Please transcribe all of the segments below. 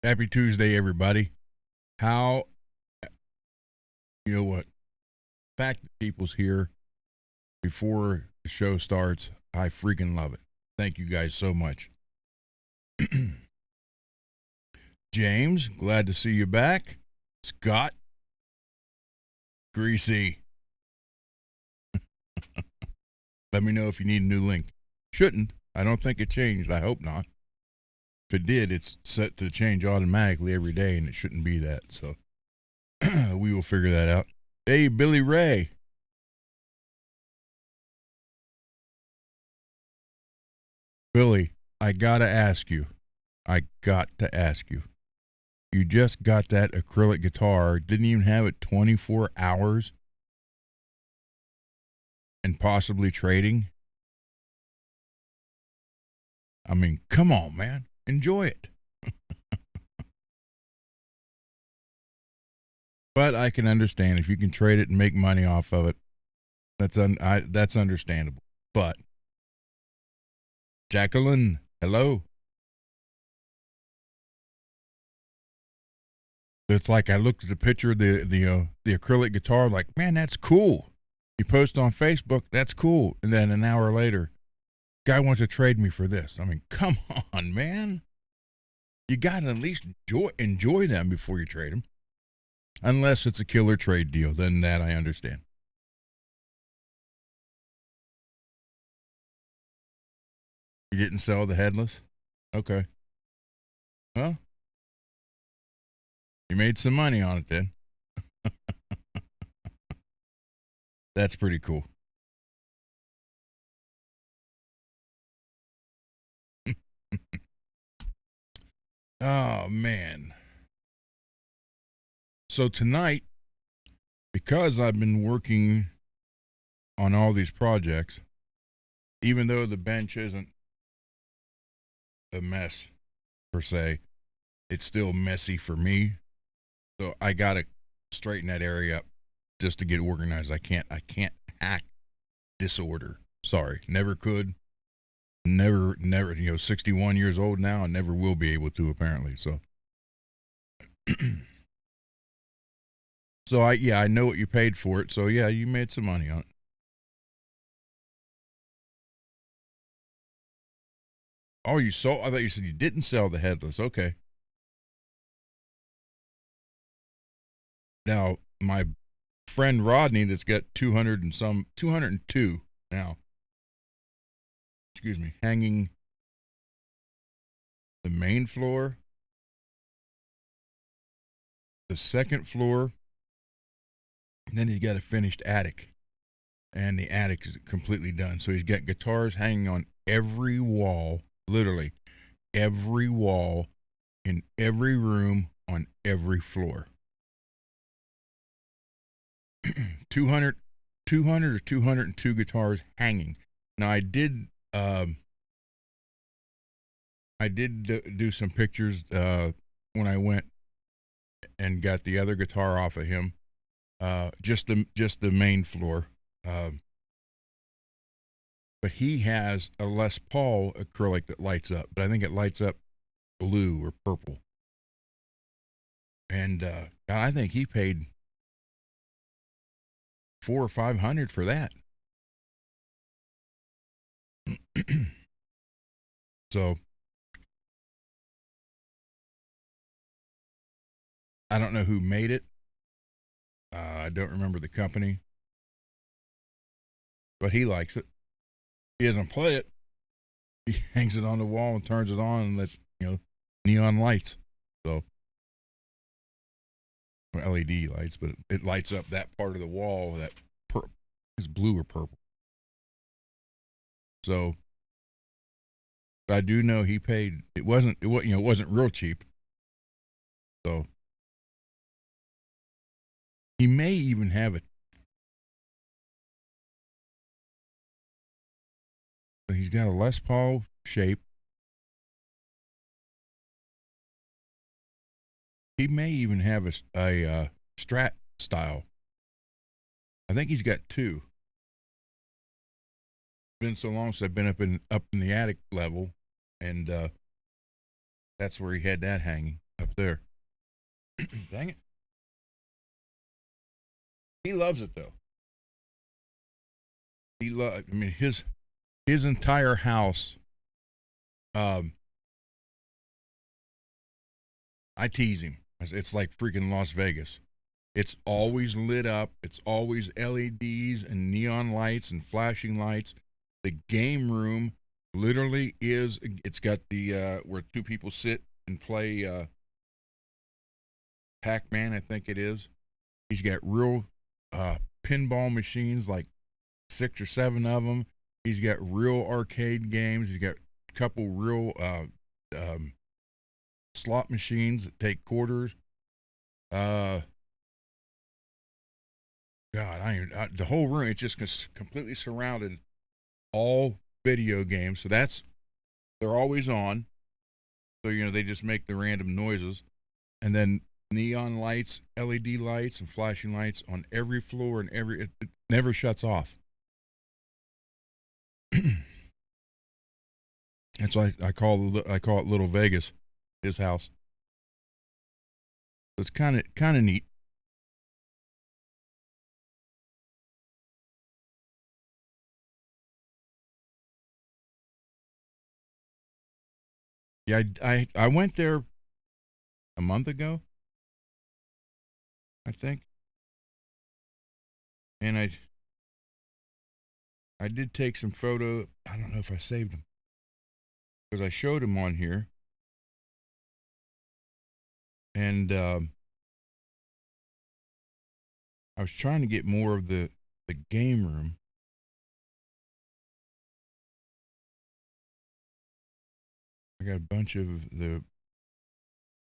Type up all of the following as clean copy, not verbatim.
Happy Tuesday, everybody. How, you know what? The fact that people's here before the show starts, I freaking love it. Thank you guys so much. James, glad to see you back. Scott, Greasy, let me know if you need a new link. Shouldn't. I don't think it changed. I hope not. If it did, it's set to change automatically every day, and it shouldn't be that. So we will figure that out. Hey, Billy Ray. Billy, I gotta ask you. I got to ask you. You just got that acrylic guitar, didn't even have it 24 hours, and possibly trading? I mean, come on, man. Enjoy it. But I can understand if you can trade it and make money off of it. That's understandable. But Jacqueline, hello. It's like I looked at the picture of the acrylic guitar, like, man, that's cool. You post on Facebook, that's cool, and then an hour later, guy wants to trade me for this. I mean, come on, man. You got to at least enjoy them before you trade them. Unless it's a killer trade deal, then that I understand. You didn't sell the headless? Okay. Well, you made some money on it then. That's pretty cool. Oh, man. So tonight, because I've been working on all these projects, even though the bench isn't a mess per se, it's still messy for me. So I gotta straighten that area up just to get organized. I can't hack disorder. Sorry, never could. Never, 61 years old now and never will be able to apparently. So so I know what you paid for it. So yeah, you made some money on it. Oh, you sold? I thought you said you didn't sell the headless. Okay. Now, my friend Rodney that's got 202 now. Excuse me, hanging the main floor, the second floor, and then he's got a finished attic. And the attic is completely done. So he's got guitars hanging on every wall, literally every wall in every room on every floor. 200, 200 or 202 guitars hanging. Now I did do some pictures when I went and got the other guitar off of him. Just the main floor. But he has a Les Paul acrylic that lights up, but I think it lights up blue or purple. And I think he paid $400 or $500 for that. So I don't know who made it. I don't remember the company, but he likes it. He doesn't play it. He hangs it on the wall and turns it on and lets neon lights. So LED lights, but it lights up that part of the wall that is blue or purple. So I do know he paid. It wasn't real cheap. So he may even have it. He's got a Les Paul shape. He may even have a Strat style. I think he's got two. It's been so long since I've been up in the attic level, and that's where he had that hanging. up there. Dang it. He loves it though. I mean, his entire house. Um, I tease him. It's like freaking Las Vegas. It's always lit up. It's always LEDs and neon lights and flashing lights. The game room literally is. It's got the where two people sit and play Pac-Man. I think it is. He's got real pinball machines, like 6 or 7 of them. He's got real arcade games. He's got a couple real slot machines that take quarters. God, the whole room. It's just completely surrounded, all video games. So they're always on. So they just make the random noises, and then neon lights, LED lights, and flashing lights on every floor, and it never shuts off. That's why I call it Little Vegas, his house. So it's kind of neat. Yeah, I went there a month ago, I think, and I did take some photo. I don't know if I saved them because I showed them on here, and I was trying to get more of the game room. I got a bunch of the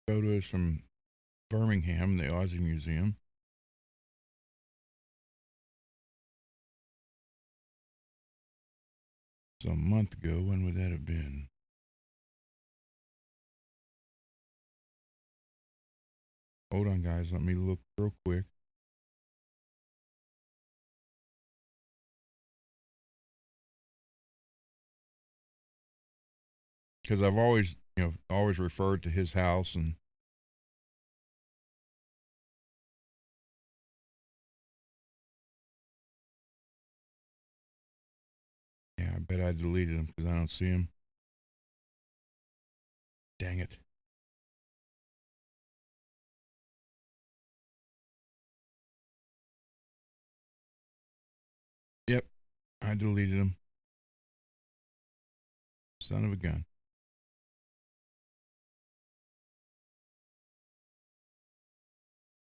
photos from Birmingham, the Aussie Museum. So a month ago, when would that have been? Hold on, guys. Let me look real quick. Because I've always referred to his house, and yeah, I bet I deleted him because I don't see him. Dang it. Yep, I deleted him. Son of a gun.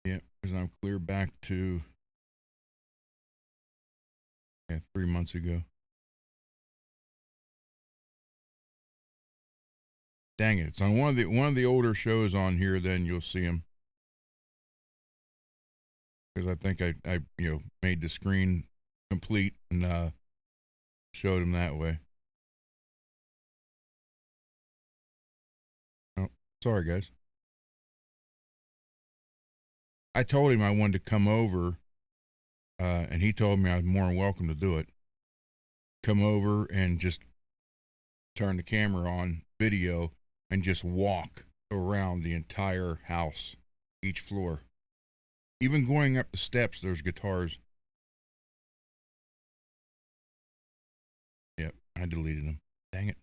Yep, because I'm clear back to 3 months ago. Dang it! It's on one of the older shows on here. Then you'll see him because I think I made the screen complete and showed him that way. Oh, sorry guys. I told him I wanted to come over, and he told me I was more than welcome to do it. Come over and just turn the camera on video and just walk around the entire house, each floor. Even going up the steps, there's guitars. Yep, I deleted them. Dang it.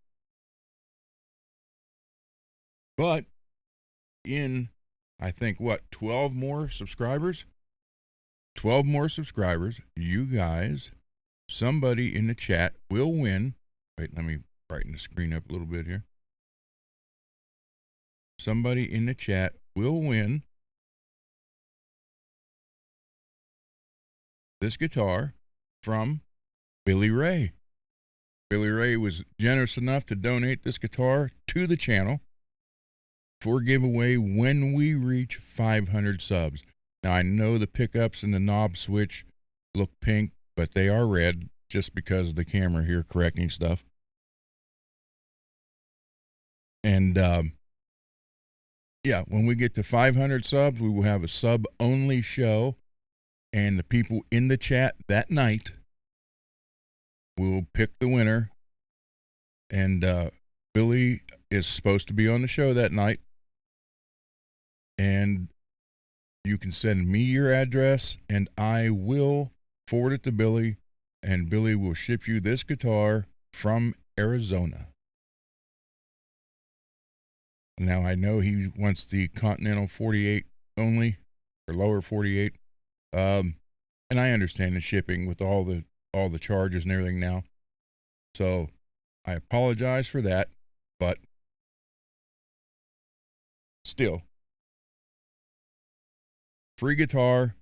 But in, I think, 12 more subscribers? 12 more subscribers. You guys, somebody in the chat will win. Wait, let me brighten the screen up a little bit here. Somebody in the chat will win this guitar from Billy Ray. Billy Ray was generous enough to donate this guitar to the channel for giveaway when we reach 500 subs. Now, I know the pickups and the knob switch look pink, but they are red just because of the camera here correcting stuff. And when we get to 500 subs, we will have a sub-only show, and the people in the chat that night will pick the winner. And Billy is supposed to be on the show that night. and you can send me your address, and I will forward it to Billy, and Billy will ship you this guitar from Arizona. Now, I know he wants the Continental 48 only, or lower 48, and I understand the shipping with all the charges and everything now. So I apologize for that, but still, free guitar,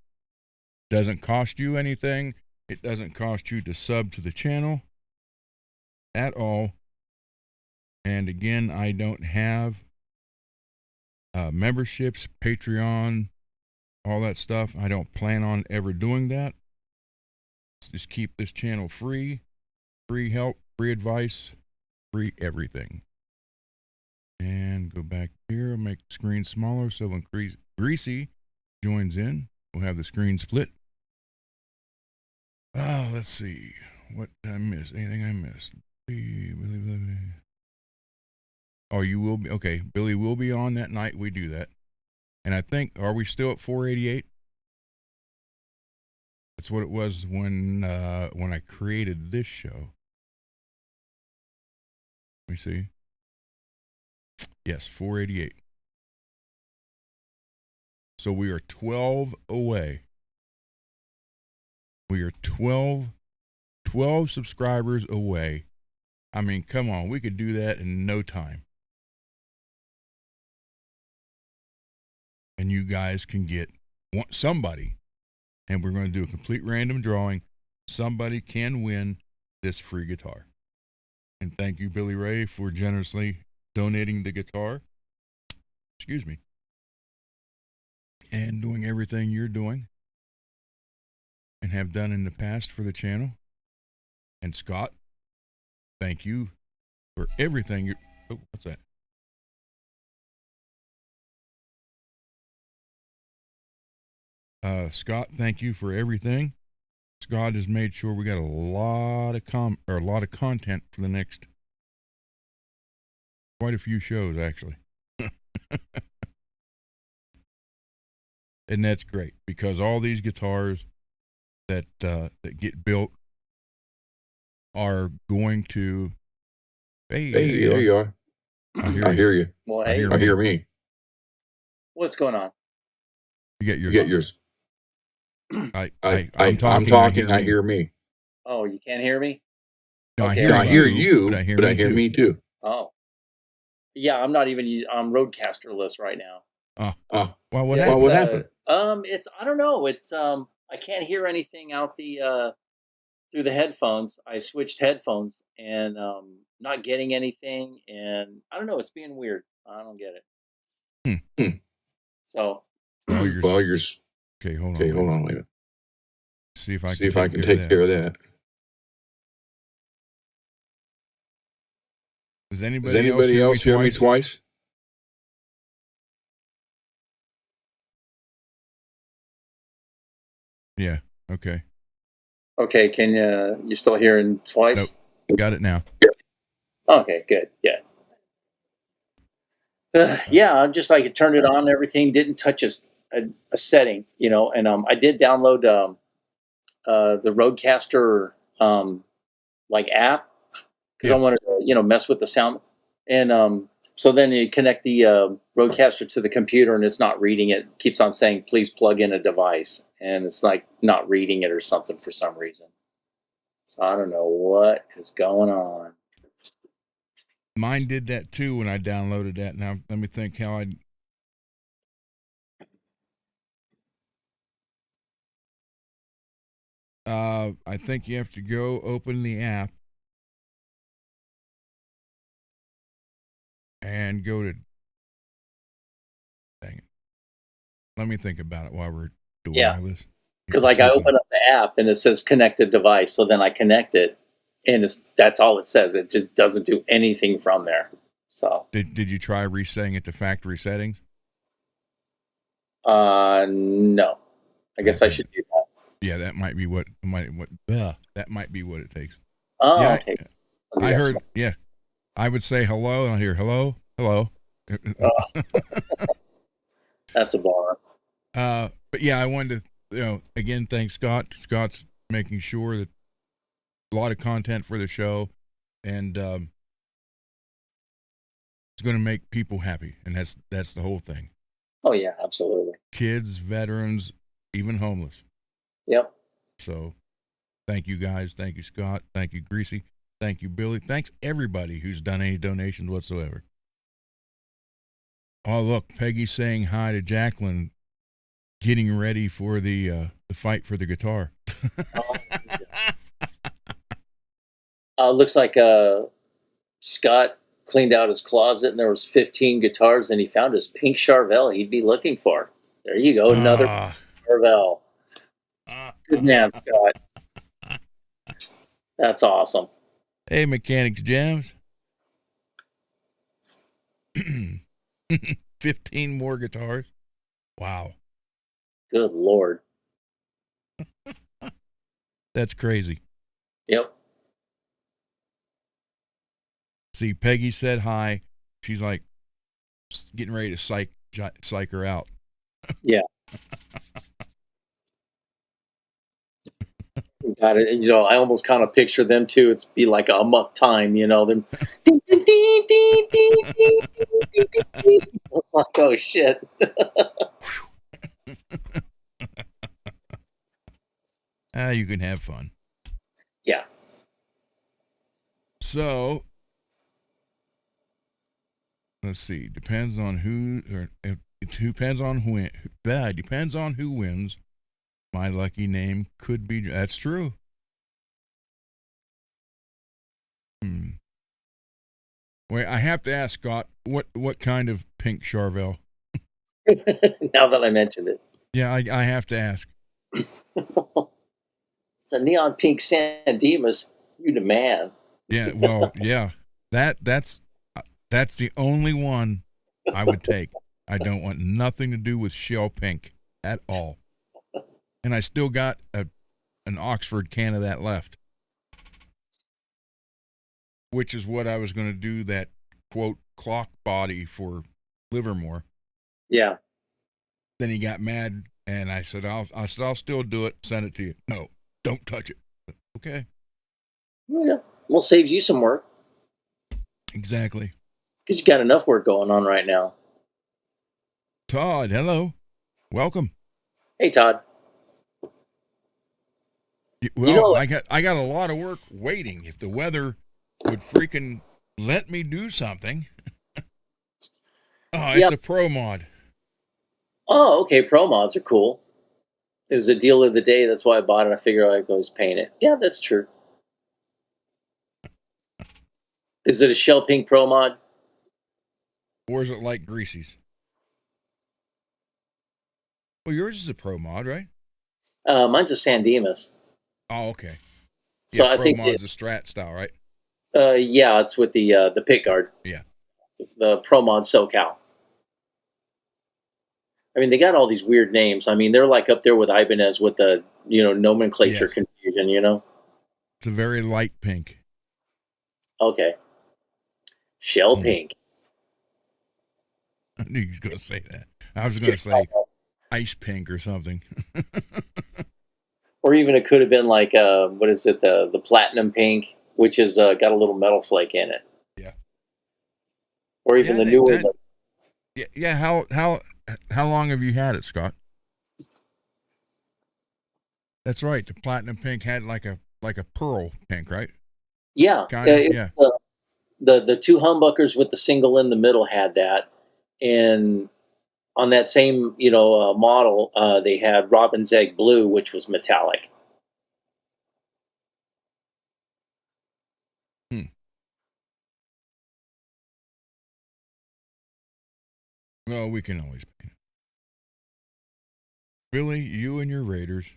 doesn't cost you anything. It doesn't cost you to sub to the channel at all. And again, I don't have memberships, Patreon, all that stuff. I don't plan on ever doing that. Just keep this channel free help, free advice, free everything. And go back here, make the screen smaller so when Greasy joins in, we'll have the screen split. Oh, let's see. What did I miss? Anything I missed? Oh, you will be. Okay, Billy will be on that night. We do that. And I think, are we still at 488? That's what it was when I created this show. Let me see. Yes, 488. So we are 12 away. We are 12 subscribers away. I mean, come on, we could do that in no time. And you guys can get somebody, and we're going to do a complete random drawing. Somebody can win this free guitar. And thank you, Billy Ray, for generously donating the guitar. Excuse me. And doing everything you're doing and have done in the past for the channel. And Scott, thank you for everything you're... Oh, what's that? Scott, thank you for everything. Scott has made sure we got a lot of content for the next quite a few shows, actually. And that's great because all these guitars that get built are going to. Hey, there you are. I hear you. Well, hey, I hear me. What's going on? You get yours. You get yours. I'm talking. I hear me. Oh, you can't hear me? No, Okay. I hear you, but I hear me too. Oh, yeah. I'm not even on Roadcaster list right now. Well, what Yeah, happened? What happened? It's I don't know. It's I can't hear anything out the through the headphones. I switched headphones and not getting anything, and I don't know. It's being weird. I don't get it. So, Well, you're okay. Hold on. Okay, hold on. Wait a minute. See if I See can if I can take care of that. Does Does anybody else hear me twice? Yeah. Okay. okay. Can you still hearing twice? Nope. Got it now. Okay, good. Yeah. Yeah, I'm just like it turned it on. Everything didn't touch a setting, and I did download the Roadcaster like app because I wanted to mess with the sound, and so then you connect the Roadcaster to the computer and it's not reading it. It keeps on saying please plug in a device, and it's like not reading it or something for some reason. So I don't know what is going on. Mine did that too when I downloaded that. Now let me think how I think you have to go open the app and go to. Dang it! Let me think about it while we're doing all this. Because like I open up the app and it says connected device, so then I connect it, and that's all it says. It just doesn't do anything from there. So did you try resetting it to factory settings? No. I guess I should do that. Yeah, that might be what that might be what it takes. Oh, yeah, okay. I heard. Yeah, I would say hello, and I hear hello. That's a bar. But yeah, I wanted to, again, thank Scott. Scott's making sure that a lot of content for the show, and it's going to make people happy, and that's the whole thing. Oh yeah, absolutely. Kids, veterans, even homeless. Yep. So, thank you guys. Thank you, Scott. Thank you, Greasy. Thank you, Billy. Thanks everybody who's done any donations whatsoever. Oh, look, Peggy's saying hi to Jacqueline, getting ready for the fight for the guitar. Looks like Scott cleaned out his closet and there was 15 guitars and he found his pink Charvel he'd be looking for. There you go, another Charvel. Good man, Scott. That's awesome. Hey, Mechanics Jams. 15 more guitars. Wow. Good Lord. That's crazy. Yep. See, Peggy said hi. She's like getting ready to psych her out. Yeah. Got it. You know, I almost kind of picture them too. It's be like a muck time, you know. Them. It's like, oh shit. You can have fun. Yeah. So, let's see. Depends on who, or it depends on when. Depends on who wins. My lucky name could be. That's true. Wait, I have to ask Scott. What kind of pink Charvel? Now that I mentioned it. Yeah, I have to ask. It's a neon pink San Dimas. You the man. Yeah, well, yeah. That's the only one I would take. I don't want nothing to do with shell pink at all. And I still got an Oxford can of that left, which is what I was going to do that quote clock body for Livermore. Yeah. Then he got mad, and I said I'll still do it. Send it to you. No, don't touch it. Okay. Yeah. Well, saves you some work. Exactly. Because you got enough work going on right now. Todd, hello. Welcome. Hey, Todd. Well, I got a lot of work waiting. If the weather would freaking let me do something. It's a pro mod. Oh, okay. Pro mods are cool. It was a deal of the day. That's why I bought it. I figured I'd go paint it. Yeah, that's true. Is it a shell pink pro mod? Or is it like Greasy's? Well, yours is a pro mod, right? Mine's a San Dimas. Oh, okay. So yeah, I pro think mod's a strat style, right? yeah, it's with the pick guard. Yeah. The pro mod SoCal. I mean, they got all these weird names. I mean, they're like up there with Ibanez with the nomenclature confusion. It's a very light pink. Okay. Shell pink. I knew you was going to say that. I was going to say ice pink or something. Or even it could have been like what is it, the platinum pink, which is got a little metal flake in it. Yeah. Or even the newer one. Yeah. How long have you had it, Scott? That's right. The platinum pink had like a pearl pink, right? Yeah. Yeah. The two humbuckers with the single in the middle had that, and on that same model, they had Robin's Egg Blue, which was metallic. Well, we can always paint it. Billy, you and your Raiders.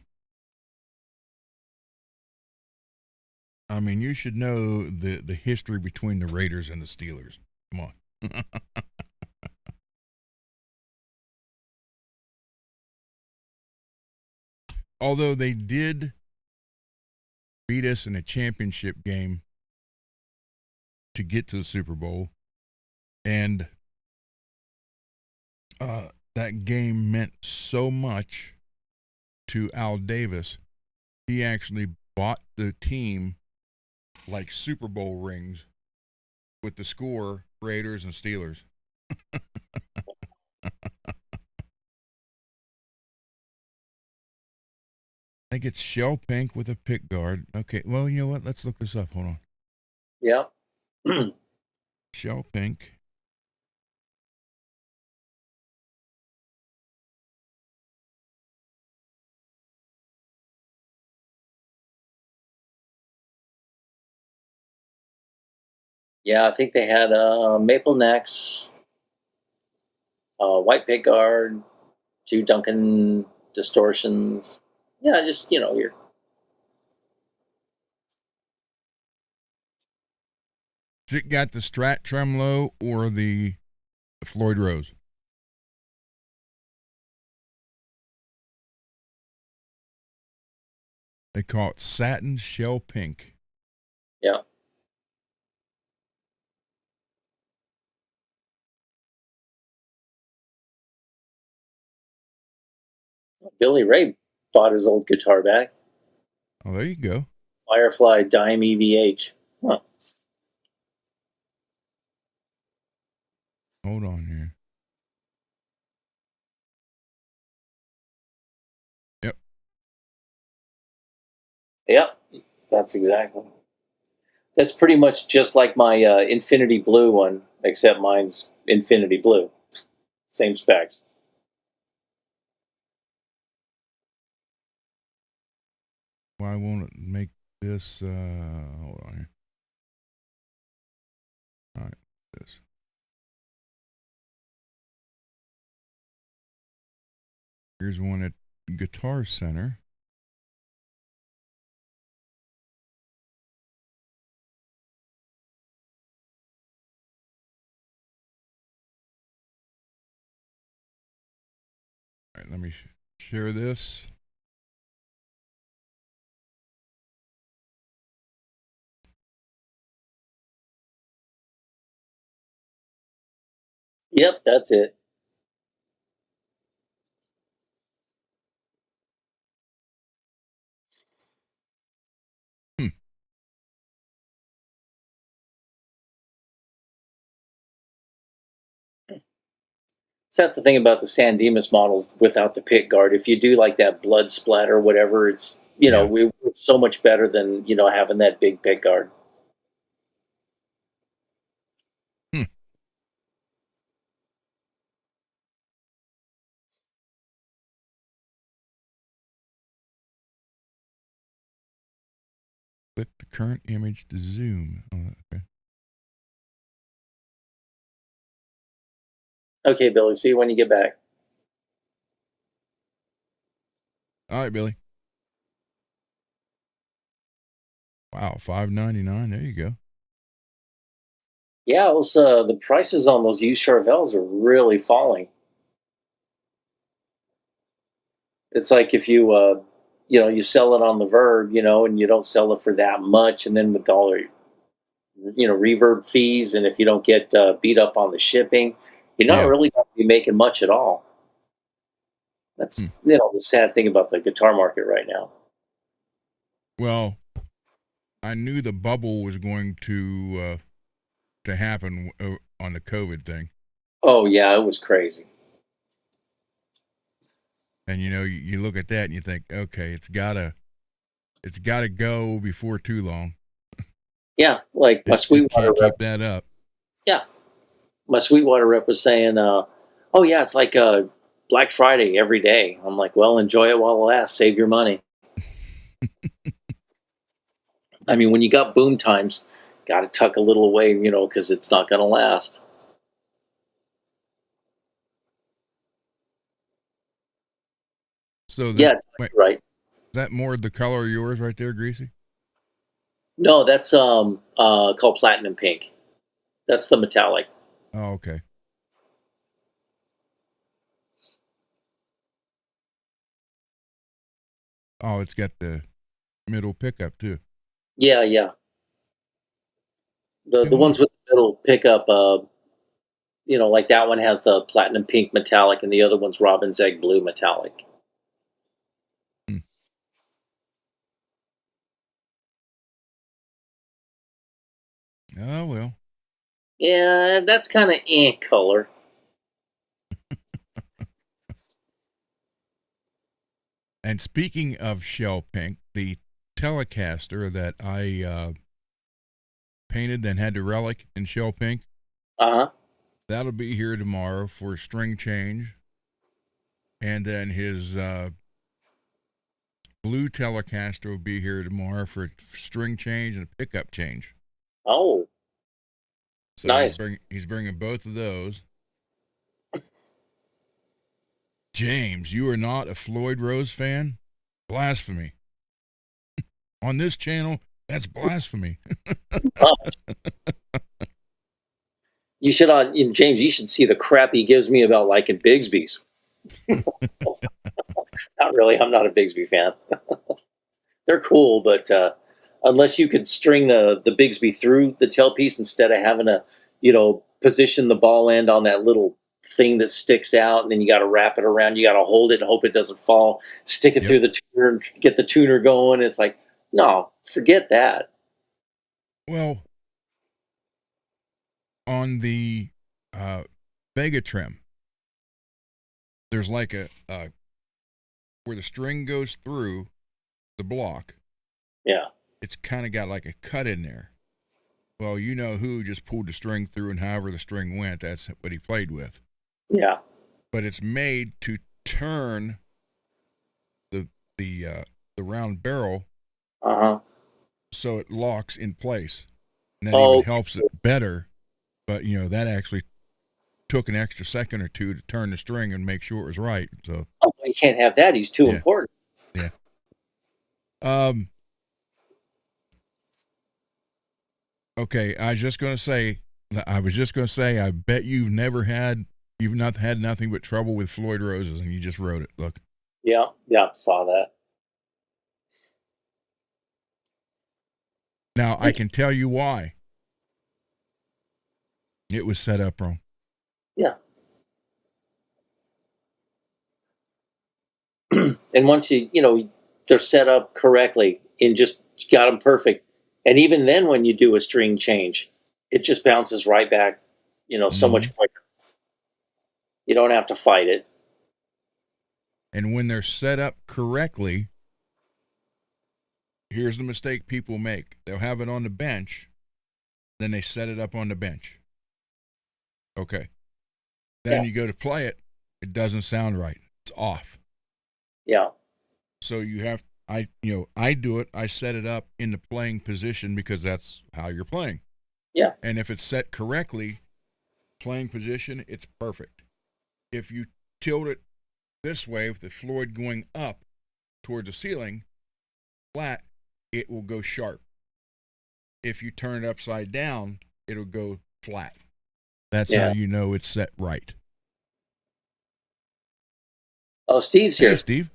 I mean, you should know the history between the Raiders and the Steelers. Come on. Although they did beat us in a championship game to get to the Super Bowl, and that game meant so much to Al Davis. He actually bought the team like Super Bowl rings with the score Raiders and Steelers. I think it's shell pink with a pick guard. Okay, well, you know what? Let's look this up. Hold on. Yeah. Shell pink. Yeah, I think they had maple necks, white pick guard, 2 Duncan distortions. Yeah, just your Has it got the Strat Tremolo or the Floyd Rose? They call it satin shell pink. yeah. Billy Ray bought his old guitar back. Oh, there you go. Firefly Dime EVH. Huh. Hold on here. Yep. Yep, that's exactly. That's pretty much just like my Infinity Blue one, except mine's Infinity Blue. Same specs. Why won't it make this? Hold on here. All right, this. Here's one at Guitar Center. All right, let me share this. Yep, that's it. Hmm. So that's the thing about the San Dimas models without the pick guard. If you do like that blood splatter or whatever, it's Yeah. we so much better than having that big pick guard. Hmm. Click the current image to zoom. Oh, okay. Okay, Billy. See you when you get back. All right, Billy. Wow, $5.99. There you go. Yeah, the prices on those used Charvels are really falling. It's like if you sell it on the Verb, and you don't sell it for that much, and then with all your reverb fees, and if you don't get beat up on the shipping, you're not Yeah. really going to be making much at all. That's the sad thing about the guitar market right now. Well, I knew the bubble was going to happen on the COVID thing. Oh yeah, it was crazy. And you look at that and you think, okay, it's gotta go before too long. Yeah, like my It Sweetwater can't rep. keep that up. Yeah, my Sweetwater rep was saying, "Oh yeah, it's like Black Friday every day." I'm like, "Well, enjoy it while it lasts. Save your money." I mean, when you got boom times, got to tuck a little away, because it's not going to last. So Yeah, wait, right. is that more the color of yours right there, Greasy? No, that's called platinum pink. That's the metallic. Oh, okay. Oh, it's got the middle pickup too. Yeah, yeah. The And ones with the middle pickup, like that one has the platinum pink metallic, and the other one's robin's egg blue metallic. Hmm. Oh, well. Yeah, that's kind of color. And speaking of shell pink, the Telecaster that I painted and had to relic in shell pink, that'll be here tomorrow for string change. And then his blue Telecaster will be here tomorrow for string change and a pickup change. Oh, so nice. He's bringing both of those. James, you are not a Floyd Rose fan? Blasphemy. On this channel, that's blasphemy. You should, James, you should see the crap he gives me about liking Bigsby's. Not really. I'm not a Bigsby fan. They're cool, but unless you could string the Bigsby through the tailpiece instead of having to, position the ball end on that little thing that sticks out, and then you got to wrap it around. You got to hold it and hope it doesn't fall. Stick it through the tuner and get the tuner going. It's like, no, forget that. Well, on the Vega trim, there's like a where the string goes through the block. Yeah. It's kind of got like a cut in there. Well, who just pulled the string through, and however the string went, that's what he played with. Yeah. But it's made to turn the round barrel so it locks in place. And that even helps it better. But, that actually took an extra second or two to turn the string and make sure it was right. So you can't have that. He's too important. Yeah. Okay, I was just going to say, I bet you've not had nothing but trouble with Floyd Roses, and you just wrote it. Look. Yeah, saw that. Now, I can tell you why. It was set up wrong. Yeah. And once they're set up correctly and just got them perfect. And even then, when you do a string change, it just bounces right back, so much quicker. You don't have to fight it. And when they're set up correctly, here's the mistake people make. They'll have it on the bench, then they set it up on the bench. Okay. Then you go to play it, it doesn't sound right. It's off. Yeah. So I do it. I set it up in the playing position because that's how you're playing. Yeah. And if it's set correctly, playing position, it's perfect. If you tilt it this way with the Floyd going up toward the ceiling, flat, it will go sharp. If you turn it upside down, it'll go flat. That's how you know it's set right. Oh, Steve's here. Hey, Steve.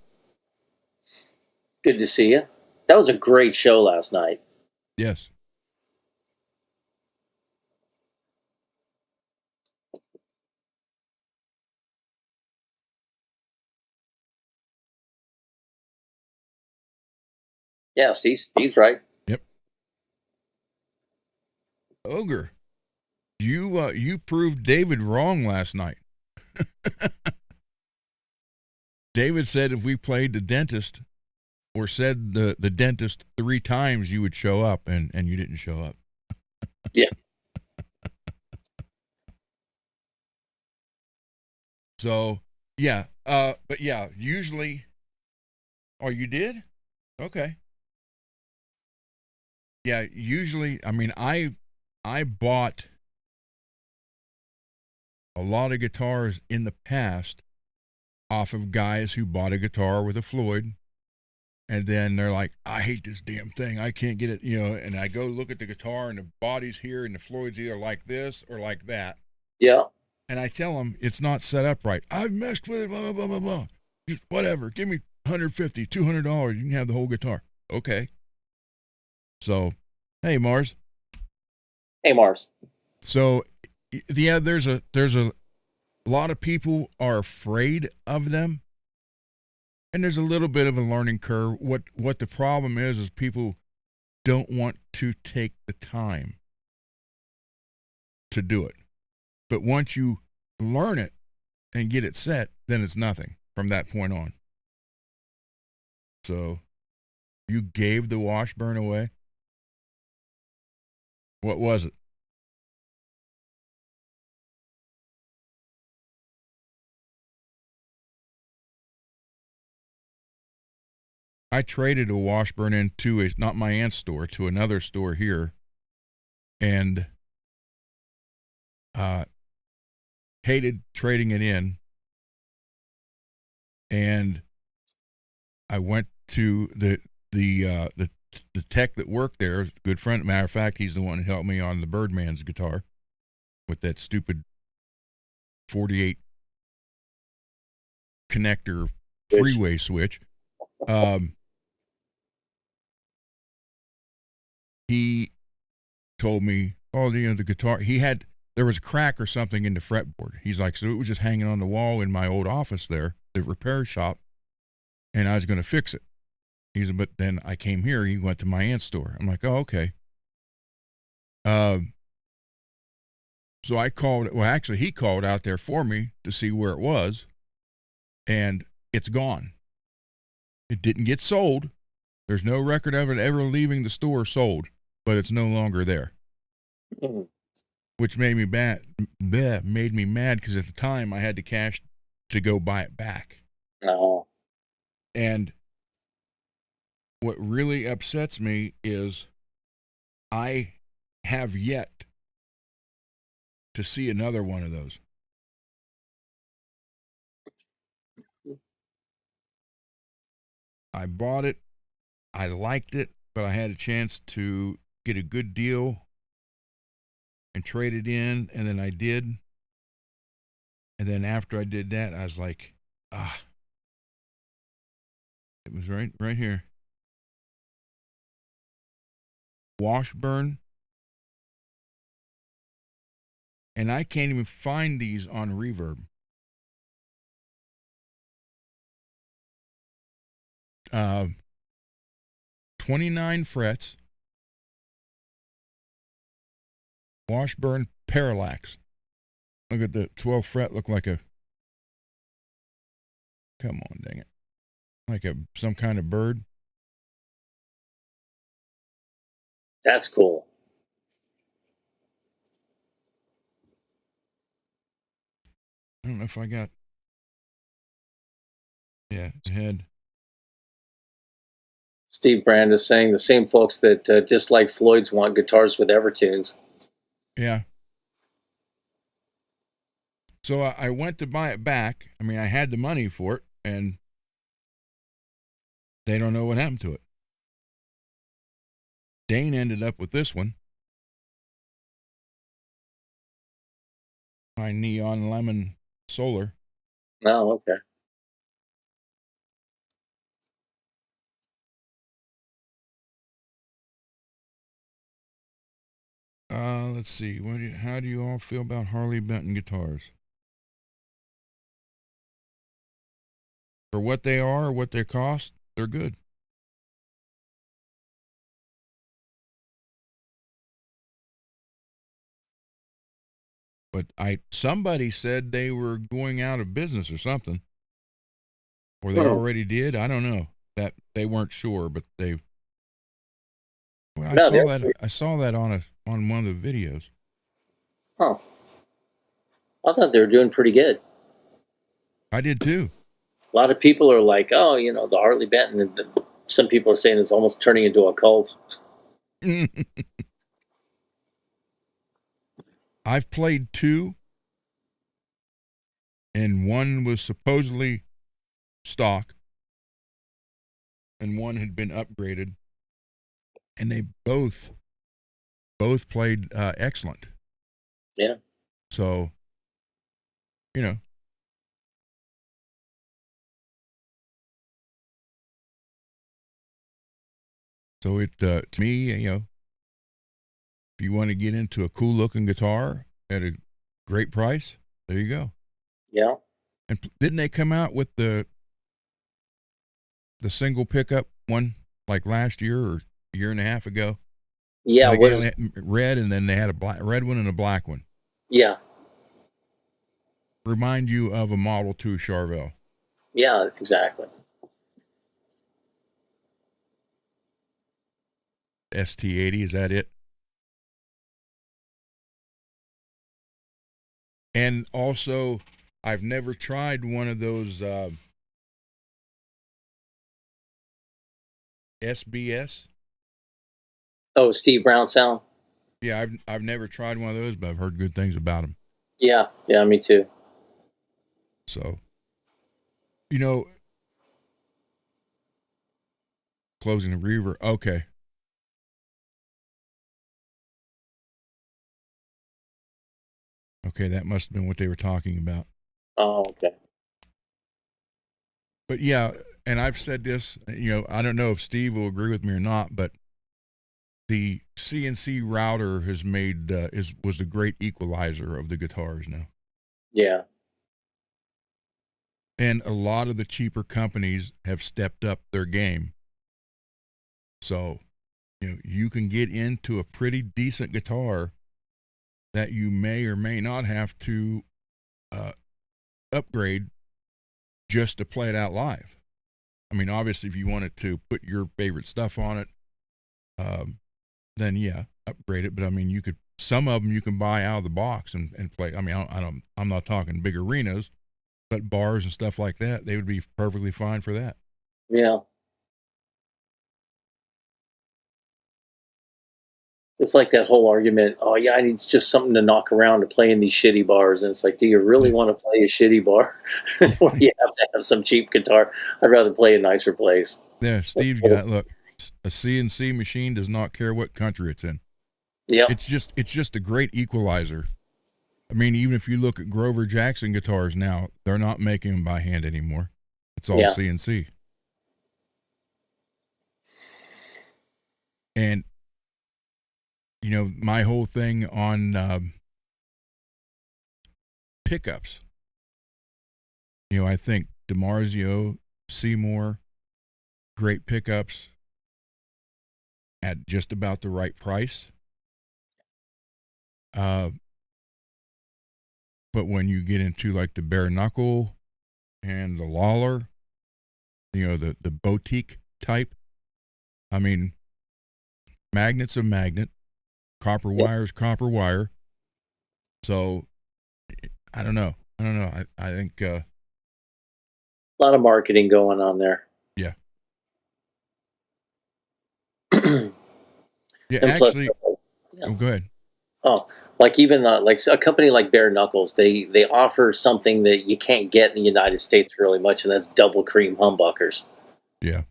Good to see you. That was a great show last night. Yes. Yeah, see, Steve's right. Yep. Ogre, you proved David wrong last night. David said if we played the dentist or said the dentist 3 times, you would show up, and you didn't show up. Yeah. So, yeah. But yeah, usually. Oh, you did? Okay. Yeah, usually, I mean, I bought a lot of guitars in the past off of guys who bought a guitar with a Floyd, and then they're like, I hate this damn thing. I can't get it, and I go look at the guitar, and the body's here, and the Floyd's either like this or like that. Yeah. And I tell them it's not set up right. I've messed with it, blah, blah, blah, blah, blah. Just whatever. Give me $150, $200. You can have the whole guitar. Okay. So, hey, Mars. Hey, Mars. So Yeah, there's a lot of people are afraid of them, and there's a little bit of a learning curve. What the problem is people don't want to take the time to do it. But once you learn it and get it set, then it's nothing from that point on. So you gave the Washburn away? What was it? I traded a Washburn into not my aunt's store, to another store here, and hated trading it in. And I went to the tech that worked there, a good friend. Matter of fact, he's the one who helped me on the Birdman's guitar with that stupid 48 connector freeway switch. He told me, oh, the guitar, there was a crack or something in the fretboard. He's like, so it was just hanging on the wall in my old office there, the repair shop, and I was going to fix it. He said, but then I came here, he went to my aunt's store. I'm like, oh, okay. So I called, actually he called out there for me to see where it was, and it's gone. It didn't get sold. There's no record of it ever leaving the store sold, but it's no longer there. Mm-hmm. Which made me mad because at the time I had the cash to go buy it back. Oh. And what really upsets me is I have yet to see another one of those. I bought it. I liked it, but I had a chance to get a good deal and trade it in, and then I did. And then after I did that, I was like, it was right here. Washburn. And I can't even find these on Reverb. 29 frets. Washburn Parallax. Look at the 12th fret, look like a, come on, dang it. Like some kind of bird. That's cool. I don't know if I got, yeah, the head. Steve Brand is saying the same folks that dislike Floyd's want guitars with Evertunes. Yeah. So I went to buy it back. I mean, I had the money for it, and they don't know what happened to it. Dane ended up with this one. My neon lemon solar. Oh, okay. Let's see. How do you all feel about Harley Benton guitars? For what they are, what they cost, they're good. But somebody said they were going out of business or something, or they already did. I don't know. That they weren't sure, but they. Well, I saw that on one of the videos. Huh. I thought they were doing pretty good. I did too. A lot of people are like, oh, the Harley Benton. Some people are saying it's almost turning into a cult. I've played two, and one was supposedly stock, and one had been upgraded, and they both played excellent. Yeah. So, So it to me, if you want to get into a cool looking guitar at a great price. There you go. Yeah. And didn't they come out with the single pickup one like last year or a year and a half ago? Yeah. Like What is? red, and then they had a red one and a black one. Yeah. Remind you of a Model 2 Charvel. Yeah. Exactly. ST80, is that it? And also, I've never tried one of those SBS. Oh, Steve Brown sound. Yeah, I've never tried one of those, but I've heard good things about them. Yeah. Yeah. Me too. So, closing the reverb. Okay. Okay, that must have been what they were talking about. Oh, okay. But yeah, and I've said this, I don't know if Steve will agree with me or not, but the CNC router has made was the great equalizer of the guitars now. Yeah. And a lot of the cheaper companies have stepped up their game. So, you can get into a pretty decent guitar that you may or may not have to upgrade just to play it out live. I mean, obviously, if you wanted to put your favorite stuff on it, then yeah, upgrade it. But I mean, some of them you can buy out of the box and play. I mean, I'm not talking big arenas, but bars and stuff like that, they would be perfectly fine for that. Yeah. It's like that whole argument. Oh yeah, I need just something to knock around to play in these shitty bars. And it's like, do you really want to play a shitty bar? Or do you have to have some cheap guitar? I'd rather play a nicer place. Yeah, Steve's got, look, a CNC machine does not care what country it's in. Yeah. It's just a great equalizer. I mean, even if you look at Grover Jackson guitars now, they're not making them by hand anymore. It's all CNC. And my whole thing on pickups, I think DiMarzio, Seymour, great pickups at just about the right price. But when you get into like the bare knuckle and the Lawler, the boutique type, I mean, magnet's a magnet, copper wire is copper wire. So I don't know. I think a lot of marketing going on there. Yeah. Yeah, actually. Plus, oh, go ahead. Oh, like even like a company like Bare Knuckles, they offer something that you can't get in the United States really much, and that's double cream humbuckers. Yeah.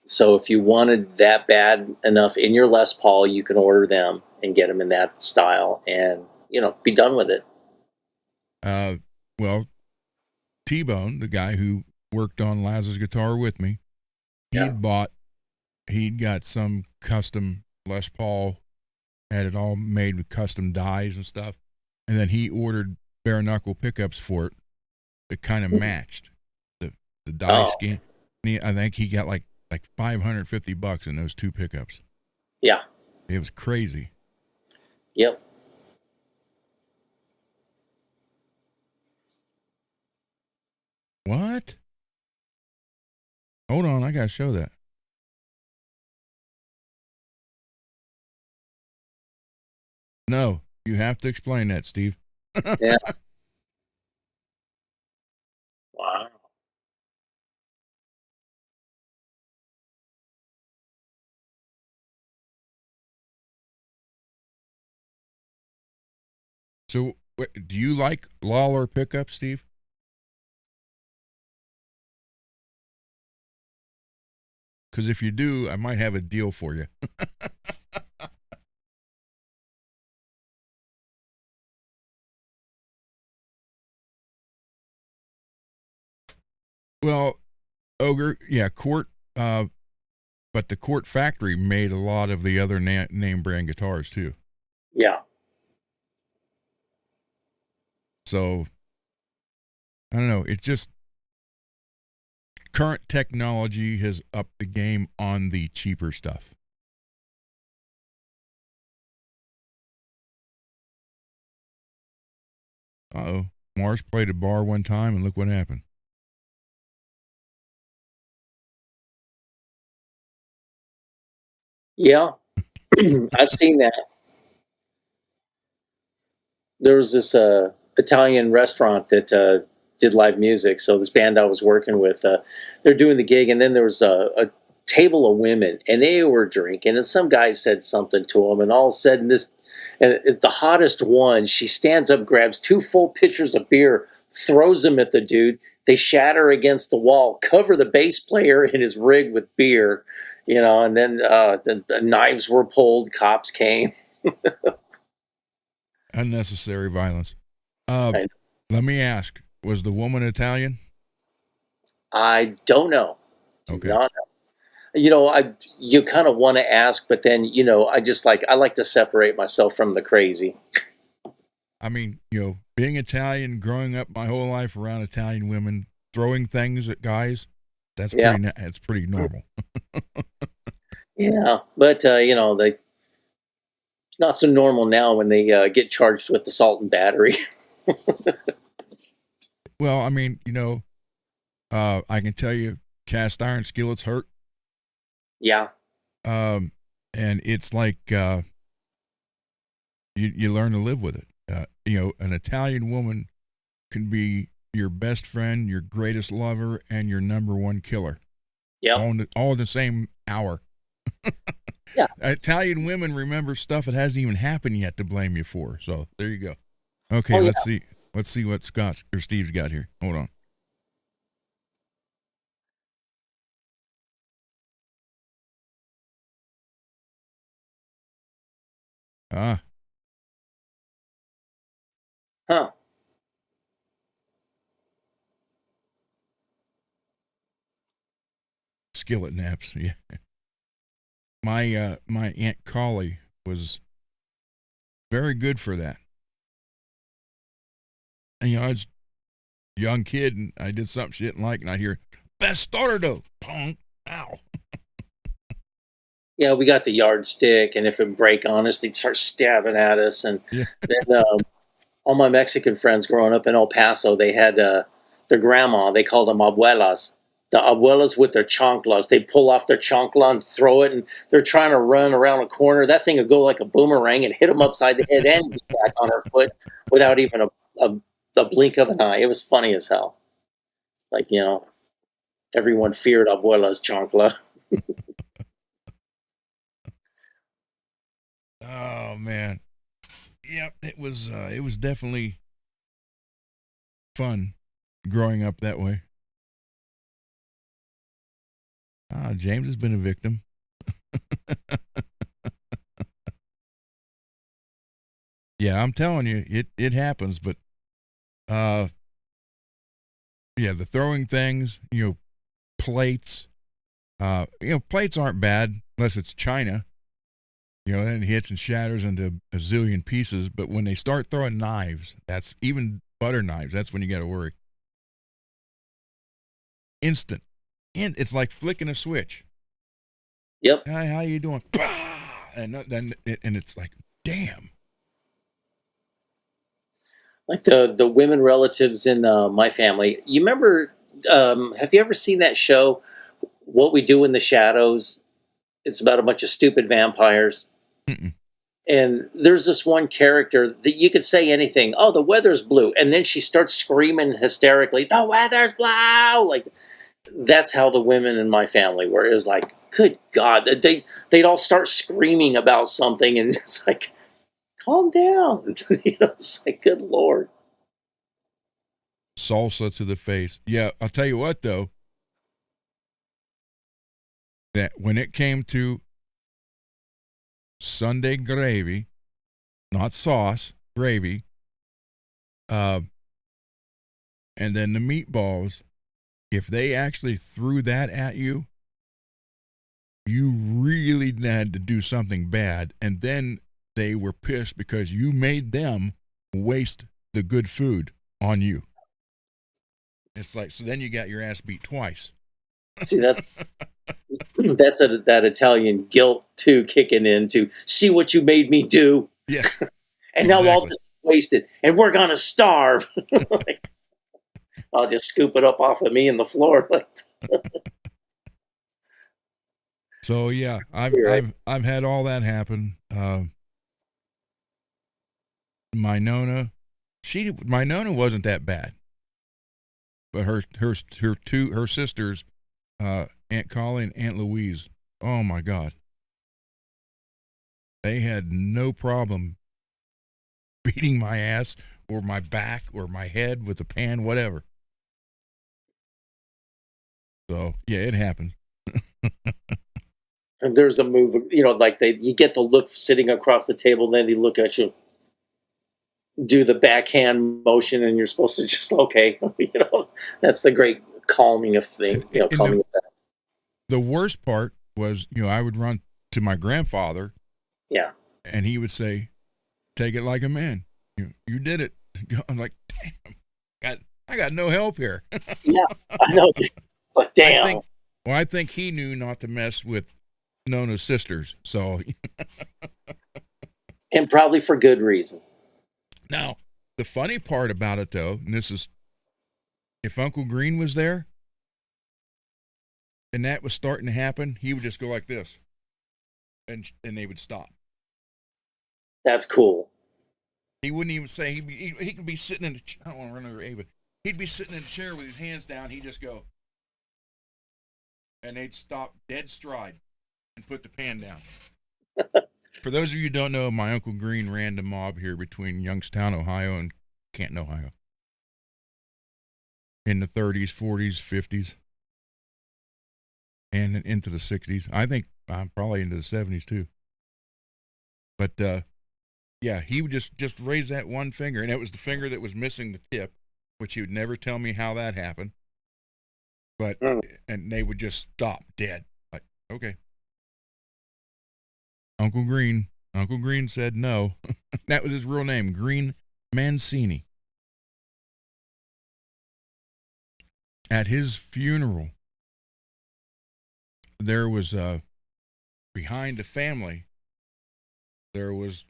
So if you wanted that bad enough in your Les Paul, you can order them and get them in that style, and be done with it. Well, T-Bone, the guy who worked on Laz's guitar with me, he'd got some custom Les Paul, had it all made with custom dies and stuff, and then he ordered bare knuckle pickups for it that kind of matched the die scheme. I think he got like $550 in those two pickups. Yeah, it was crazy. Yep. What? Hold on, I gotta show that. No, you have to explain that, Steve. Yeah. Wow. So, do you like Lawler pickups, Steve? Because if you do, I might have a deal for you. Well, Ogre, yeah, Court, but the Court factory made a lot of the other name brand guitars too. Yeah. So I don't know. It's just current technology has upped the game on the cheaper stuff. Uh-oh. Mars played a bar one time, and look what happened. Yeah, I've seen that. There was this Italian restaurant that did live music. So this band I was working with, they're doing the gig, and then there was a table of women, and they were drinking, and some guy said something to them, and all of a sudden this, and the hottest one, she stands up, grabs 2 full pitchers of beer, throws them at the dude. They shatter against the wall, cover the bass player in his rig with beer, and then the knives were pulled, cops came. Unnecessary violence. I Let me ask, was the woman Italian? I don't know. Do Okay. not know. You kind of want to ask, but then I like to separate myself from the crazy. I mean, being Italian, growing up my whole life around Italian women, throwing things at guys, that's pretty normal. Yeah, but they not so normal now when they get charged with assault and battery. Well, I mean, I can tell you, cast iron skillets hurt. Yeah. And it's like you learn to live with it. An Italian woman can be your best friend, your greatest lover, and your number one killer. Yeah. All in the same hour. Yeah. Italian women remember stuff that hasn't even happened yet to blame you for. So there you go. Okay, let's see. Let's see what Scott's or Steve's got here. Hold on. Huh. Skillet naps. Yeah. My Aunt Collie was very good for that. And I was a young kid and I did something she didn't like, and I hear bastardo, pong, ow. Yeah, we got the yardstick, and if it break on us, they'd start stabbing at us. And then all my Mexican friends growing up in El Paso, they had their grandma. They called them abuelas. The abuelas with their chanclas. They pull off their chancla and throw it, and they're trying to run around a corner. That thing would go like a boomerang and hit them upside the head and get back on her foot without even a blink of an eye. It was funny as hell. Like, everyone feared abuela's chancla. Oh man. Yep, it was definitely fun growing up that way. James has been a victim. Yeah, I'm telling you, it happens, but the throwing things, plates, plates aren't bad unless it's china. Then it hits and shatters into a zillion pieces. But when they start throwing knives, that's even butter knives, that's when you got to worry. Instant. And it's like flicking a switch. Yep. Hi, how you doing? And then it's like, damn. Like the women relatives in my family. You remember, have you ever seen that show, What We Do in the Shadows? It's about a bunch of stupid vampires. Mm-mm. And there's this one character that you could say anything. Oh, the weather's blue. And then she starts screaming hysterically, the weather's blue. Like, that's how the women in my family were. It was like, good God. They'd all start screaming about something. And it's like, calm down. It's like, good Lord. Salsa to the face. Yeah, I'll tell you what, though. That when it came to Sunday gravy, not sauce, gravy, and then the meatballs, if they actually threw that at you, you really had to do something bad. And then they were pissed because you made them waste the good food. on you. It's like, so then you got your ass beat twice. See, that's that Italian guilt too kicking in to see what you made me do. Yeah. And now all Exactly. this is wasted, and we're gonna starve. Like, I'll just scoop it up off of me in the floor. So yeah, You're right. I've had all that happen. My Nona wasn't that bad, but her sisters, Aunt Collie and Aunt Louise. Oh my God, they had no problem beating my ass or my back or my head with a pan, whatever. So yeah, it happened. And there's a move, like you get the look sitting across the table, and then they look at you, do the backhand motion, and you're supposed to just okay, that's the great calming of thing, And calming effect. the worst part was, I would run to my grandfather. Yeah. And he would say, "Take it like a man. You did it." I'm like, damn, I got no help here. Yeah, I know. It's like, damn. I think he knew not to mess with Nona's sisters. So And probably for good reason. now, the funny part about it, though, and this is, if Uncle Green was there and that was starting to happen, he would just go like this, and they would stop. That's cool. He wouldn't even say, he could be sitting in the, I don't want to run over Ava. He'd be sitting in a chair with his hands down. He'd just go, and they'd stop dead stride and put the pan down. For those of you who don't know, my Uncle Green ran the mob here between Youngstown, Ohio and Canton, Ohio. In the 30s, 40s, 50s, and into the 60s. I think I'm probably into the 70s too. But yeah, he would just raise that one finger, and it was the finger that was missing the tip, which he would never tell me how that happened. But and they would just stop dead. Like, okay. Uncle Green said no. That was his real name, Green Mancini. At his funeral, there was behind the family, there was,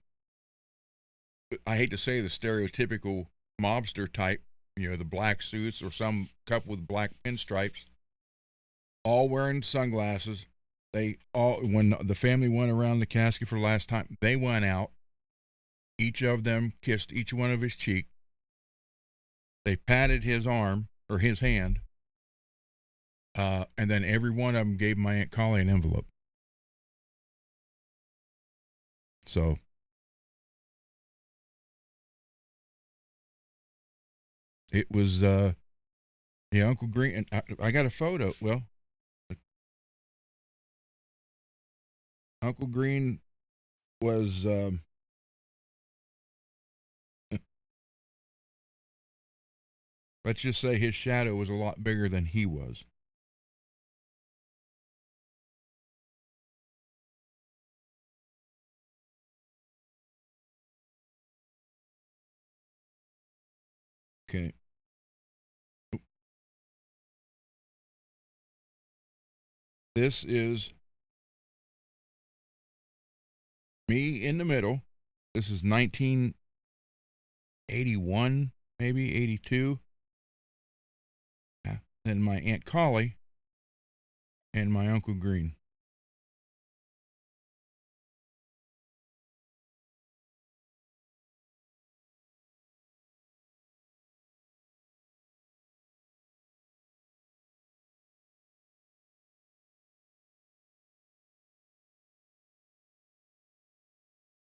I hate to say, the stereotypical mobster type, the black suits or some couple with black pinstripes, all wearing sunglasses. They all, when the family went around the casket for the last time, they went out. Each of them kissed each one of his cheek. They patted his arm or his hand. And then every one of them gave my Aunt Collie an envelope. So it was, Uncle Green, and I got a photo. Well, Uncle Green was, let's just say his shadow was a lot bigger than he was. Okay. This is me in the middle. This is 1981, maybe 82. Yeah. Then my Aunt Collie and my Uncle Green.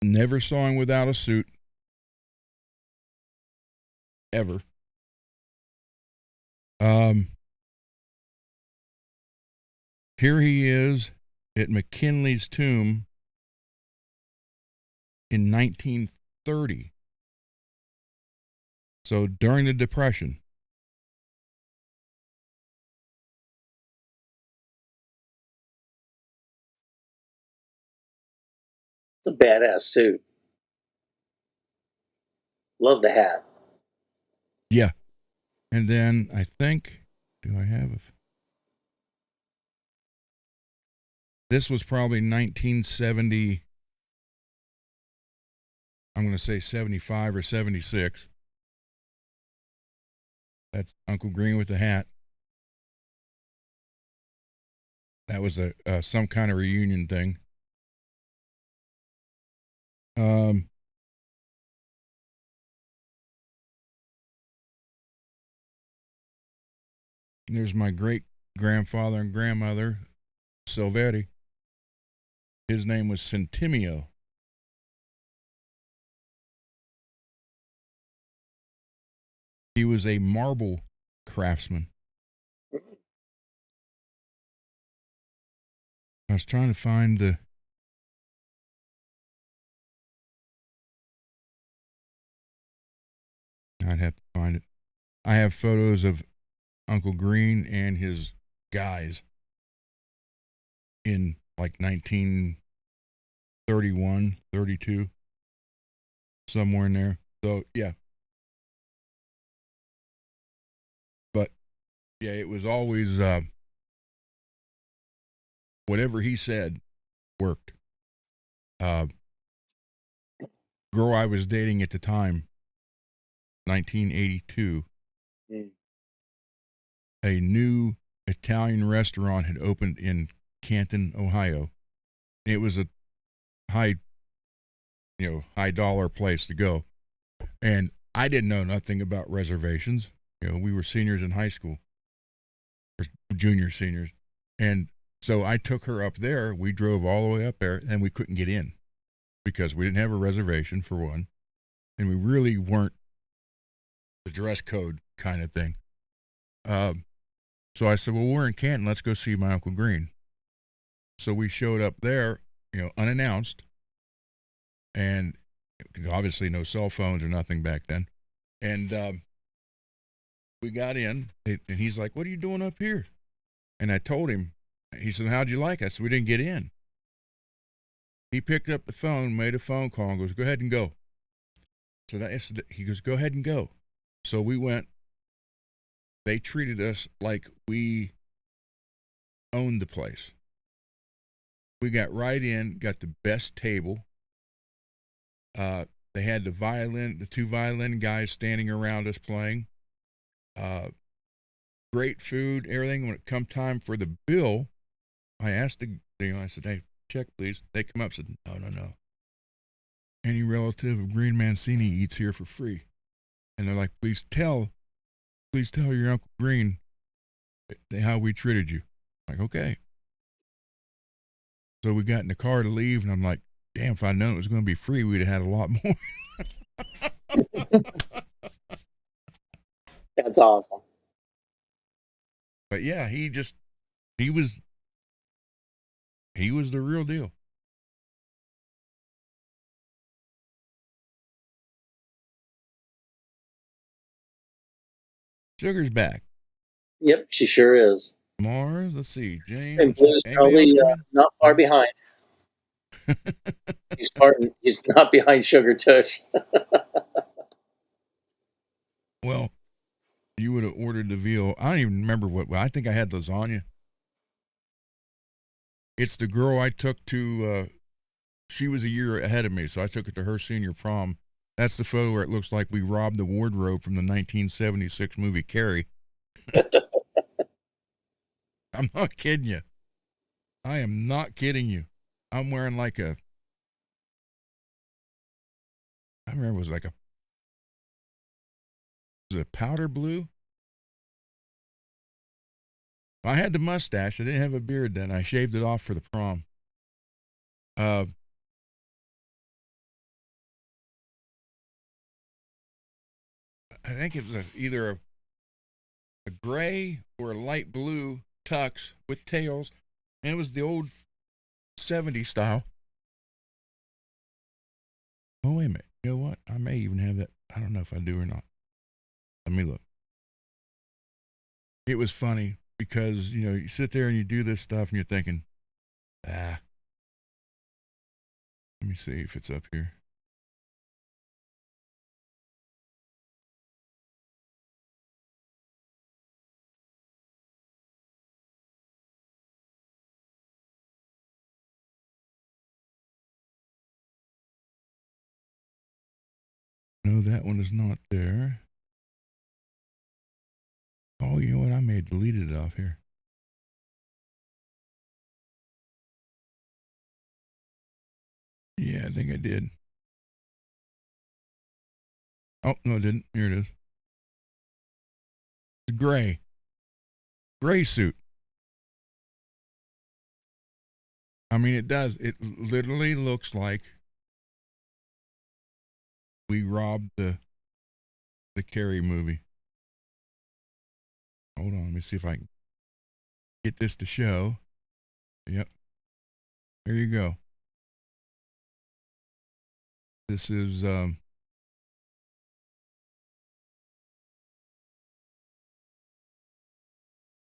Never saw him without a suit. Ever. Here he is at McKinley's tomb in 1930. So during the Depression. It's a badass suit. Love the hat. Yeah. And then I think, do I have this was probably 1970. I'm going to say 75 or 76. That's Uncle Green with the hat. That was a some kind of reunion thing. There's my great grandfather and grandmother, Silvetti. His name was Centimio. He was a marble craftsman. I was trying to find the. I'd have to find it. I have photos of Uncle Green and his guys in like 1931, 32, somewhere in there. So, yeah. But, yeah, it was always whatever he said worked. Girl I was dating at the time, 1982, a new Italian restaurant had opened in Canton, Ohio. It was a high dollar place to go. And I didn't know nothing about reservations. We were seniors in high school, or junior seniors. And so I took her up there. We drove all the way up there, and we couldn't get in because we didn't have a reservation, for one. And we really weren't the dress code kind of thing. So I said, well, we're in Canton. Let's go see my Uncle Green. So we showed up there, unannounced. And obviously no cell phones or nothing back then. And we got in, and he's like, what are you doing up here? And I told him. He said, how'd you like us? We didn't get in. He picked up the phone, made a phone call, and goes, go ahead and go. So he goes, go ahead and go. So we went. They treated us like we owned the place. We got right in, got the best table. They had the two violin guys standing around us playing. Great food, everything. When it come time for the bill, I asked I said, hey, check please. They come up and said, no. Any relative of Green Mancini eats here for free. And they're like, please tell your Uncle Green how we treated you. I'm like, okay. So we got in the car to leave, and I'm like, damn, if I'd known it was going to be free, we'd have had a lot more. That's awesome. But yeah, he was the real deal. Sugar's back. Yep, she sure is. Mars, let's see, James. And Blue's probably not far behind. He's not behind Sugar Tush. Well, you would have ordered the veal. I don't even remember I think I had lasagna. It's the girl I took to, she was a year ahead of me, so I took her to her senior prom. That's the photo where it looks like we robbed the wardrobe from the 1976 movie Carrie. I'm not kidding you. I am not kidding you. I'm wearing I remember it was it powder blue? I had the mustache. I didn't have a beard then. I shaved it off for the prom. I think it was either a gray or a light blue tux with tails, and it was the old 70s style. Oh, wait a minute. You know what? I may even have that. I don't know if I do or not. Let me look. It was funny because, you sit there and you do this stuff and you're thinking, let me see if it's up here. that one is not there. Oh, you know what? I may have deleted it off here. Yeah, I think I did. Oh, no, I didn't. Here it is. It's gray. Gray suit. I mean, it does. It literally looks like we robbed the Carrie movie. Hold on. Let me see if I can get this to show. Yep. There you go. This is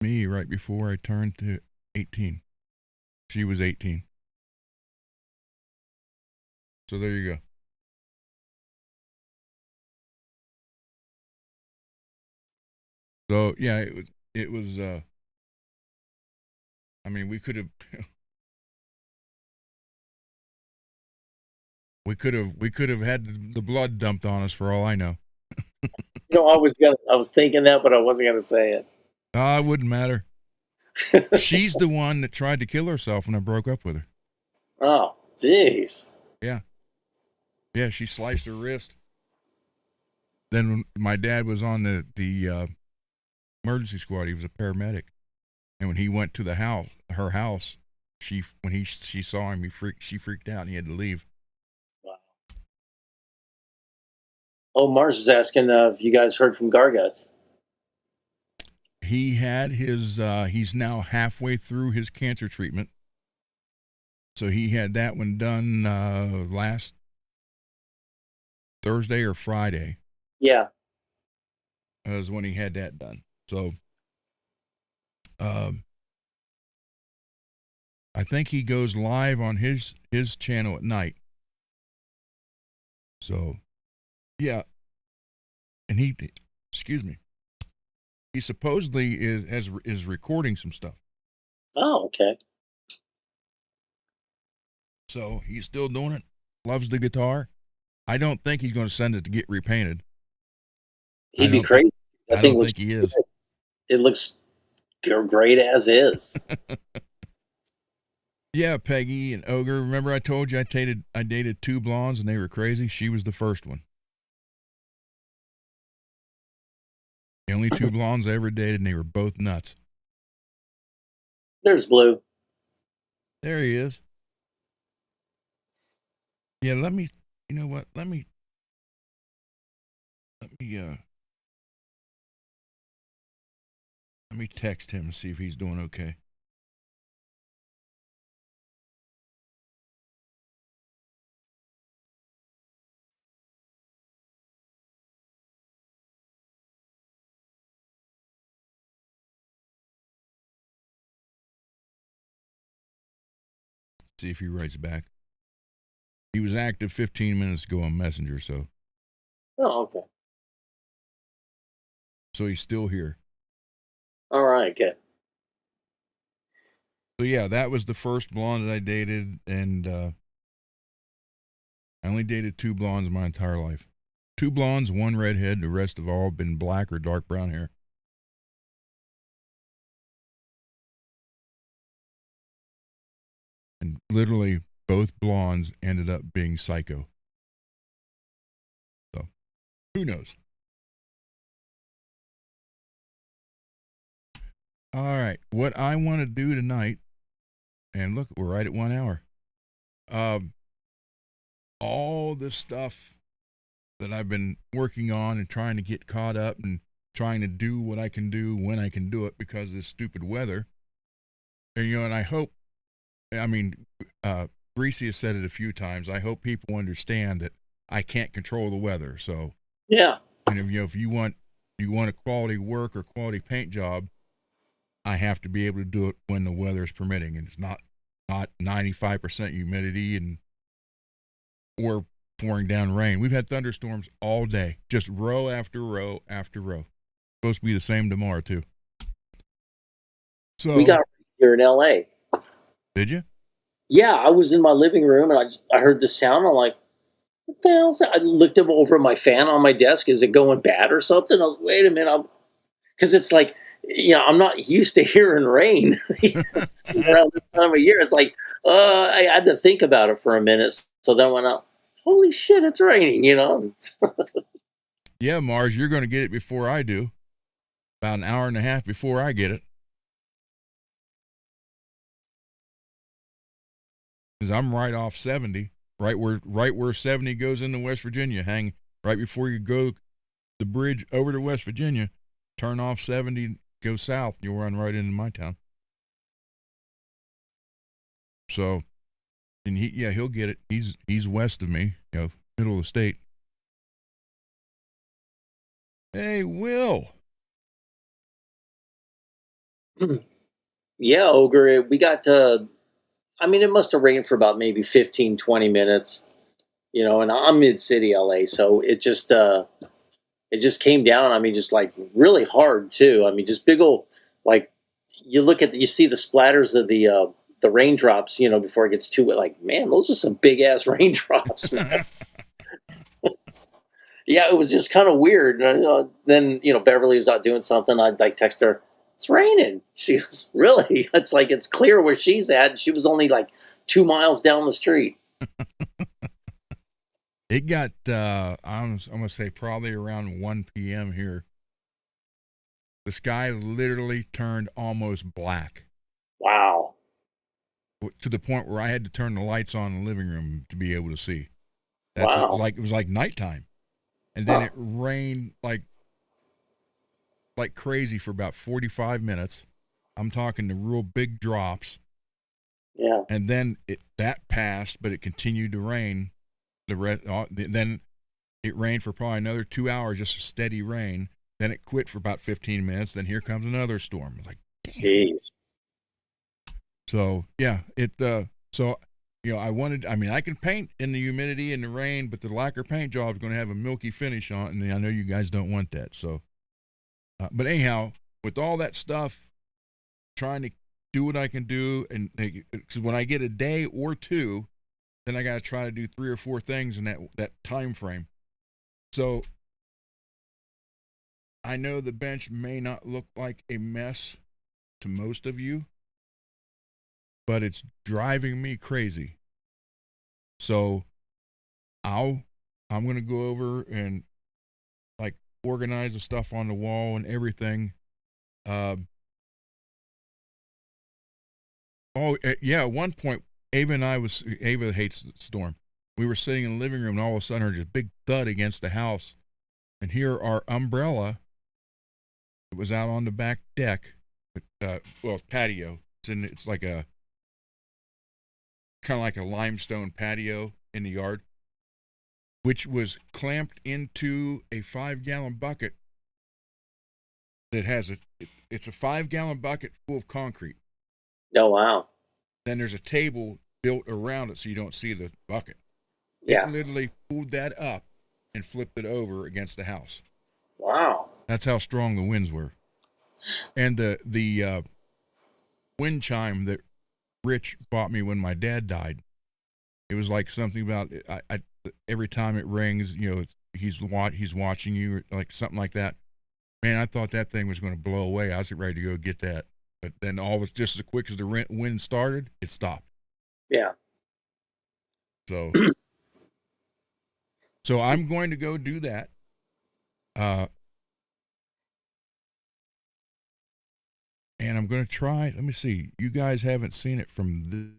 me right before I turned to 18. She was 18. So there you go. So yeah, it was I mean, we could have we could have had the blood dumped on us for all I know. You know, I was thinking that, but I wasn't gonna say it. It wouldn't matter. She's the one that tried to kill herself when I broke up with her. Oh, jeez. Yeah. Yeah, she sliced her wrist. Then when my dad was on the emergency squad, he was a paramedic. And when he went to her house, she saw him, she freaked out and he had to leave. Wow. Oh, Mars is asking if you guys heard from Garguts. He had his he's now halfway through his cancer treatment. So he had that one done last Thursday or Friday. Yeah. Was when he had that done. So I think he goes live on his channel at night. So yeah. And he supposedly is recording some stuff. Oh, okay. So he's still doing it. Loves the guitar. I don't think he's going to send it to get repainted. He'd be crazy. I don't think he is. It looks great as is. Yeah, Peggy and Ogre. Remember I told you I dated two blondes and they were crazy? She was the first one. The only two blondes I ever dated, and they were both nuts. There's Blue. There he is. Yeah, let me text him and see if he's doing okay. See if he writes back. He was active 15 minutes ago on Messenger, so. Oh, okay. So he's still here. All right, good. So yeah, that was the first blonde that I dated, and I only dated two blondes my entire life. Two blondes, one redhead, the rest have all been black or dark brown hair. And literally both blondes ended up being psycho. So, who knows? All right, what I want to do tonight, and look, we're right at 1 hour. All the stuff that I've been working on and trying to get caught up and trying to do what I can do when I can do it because of this stupid weather. And, and I hope, Greasy has said it a few times. I hope people understand that I can't control the weather. So, yeah. And if you want a quality work or quality paint job, I have to be able to do it when the weather is permitting, and it's not 95% humidity or pouring down rain. We've had thunderstorms all day, just row after row after row. Supposed to be the same tomorrow too. So we got here in LA. Did you? Yeah, I was in my living room and I heard the sound. I'm like, what the hell's that? I looked over at my fan on my desk. Is it going bad or something? Wait a minute. Because it's like, I'm not used to hearing rain around this time of year. It's like, I had to think about it for a minute. So then when holy shit, it's raining. Yeah, Mars, you're going to get it before I do. About an hour and a half before I get it. Because I'm right off 70, right where 70 goes into West Virginia. Hang right before you go the bridge over to West Virginia, turn off 70, go south, you'll run right into my town. So, and he'll get it. He's west of me, middle of the state. Hey, Will. Yeah, Ogre. We got it must have rained for about maybe 15, 20 minutes, and I'm mid-city LA, so it just came down, just like really hard too. Just big old, like, you see the splatters of the raindrops, before it gets too wet. Like, man, those are some big ass raindrops, man. Yeah, it was just kind of weird. Then Beverly was out doing something. I'd like text her, "It's raining." She goes, "Really?" It's like it's clear where she's at. She was only like 2 miles down the street. It got I'm gonna say probably around 1 p.m. here. The sky literally turned almost black. Wow. To the point where I had to turn the lights on in the living room to be able to see. That's Wow. it was like nighttime. And then it rained like crazy for about 45 minutes. I'm talking the real big drops. Yeah. And then that passed, but it continued to rain. Then it rained for probably another 2 hours, just a steady rain. Then it quit for about 15 minutes. Then here comes another storm. I was like, damn. Jeez. So yeah, I can paint in the humidity and the rain, but the lacquer paint job is going to have a milky finish on it, and I know you guys don't want that. So, but anyhow, with all that stuff, trying to do what I can do, and because when I get a day or two, then I got to try to do 3 or 4 things in that time frame. So I know the bench may not look like a mess to most of you, but it's driving me crazy. So I'm going to go over and like organize the stuff on the wall and everything. At one point, Ava hates the storm. We were sitting in the living room and all of a sudden heard a big thud against the house. And here our umbrella, it was out on the back deck, patio. It's like kind of like a limestone patio in the yard, which was clamped into a 5-gallon bucket that has it's a 5-gallon bucket full of concrete. Oh, wow. Then there's a table built around it so you don't see the bucket. Yeah. It literally pulled that up and flipped it over against the house. Wow. That's how strong the winds were. And the wind chime that Rich bought me when my dad died, it was like something about I every time it rings, he's watching you, or like something like that. Man, I thought that thing was going to blow away. I was ready to go get that, but then all was just as quick as the wind started, it stopped. Yeah. So I'm going to go do that. And I'm going to try. Let me see. You guys haven't seen it from the.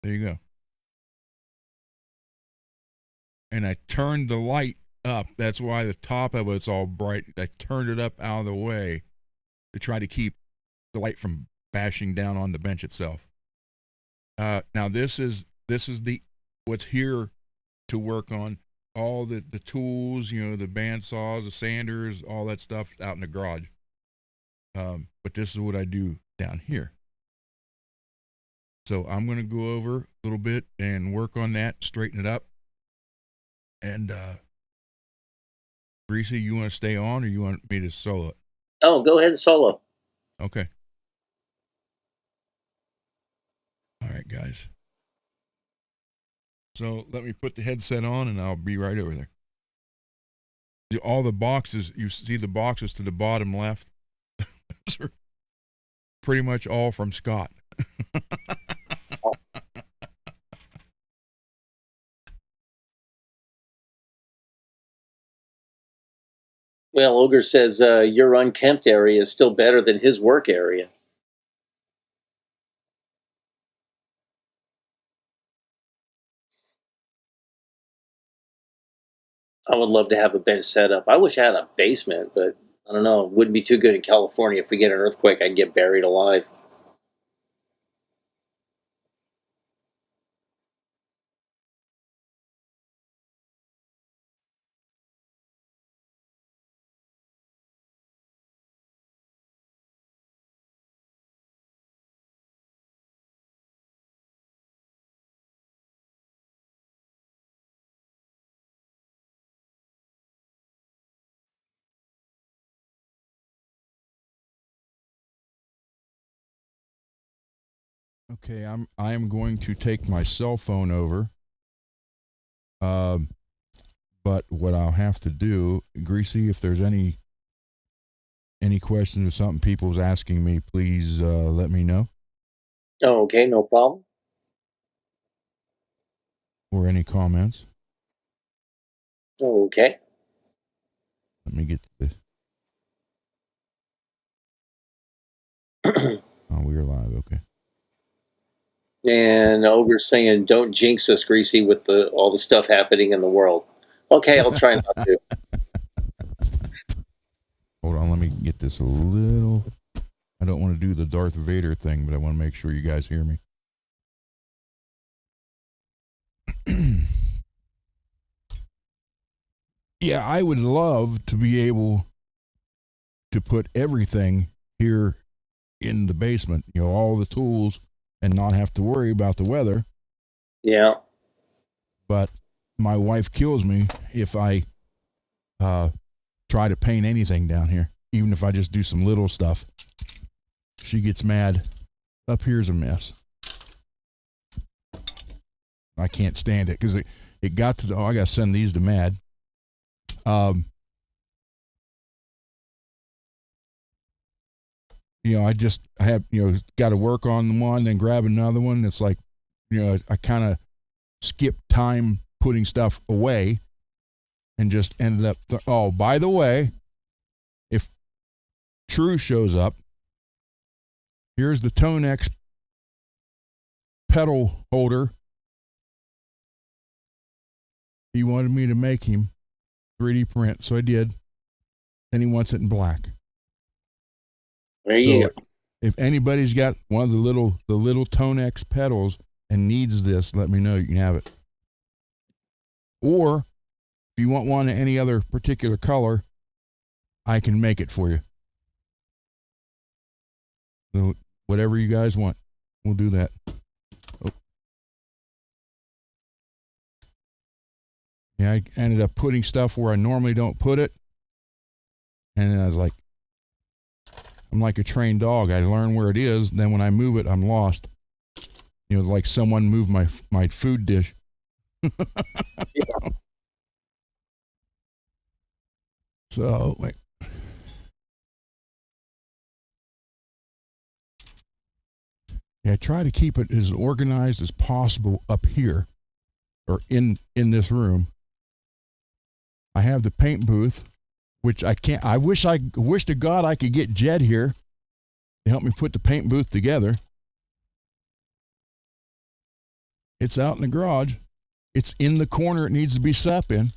There you go. And I turned the light up. That's why the top of it's all bright. I turned it up out of the way to try to keep the light from bashing down on the bench itself. Now this is what's here to work on. All the tools, the bandsaws, the sanders, all that stuff out in the garage. But this is what I do down here. So I'm going to go over a little bit and work on that, straighten it up. And Greasy, you want to stay on or you want me to solo it? Oh, go ahead and solo. Okay. All right, guys. So let me put the headset on and I'll be right over there. All the boxes, you see the boxes to the bottom left? Those are pretty much all from Scott. Well, Ogre says your unkempt area is still better than his work area. I would love to have a bench set up. I wish I had a basement, but I don't know. It wouldn't be too good in California. If we get an earthquake, I'd get buried alive. Okay, I am going to take my cell phone over. But what I'll have to do, Greasy, if there's any questions or something people's asking me, please let me know. Oh, okay, no problem. Or any comments. Oh, okay. Let me get to this. Oh, we're live. Okay. And Ogre's saying, "Don't jinx us, Greasy, with all the stuff happening in the world." Okay, I'll try not to. Hold on, let me get this a little. I don't want to do the Darth Vader thing, but I want to make sure you guys hear me. Yeah, I would love to be able to put everything here in the basement, all the tools, and not have to worry about the weather. Yeah. But my wife kills me if I try to paint anything down here, even if I just do some little stuff. She gets mad. Up here's a mess. I can't stand it because it got to I got to send these to Mad. I have, got to work on one, then grab another one. It's like, I kind of skipped time putting stuff away and just ended up, oh, by the way, if True shows up, here's the Tonex pedal holder. He wanted me to make him 3D print, so I did. And he wants it in black. There you go. If anybody's got one of the little Tonex pedals and needs this, let me know. You can have it. Or if you want one in any other particular color, I can make it for you. So whatever you guys want, we'll do that. Oh. Yeah, I ended up putting stuff where I normally don't put it. And then I was like, I'm like a trained dog. I learn where it is. Then when I move it, I'm lost. Like someone moved my food dish. Yeah. So, wait. Yeah, I try to keep it as organized as possible up here or in this room. I have the paint booth, which I can't. I wish to God I could get Jed here to help me put the paint booth together. It's out in the garage. It's in the corner it needs to be set up in.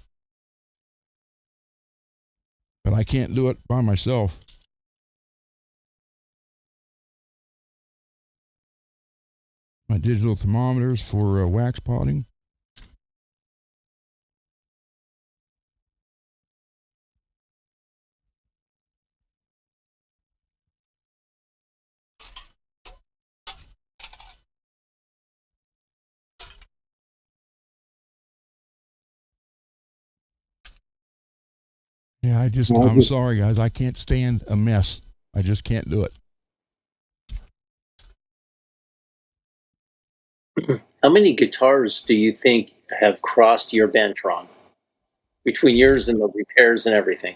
But I can't do it by myself. My digital thermometers for wax potting. Yeah, I'm sorry, guys. I can't stand a mess. I just can't do it. How many guitars do you think have crossed your bench, Ron, between yours and the repairs and everything?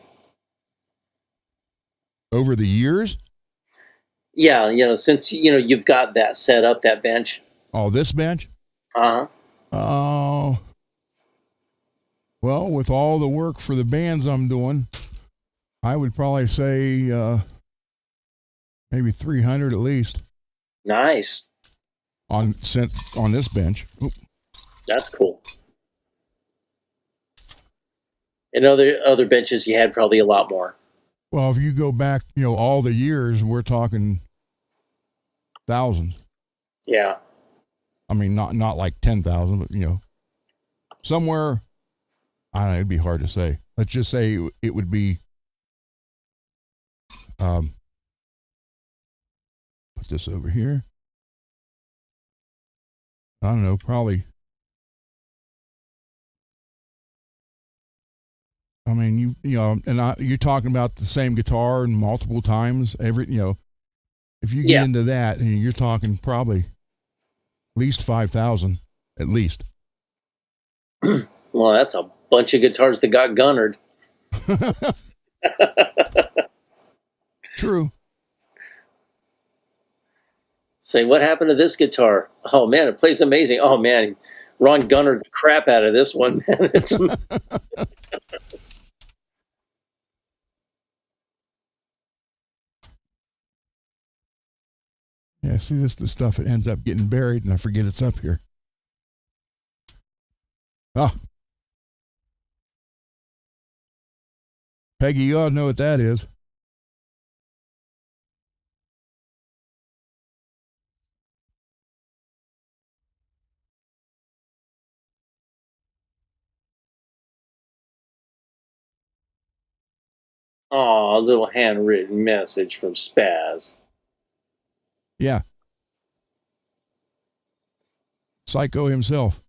Over the years? Yeah, since you've got that set up, that bench. Oh, this bench? Uh-huh. Oh. Well, with all the work for the bands I'm doing, I would probably say maybe 300 at least. Nice. On this bench. Oop. That's cool. And other benches, you had probably a lot more. Well, if you go back, all the years, we're talking thousands. Yeah. I mean, not like 10,000, but somewhere. I don't know. It'd be hard to say. Let's just say it would be. Put this over here. I don't know. Probably. I mean, you're talking about the same guitar and multiple times if you get into that, and you're talking probably at least 5,000, at least. Well, that's a bunch of guitars that got gunnered. True. Say, what happened to this guitar? Oh man, it plays amazing. Oh man, Ron gunnered the crap out of this one. Yeah, see the stuff, it ends up getting buried and I forget it's up here. Oh. Peggy, you ought to know what that is. Oh, a little handwritten message from Spaz. Yeah. Psycho himself.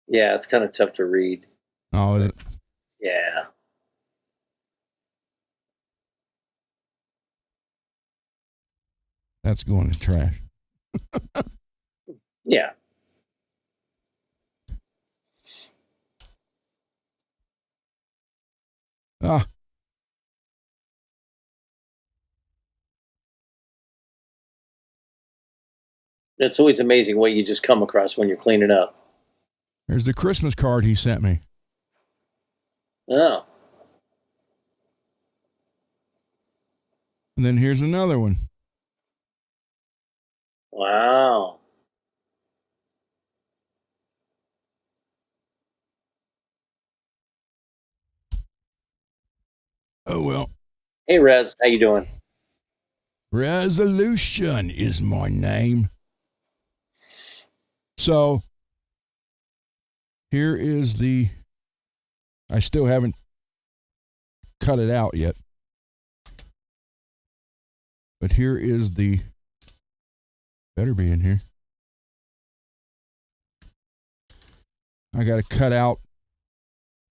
Yeah, it's kind of tough to read. Oh, is it? Yeah. That's going to trash. Yeah. Ah. It's always amazing what you just come across when you're cleaning up. There's the Christmas card he sent me. Oh. And then here's another one. Wow. Oh, well. Hey, Rez, how you doing? Resolution is my name. So, here is I still haven't cut it out yet. But here is better be in here. I got to cut out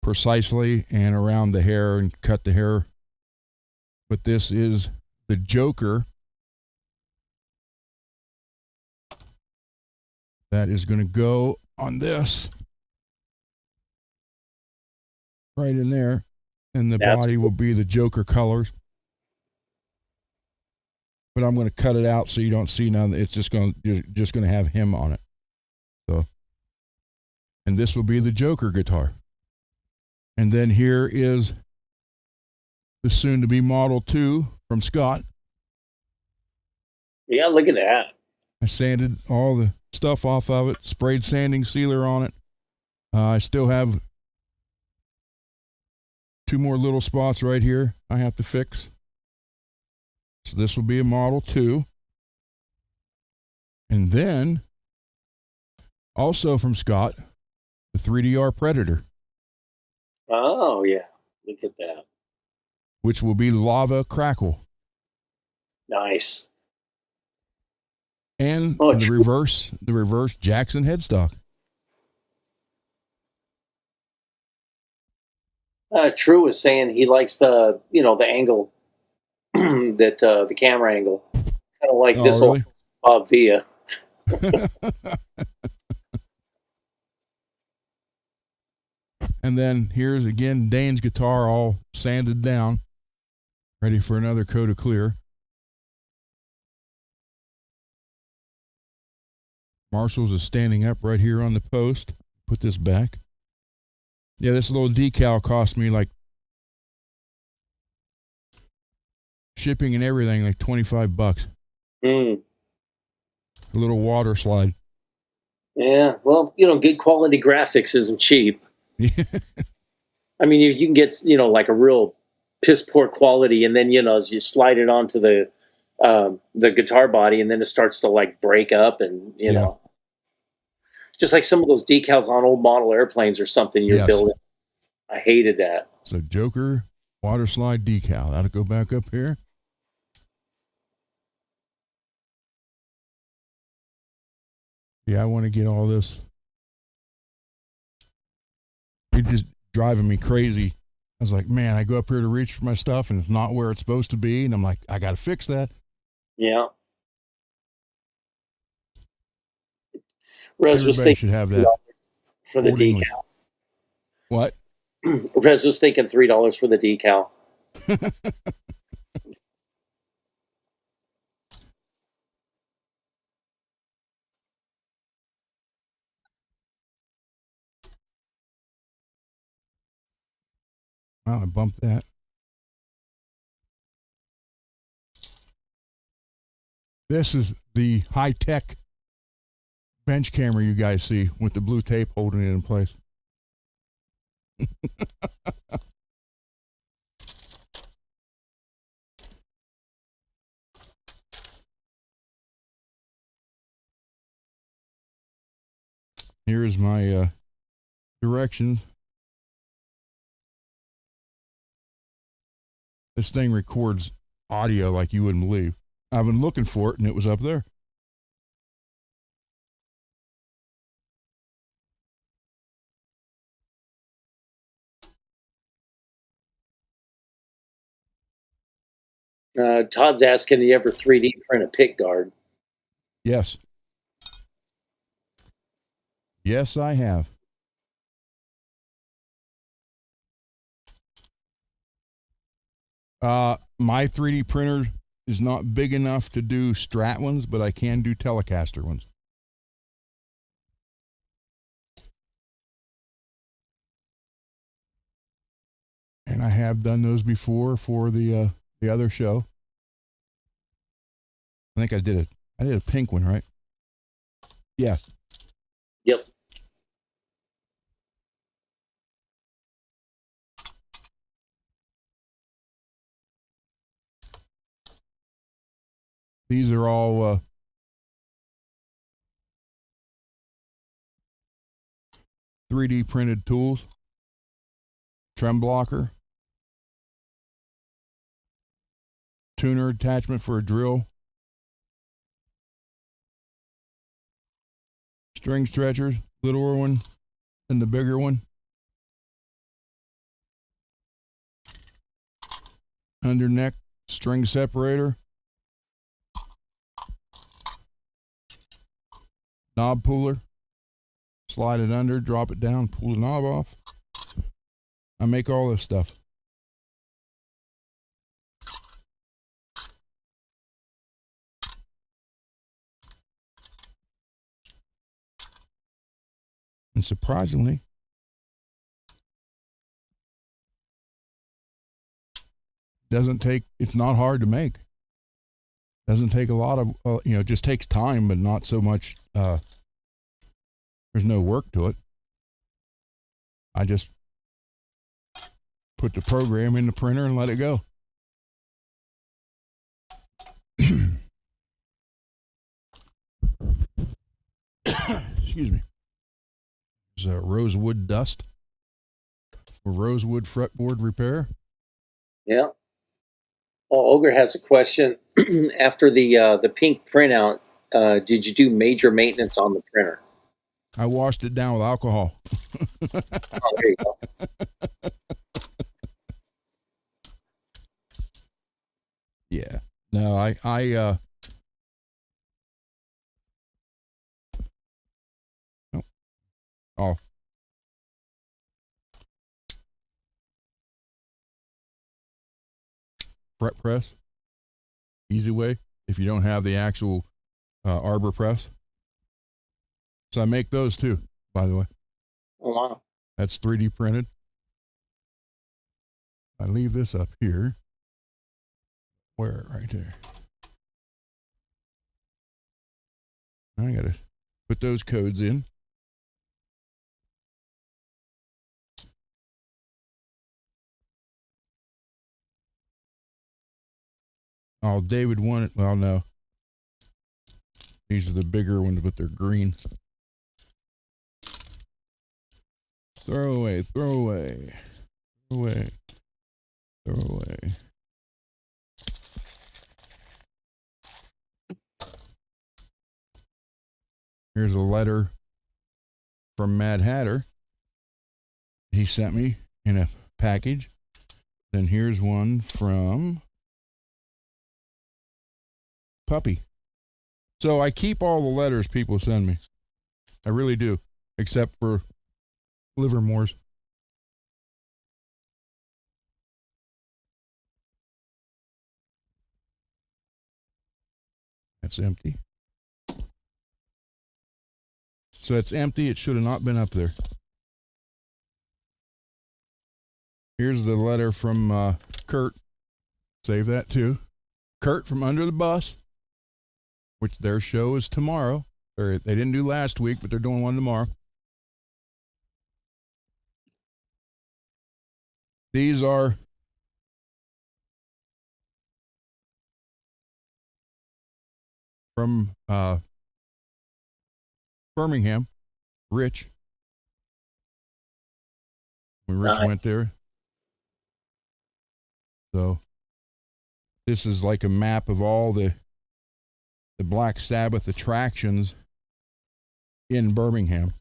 precisely and around the hair and cut the hair. But this is the Joker that is going to go on this right in there, and the body will be the Joker colors. But I'm going to cut it out so you don't see none. It's just going to have him on it. So, and this will be the Joker guitar. And then here is the soon-to-be Model 2 from Scott. Yeah, look at that. I sanded all the stuff off of it, sprayed sanding sealer on it. I still have 2 more little spots right here I have to fix. So this will be a Model 2. And then, also from Scott, the 3DR Predator. Oh, yeah. Look at that. Which will be Lava Crackle. Nice. And the reverse Jackson headstock. True was saying he likes the angle that the camera angle, kind of like this really? old Bob Villa. And then here's again Dane's guitar all sanded down, ready for another coat of clear. Marshall's is standing up right here on the post. Put this back. Yeah, this little decal cost me like shipping and everything, like $25. Mm. A little water slide. Yeah, well, good quality graphics isn't cheap. I mean, you can get, like a real piss poor quality, and then, as you slide it onto the guitar body, and then it starts to like break up, and just like some of those decals on old model airplanes or something you're building. I hated that. So Joker water slide decal. That'll go back up here. Yeah, I want to get all this. It's just driving me crazy. I was like, man, I go up here to reach for my stuff and it's not where it's supposed to be. And I'm like, I got to fix that. Yeah. Everybody should have that. For the decal. What? Rez was thinking $3 for the decal. Wow, I bumped that. This is the high-tech bench camera you guys see with the blue tape holding it in place. Here's my directions. This thing records audio like you wouldn't believe. I've been looking for it and it was up there. Todd's asking, do you ever 3D print a pick guard? Yes. Yes, I have. My 3D printer is not big enough to do Strat ones, but I can do Telecaster ones. And I have done those before for the other show. I think I did a pink one, right? Yeah. Yep. These are all .3D printed tools. Trem blocker. Tuner attachment for a drill. String stretchers, littler one and the bigger one. Under neck string separator. Knob puller. Slide it under, drop it down, pull the knob off. I make all this stuff. And surprisingly, it's not hard to make. Doesn't take a lot of, it just takes time, but not so much, there's no work to it. I just put the program in the printer and let it go. Excuse me. There's rosewood dust for rosewood fretboard repair. Yeah. Well, Ogre has a question. After the pink printout, did you do major maintenance on the printer? I washed it down with alcohol. Oh, there you go. Yeah. No, fret press, easy way, if you don't have the actual arbor press. So I make those too, by the way. Oh, wow. That's 3D printed. I leave this up here. Where? Right there. I got to put those codes in. Oh, David wanted, well, no. These are the bigger ones, but they're green. Throw away, throw away, throw away, throw away. Here's a letter from Mad Hatter. He sent me in a package. Then here's one from Puppy. So I keep all the letters people send me. I really do, except for Livermore's. That's empty. So it's empty. It should have not been up there. Here's the letter from Kurt. Save that too. Kurt from Under the Bus, which their show is tomorrow. Or they didn't do last week, but they're doing one tomorrow. These are from Birmingham, Rich. When Rich went there. So this is like a map of all the Black Sabbath attractions in Birmingham.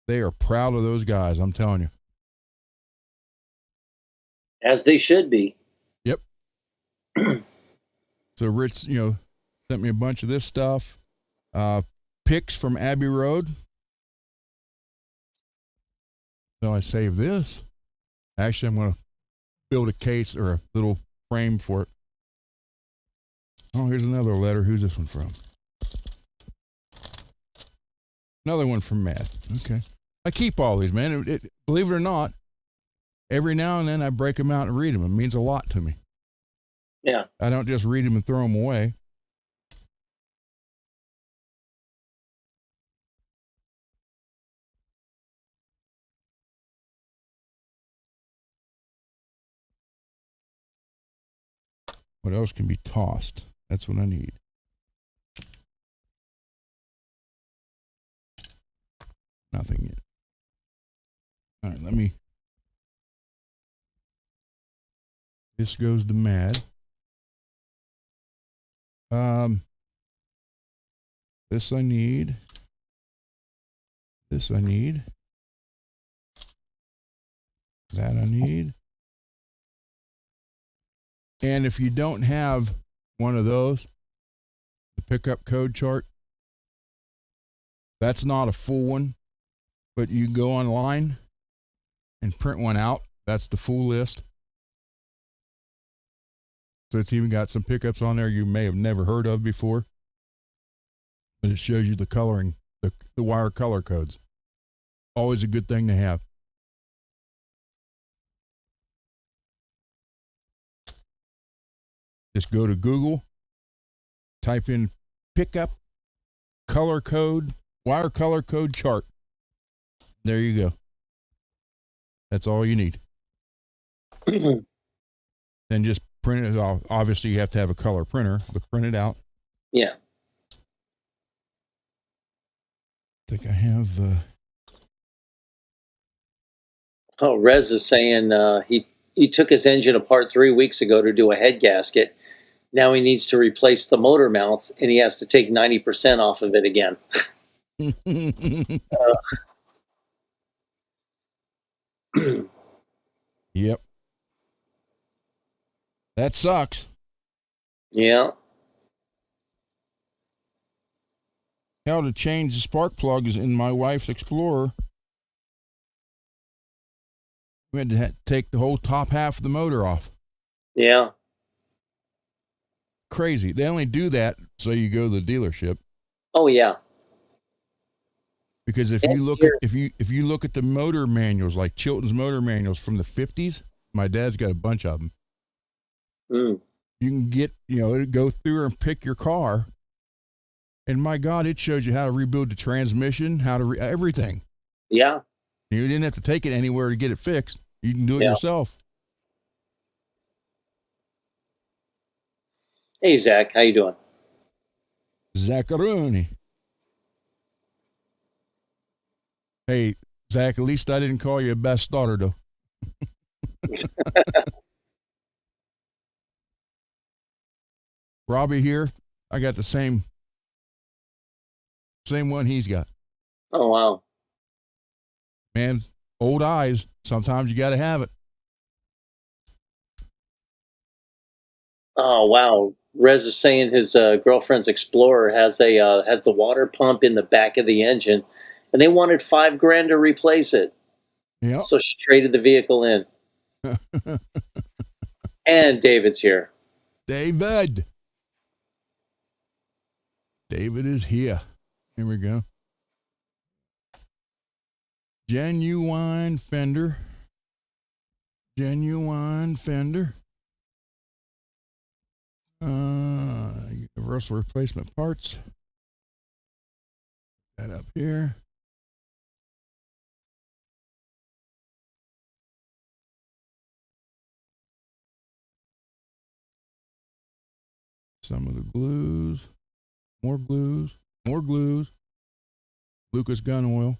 They are proud of those guys, I'm telling you. As they should be. Yep. So Rich, sent me a bunch of this stuff. Pics from Abbey Road. So I saved this. Actually, I'm going to build a case or a little frame for it. Oh, here's another letter. Who's this one from? Another one from Matt. Okay. I keep all these, man. Believe it or not, every now and then I break them out and read them. It means a lot to me. Yeah. I don't just read them and throw them away. What else can be tossed? That's what I need. Nothing yet. All right, let me. This goes to Mad. This I need. This I need. That I need. And if you don't have one of those, the pickup code chart, that's not a full one, but you can go online and print one out. That's the full list. So it's even got some pickups on there you may have never heard of before. But it shows you the coloring, the wire color codes. Always a good thing to have. Just go to Google, type in pickup color code, wire color code chart. There you go. That's all you need. Then just print it off. Obviously, you have to have a color printer, but print it out. Yeah. I think I have. Oh, Rez is saying he took his engine apart 3 weeks ago to do a head gasket. Now he needs to replace the motor mounts, and he has to take 90% off of it again. Yep. That sucks. Yeah. How to change the spark plugs in my wife's Explorer. We had to take the whole top half of the motor off. Yeah. crazy. They only do that so you go to the dealership. Oh yeah. Because if And you look here- at if you look at the motor manuals, like Chilton's motor manuals from the 50s, my dad's got a bunch of them. Mm. You can get, go through and pick your car, and my God, it shows you how to rebuild the transmission, how to everything. Yeah. You didn't have to take it anywhere to get it fixed. You can do it Yeah. yourself. Hey Zach, how you doing? Zacharoni. Hey, Zach, at least I didn't call you a best starter, though. Robbie here, I got the same one he's got. Oh wow. Man, old eyes, sometimes you got to have it. Oh wow. Rez is saying his girlfriend's Explorer has the water pump in the back of the engine, and they wanted $5,000 to replace it. Yep. So she traded the vehicle in. And David's here. David is here. Here we go. Genuine fender. Universal replacement parts. That up here. Some of the glues. More glues. Lucas gun oil.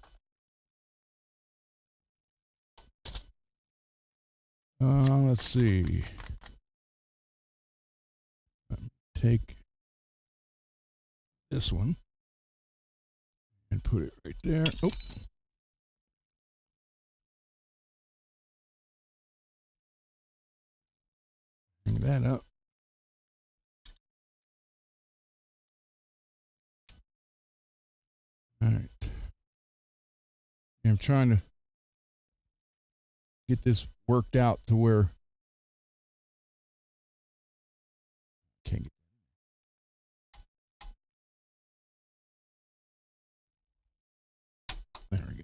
Let's see. Take this one and put it right there. Oh. Hang that up. All right. I'm trying to get this worked out to where I can't get. There we go.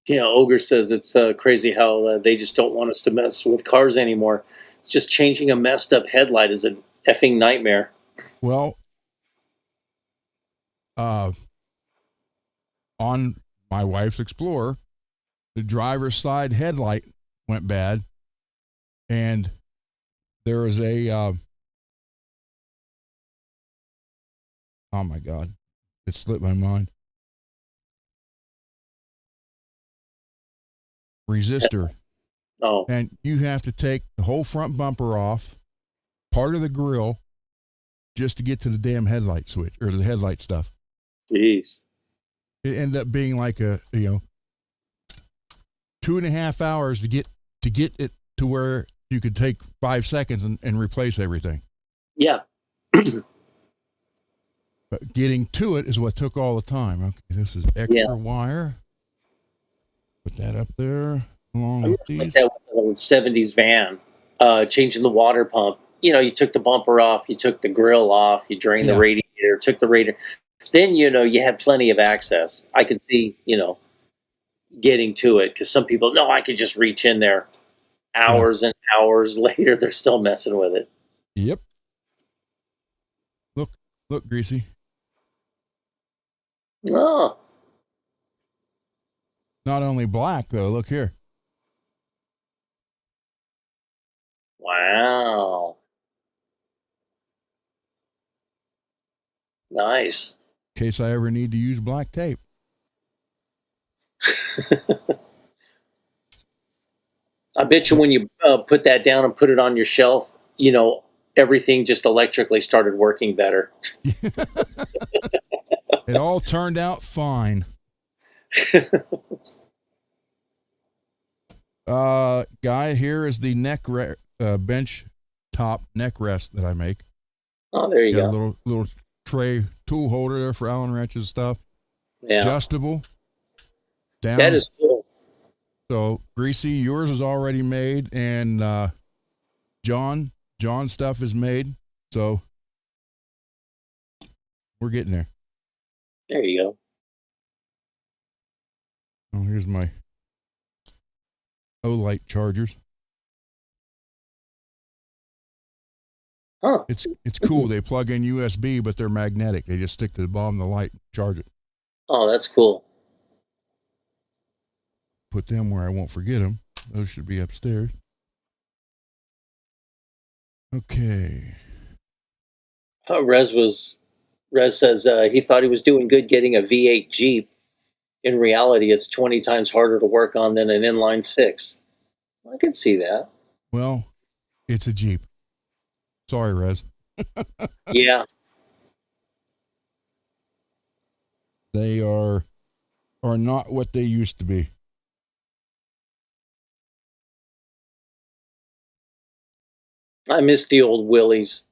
Yeah, Ogre says it's crazy how they just don't want us to mess with cars anymore. Just changing a messed up headlight is an effing nightmare. Well, on my wife's Explorer, the driver's side headlight went bad, and there was a oh my God, it slipped my mind. Resistor. Oh, And you have to take the whole front bumper off, part of the grill, just to get to the damn headlight switch or the headlight stuff. jeez. It ended up being like 2.5 hours to get it to where you could take 5 seconds and replace everything. Yeah. But getting to it is what took all the time. Okay, this is extra wire. Put that up there along with these. Like that with the old 70s van, changing the water pump. You took the bumper off, you took the grill off, you drained the radiator, took the radiator. Then, you had plenty of access. I could see, getting to it because some people, no, I could just reach in there. Hours and hours later, they're still messing with it. Yep. Look, Greasy. Oh, Not only black, though. Look here. wow. Nice. In case I ever need to use black tape. I bet you when you put that down and put it on your shelf, everything just electrically started working better. It all turned out fine. Guy, here is the bench top neck rest that I make. Oh, there you Got go. a little tray tool holder there for Allen wrenches and stuff. Yeah. Adjustable. Down. That is cool. So, Greasy, yours is already made, and John's stuff is made. So, we're getting there. There you go. Oh, here's my O-light chargers. Huh. It's cool. They plug in USB, but they're magnetic. They just stick to the bottom of the light and charge it. Oh, that's cool. Put them where I won't forget them. Those should be upstairs. Okay. Rez says he thought he was doing good getting a V8 Jeep. In reality, it's 20 times harder to work on than an inline six. I could see that. Well, it's a Jeep. Sorry, Rez. Yeah. They are not what they used to be. I miss the old Willies.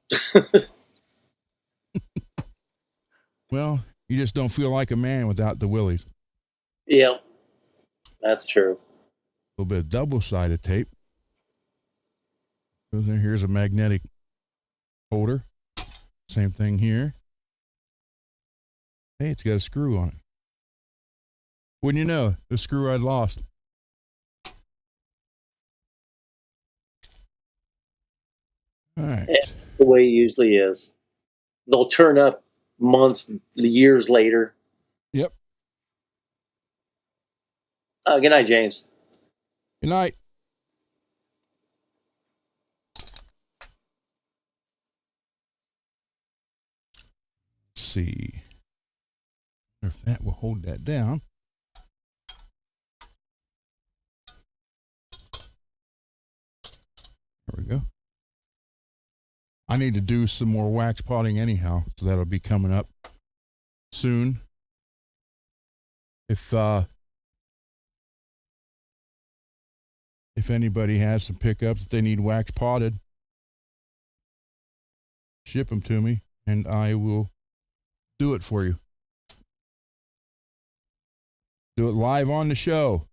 Well, you just don't feel like a man without the willies. Yeah, that's true. A little bit of double-sided tape. So here's a magnetic holder. Same thing here. Hey, it's got a screw on it. Wouldn't you know, the screw I'd lost. All right. That's the way it usually is. They'll turn up months, years later. Yep. Good night, James. Good night. Let's see if that will hold that down. There we go. I need to do some more wax potting anyhow, so that'll be coming up soon. If anybody has some pickups that they need wax potted, ship them to me, and I will do it for you. Do it live on the show.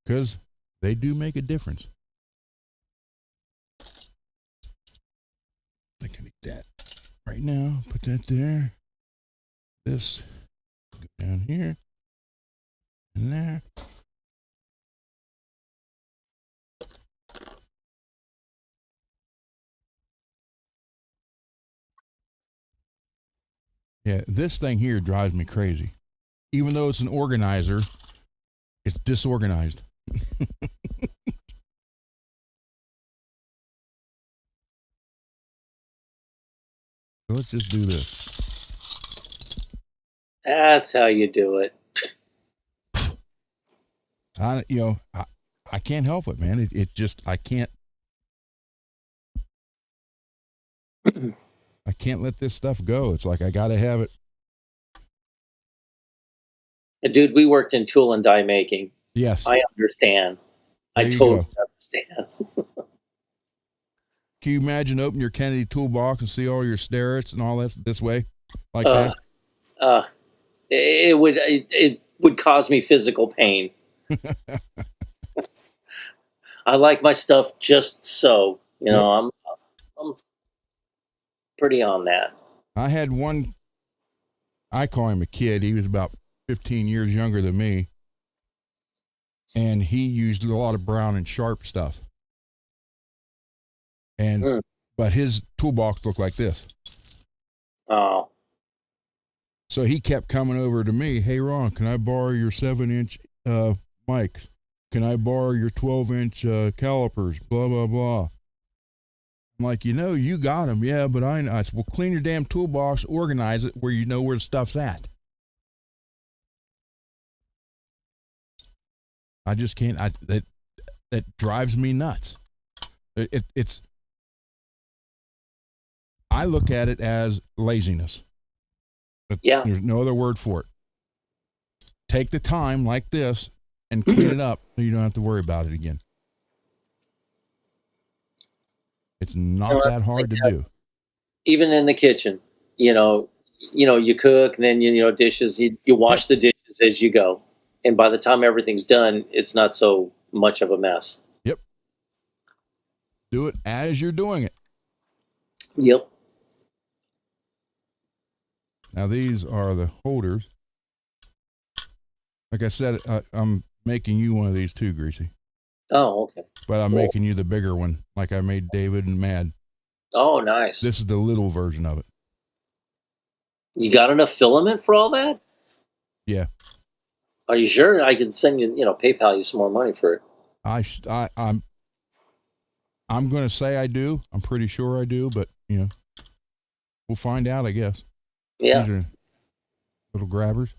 Because they do make a difference. I think I need that right now. Put that there. This go down here and there. Yeah, this thing here drives me crazy. Even though it's an organizer, it's disorganized. So let's just do this. That's how you do it. I can't help it, man. It just, I can't let this stuff go. It's like I got to have it. Dude, we worked in tool and die making. Yes. I understand. There I you totally go. understand. Can you imagine opening your Kennedy toolbox and see all your sterrets and all that this way? Like that? It would cause me physical pain. I like my stuff just so. You know, I'm pretty on that. I had one, I call him a kid. He was about 15 years younger than me. And he used a lot of Brown and Sharp stuff. And but his toolbox looked like this. Oh. So he kept coming over to me. Hey, Ron, can I borrow your 7-inch mics? Can I borrow your 12-inch calipers? Blah, blah, blah. I'm like, you got them. Yeah, but I said, well, clean your damn toolbox, organize it where you know where the stuff's at. I just can't. That drives me nuts. It's. I look at it as laziness. Yeah. There's no other word for it. Take the time like this and clean it up so you don't have to worry about it again. It's not that hard to do. Even in the kitchen, you cook, and then dishes. You wash the dishes as you go, and by the time everything's done, it's not so much of a mess. Yep. Do it as you're doing it. Yep. Now these are the holders. Like I said, I'm making you one of these too, Greasy. Oh, okay. But I'm making you the bigger one, like I made David and Mad. Oh, nice. This is the little version of it. You got enough filament for all that? Yeah. Are you sure? I can send you, PayPal you some more money for it. I'm going to say I do. I'm pretty sure I do, but we'll find out, I guess. Yeah. These are little grabbers.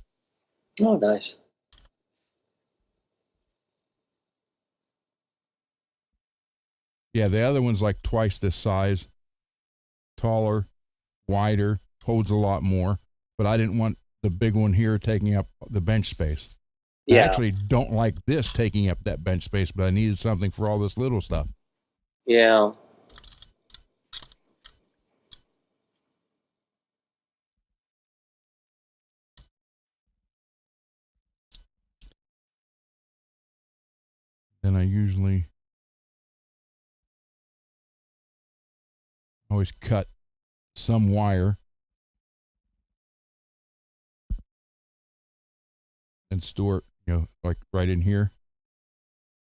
Oh, nice. Yeah, the other one's like twice this size, taller, wider, holds a lot more, but I didn't want the big one here taking up the bench space. Yeah. I actually don't like this taking up that bench space, but I needed something for all this little stuff. Yeah. Then I usually always cut some wire and store it, like right in here.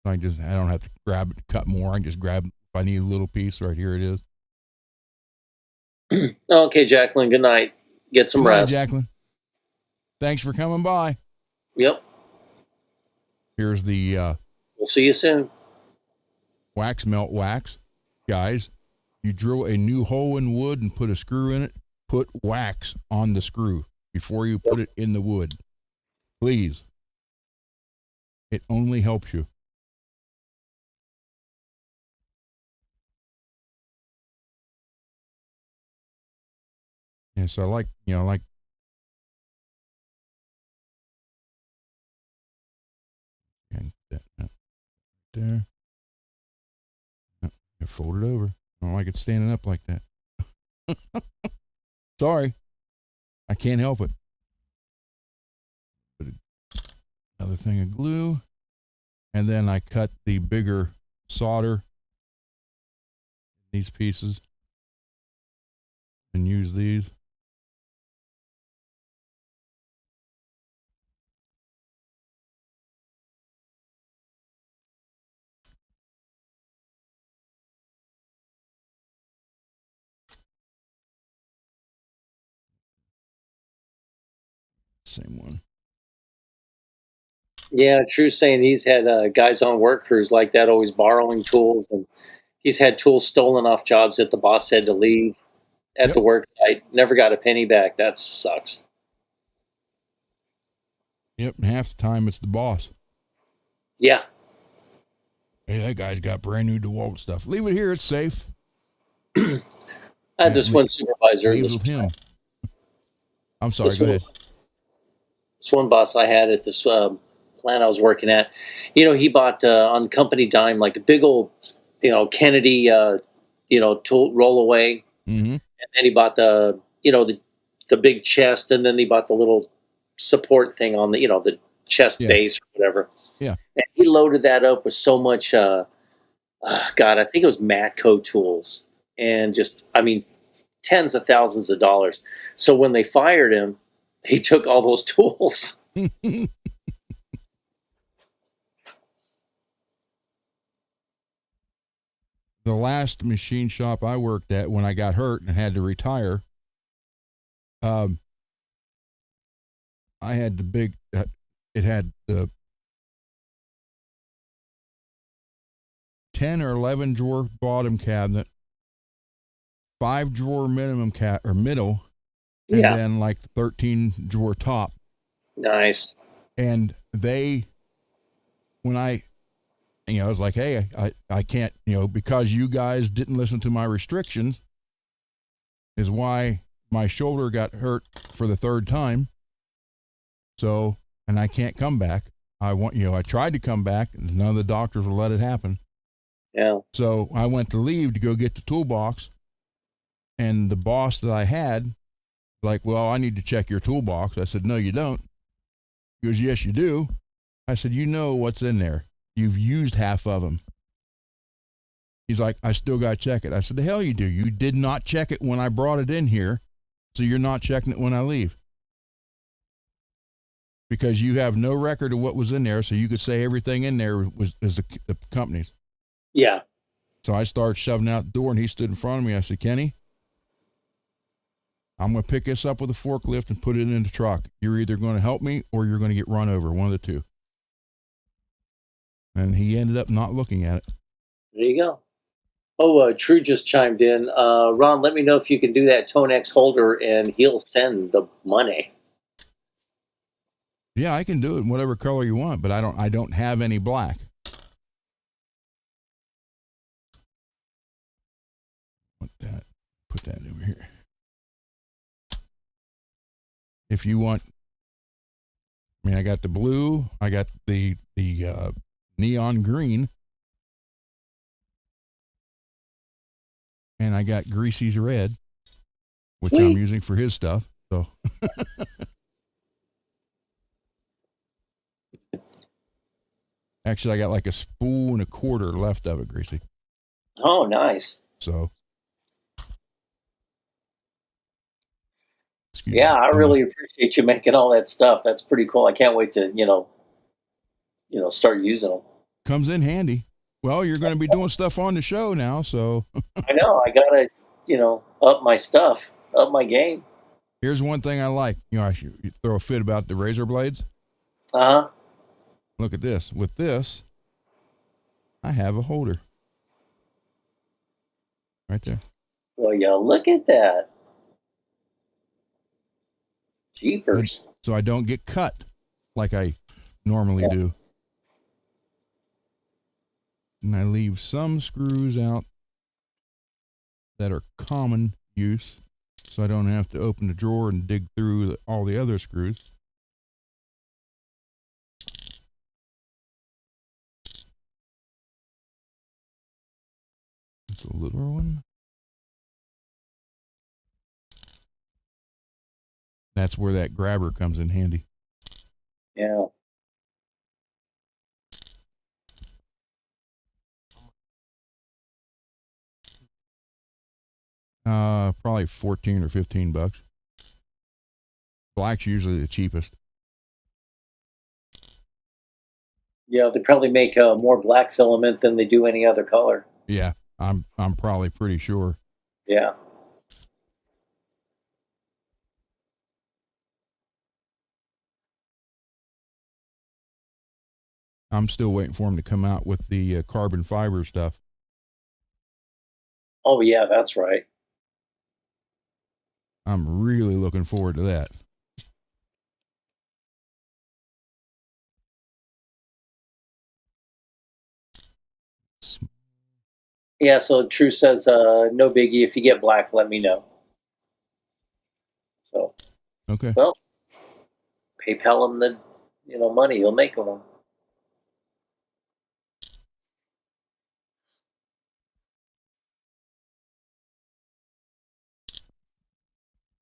I don't have to grab it, cut more. I can just grab, if I need a little piece, right here it is. Okay, Jacqueline, good night. Get some Good night, rest. Jacqueline. Thanks for coming by. Yep. Here's the We'll see you soon. wax melt wax. Guys, you drill a new hole in wood and put a screw in it. Put wax on the screw before you put it in the wood. Please. It only helps you. And so I like and that there. I fold it over. I don't like it standing up like that. Sorry. I can't help it. Put another thing of glue. And then I cut the bigger solder, these pieces, and use these. Same one. Yeah, True's saying he's had guys on work crews like that, always borrowing tools, and he's had tools stolen off jobs that the boss said to leave at the work site. Never got a penny back. That sucks. Yep, and half the time it's the boss. Yeah. Hey, that guy's got brand new DeWalt stuff. Leave it here, it's safe. I had this one supervisor. Leaves with him. I'm sorry, go ahead. This one boss I had at this plant I was working at, he bought on company dime like a big old, Kennedy, tool roll away, Mm-hmm. and then he bought the big chest, and then he bought the little support thing on the the chest base or whatever. Yeah, and he loaded that up with so much. God, I think it was Matco tools, and tens of thousands of dollars. So when they fired him, he took all those tools. The last machine shop I worked at when I got hurt and had to retire, I had the big, it had the 10 or 11 drawer bottom cabinet, 5 drawer minimum middle, and then like the 13 drawer top. Nice. And when I was like, hey, I can't, because you guys didn't listen to my restrictions is why my shoulder got hurt for the third time. So, and I can't come back. I tried to come back and none of the doctors will let it happen. Yeah. So I went to leave to go get the toolbox, and the boss that I had, Like, well, I need to check your toolbox. I said, no, you don't. He goes, yes, you do. I said, you know what's in there. You've used half of them. He's like, I still got to check it. I said, the hell you do. You did not check it when I brought it in here, so you're not checking it when I leave. Because you have no record of what was in there, so you could say everything in there is the company's. Yeah. So I started shoving out the door, and he stood in front of me. I said, Kenny, I'm going to pick this up with a forklift and put it in the truck. You're either going to help me or you're going to get run over, one of the two. And he ended up not looking at it. There you go. Oh, True just chimed in. Ron, let me know if you can do that Tonex holder, and he'll send the money. Yeah, I can do it in whatever color you want, but I don't have any black. Want that? Put that over here. If you want, I mean, I got the blue, I got the neon green, and I got Greasy's red, which Sweet. I'm using for his stuff. So actually, I got like a spool and a quarter left of it, Greasy. Oh, nice. So yeah, I really appreciate you making all that stuff. That's pretty cool. I can't wait to, start using them. Comes in handy. Well, you're going to be doing stuff on the show now, so. I know. I got to, up my stuff, up my game. Here's one thing I like. I throw a fit about the razor blades. Uh-huh. Look at this. With this, I have a holder. Right there. Well, yeah, look at that. Jeepers. So I don't get cut like I normally do. And I leave some screws out that are common use, so I don't have to open the drawer and dig through all the other screws. It's a littler one. That's where that grabber comes in handy. Yeah. Probably 14 or 15 bucks. Black's usually the cheapest. Yeah, they probably make more black filament than they do any other color. Yeah, I'm probably pretty sure. Yeah. I'm still waiting for them to come out with the carbon fiber stuff. Oh, yeah, that's right. I'm really looking forward to that. Yeah, so True says, no biggie. If you get black, let me know. So, okay. Well, PayPal him the, money. He'll make him one.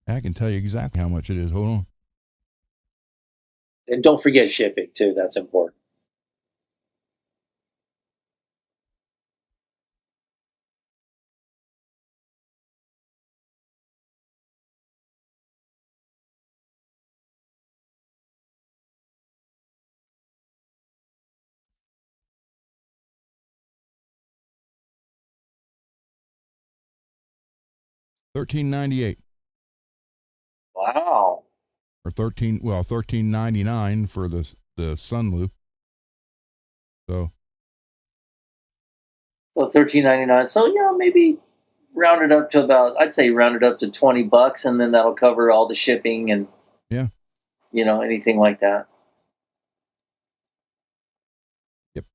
I can tell you exactly how much it is. Hold on. And don't forget shipping, too. That's important. $13.98. Wow. Or $13.99 for the sun loop. So $13.99. So maybe round it up to about, I'd say round it up to $20, and then that'll cover all the shipping and yeah, anything like that. Yep.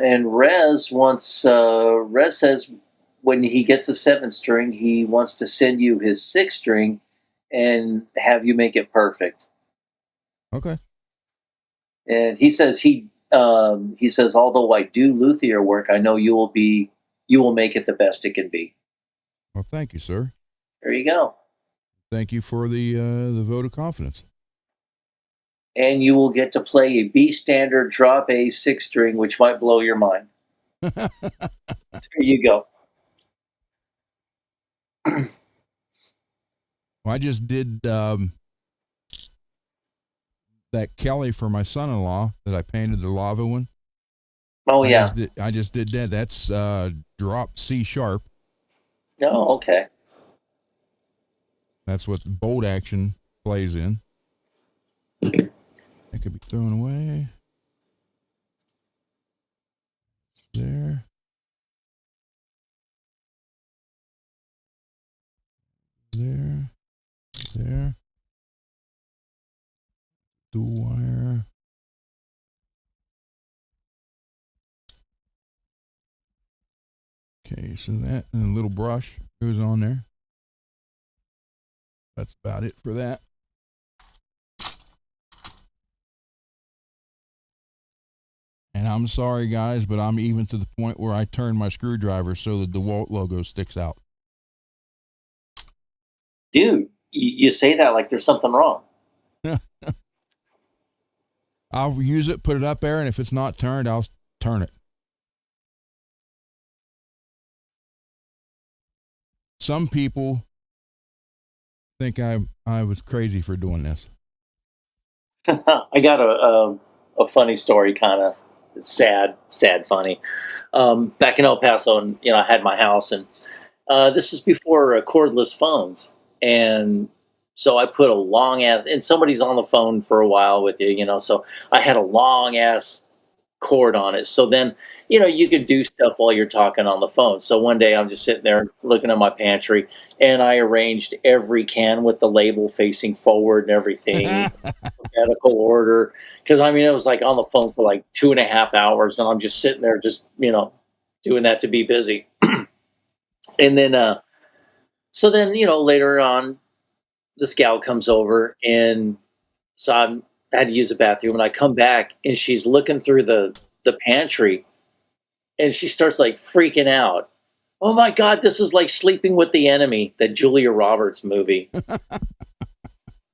And Rez says when he gets a 7-string, he wants to send you his 6-string and have you make it perfect. Okay. And he says although I do luthier work, I know you will be you will make it the best it can be. Well, thank you, sir. There you go. Thank you for the vote of confidence. And you will get to play a B standard drop A 6-string, which might blow your mind. There you go. Well, I just did that Kelly for my son-in-law that I painted, the lava one. Oh, yeah. I just did that. That's drop C sharp. Oh, okay. That's what bolt action plays in. That could be thrown away. There. There. There. Dual wire. Okay, so that and a little brush goes on there. That's about it for that. And I'm sorry, guys, but I'm even to the point where I turn my screwdriver so that the DeWalt logo sticks out. Dude, you say that like there's something wrong. I'll use it, put it up there, and if it's not turned, I'll turn it. Some people think I was crazy for doing this. I got a funny story, kind of. It's sad, funny. Back in El Paso, and I had my house, and this is before cordless phones, and so I put a long ass, and somebody's on the phone for a while with you, so I had a long ass cord on it. So then, you could do stuff while you're talking on the phone. So one day I'm just sitting there looking at my pantry, and I arranged every can with the label facing forward and everything, alphabetical order. Because it was like on the phone for like 2.5 hours, and I'm just sitting there, just doing that to be busy. And then, so then later on, this gal comes over, and so I had to use the bathroom, and I come back, and she's looking through the pantry, and she starts like freaking out. Oh my God, this is like Sleeping with the Enemy, that Julia Roberts movie.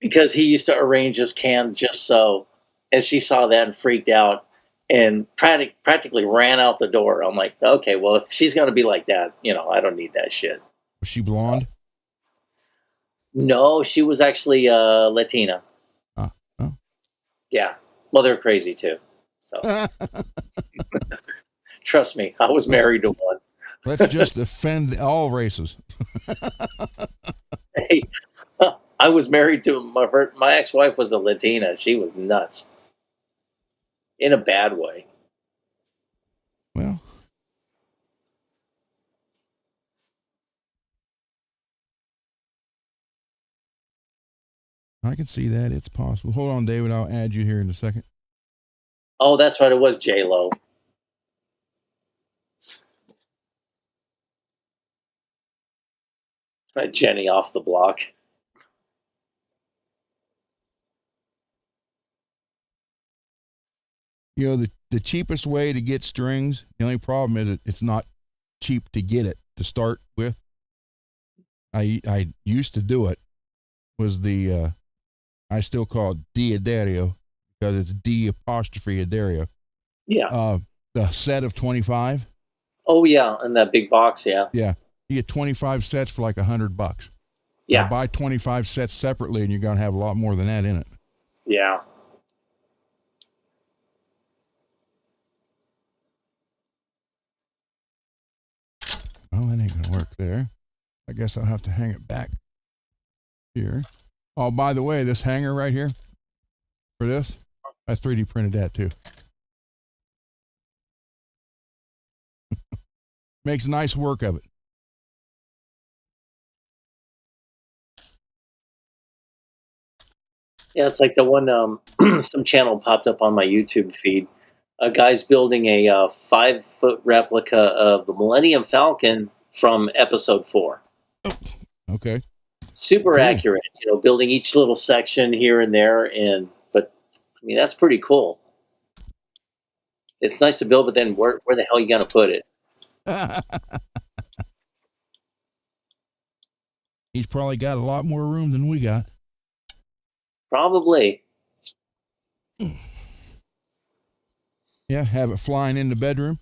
Because he used to arrange his cans just so. And she saw that and freaked out and practically ran out the door. I'm like, okay, well, if she's going to be like that, I don't need that shit. Was she blonde? So, no, she was actually Latina. Oh. Yeah. Well, they're crazy too. So trust me, I was married to one. Let's just offend all races. Hey, I was married to my ex-wife was a Latina. She was nuts. In a bad way. Well, I can see that. It's possible. Hold on, David. I'll add you here in a second. Oh, that's right. It was J-Lo. Right, Jenny off the block. The cheapest way to get strings, the only problem is it's not cheap to get it to start with. I used to do it, was the I still call it Diodario because it's D apostrophe Adario. Yeah. The set of 25. Oh yeah, in that big box, yeah. Yeah. You get 25 sets for like $100. Yeah. Now buy 25 sets separately and you're going to have a lot more than that in it. Yeah. Well, that ain't going to work there. I guess I'll have to hang it back here. Oh, by the way, this hanger right here for this, I 3D printed that too. Makes nice work of it. Yeah, it's like the one some channel popped up on my YouTube feed. A guy's building a 5-foot replica of the Millennium Falcon from Episode 4. Oh, okay. Super Cool. accurate, building each little section here and there, but that's pretty cool. It's nice to build, but then where the hell are you gonna put it? He's probably got a lot more room than we got. Probably. Yeah, have it flying in the bedroom.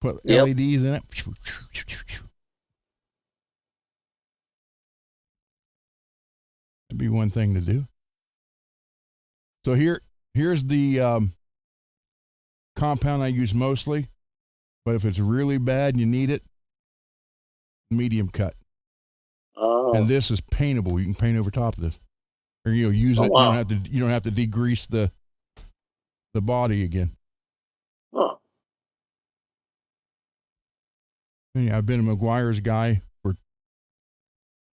Put Yep. LEDs in it. That'd be one thing to do. So here's the compound I use mostly, but if it's really bad and you need it, medium cut. Oh. And this is paintable. You can paint over top of this, or use it. Wow. You don't have to degrease the body again. Oh. Yeah, I've been a McGuire's guy for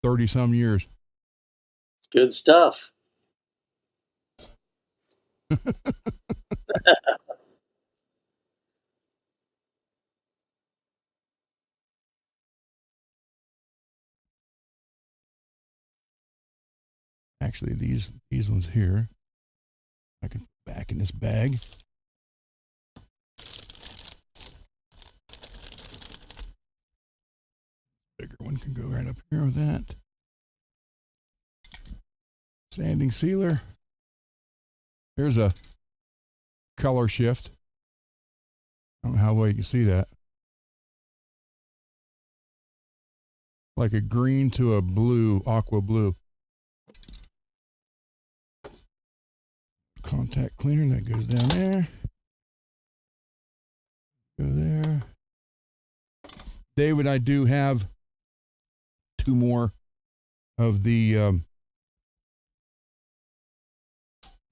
30 some years. It's good stuff. Actually, these ones here, I can put back in this bag. Bigger one can go right up here with that. Sanding sealer. Here's a color shift. I don't know how well you can see that. Like a green to a blue, aqua blue. Contact cleaner, that goes down there. Go there. David, I do have 2 more of the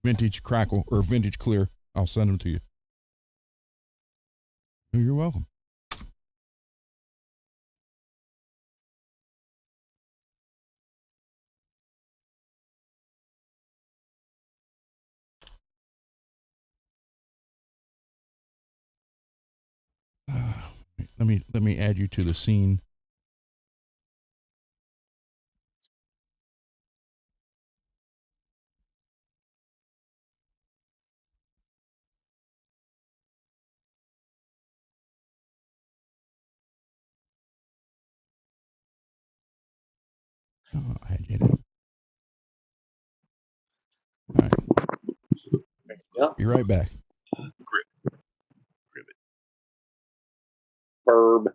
vintage crackle or vintage clear. I'll send them to you. You're welcome. Let me add you to the scene. Oh, I had you in. All right. Yep. Be right back. Herb.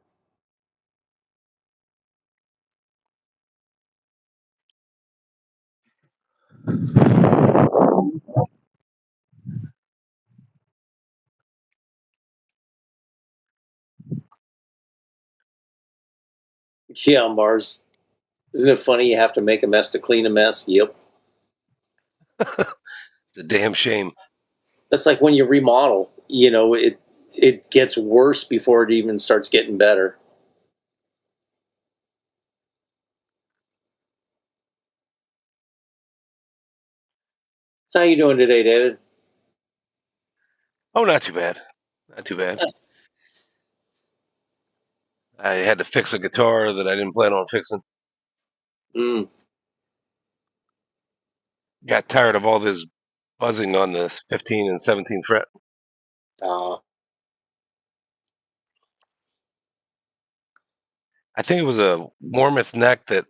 Yeah, Mars. Isn't it funny you have to make a mess to clean a mess? Yep. It's a damn shame. That's like when you remodel, it gets worse before it even starts getting better. So how you doing today, David? Oh, not too bad. Not too bad. Yes. I had to fix a guitar that I didn't plan on fixing. Mm. Got tired of all this buzzing on the 15 and 17 fret. I think it was a Warmouth neck that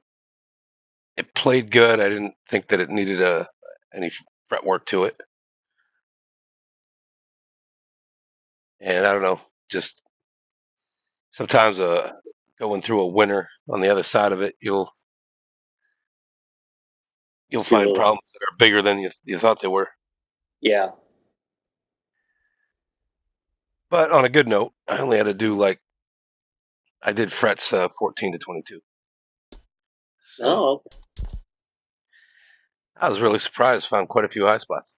it played good. I didn't think that it needed any fretwork to it. And I don't know, just sometimes going through a winter on the other side of it, you'll find problems that are bigger than you thought they were. Yeah. But on a good note, I only had to do I did frets 14 to 22. So Oh. I was really surprised. Found quite a few high spots.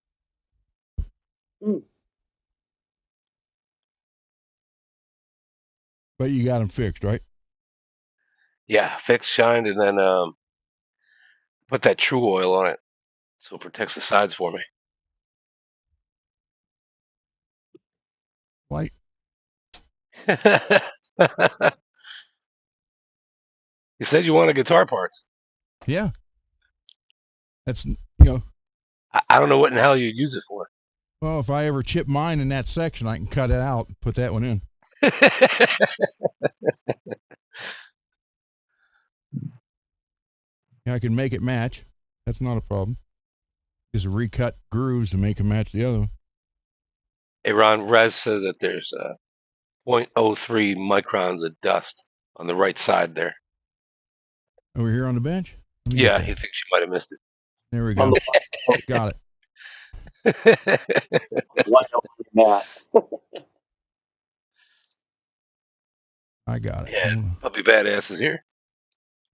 Mm. But you got them fixed, right? Yeah, fixed, shined, and then put that True Oil on it so it protects the sides for me. White. You said you wanted guitar parts. Yeah. That's I don't know what in the hell you'd use it for. Well, if I ever chip mine in that section, I can cut it out and put that one in. I can make it match. That's not a problem. Just recut grooves to make it match the other one. Hey, Ron, Rez said that there's 0.03 microns of dust on the right side there. Over here on the bench? Yeah, he thinks you might have missed There we On go. the Got it. white mat. I got it. Yeah, Puppy Badass is here.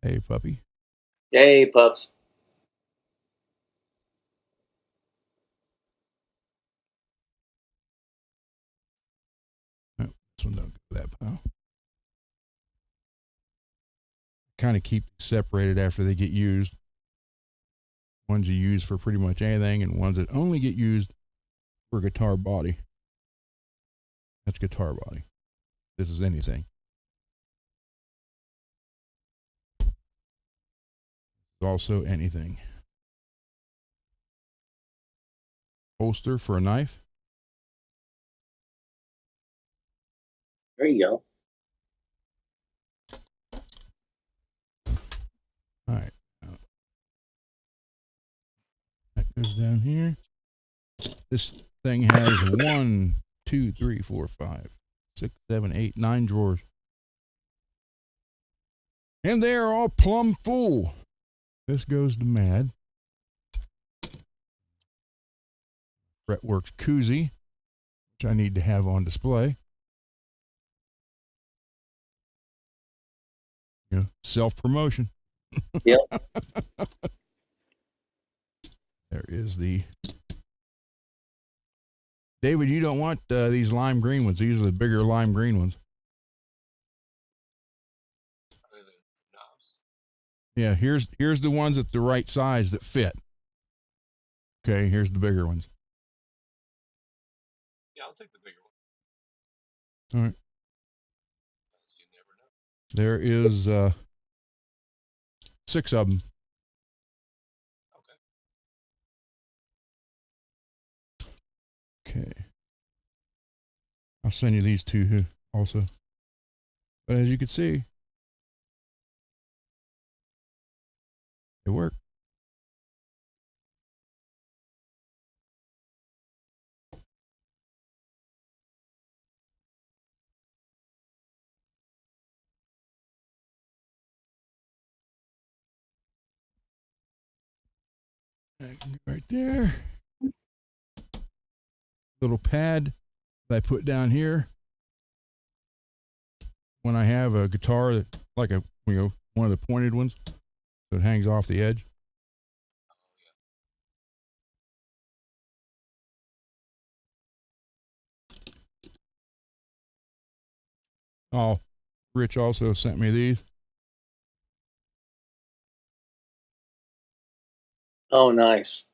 Hey, puppy. Hey, pups. Oh, this one don't go that pile. Kind of keep separated after they get used. Ones you use for pretty much anything, and ones that only get used for guitar body. That's guitar body. This is anything. Also anything. Holster for a knife. There you go. All right. That goes down here. This thing has 1, 2, 3, 4, 5, 6, 7, 8, 9 drawers. And they are all plumb full. This goes to Mad. FRETworks koozie, which I need to have on display. You know, self-promotion. Yep. There is the... David, you don't want these lime green ones. These are the bigger lime green ones. Yeah, here's the ones at the right size that fit. Okay, here's the bigger ones. Yeah, I'll take the bigger one. All right. There is 6 of them. Okay. I'll send you these two here also. But as you can see, they work. Right there. Little pad that I put down here when I have a guitar that, like a, you know, one of the pointed ones that hangs off the edge. Oh, Rich also sent me these. Oh, nice.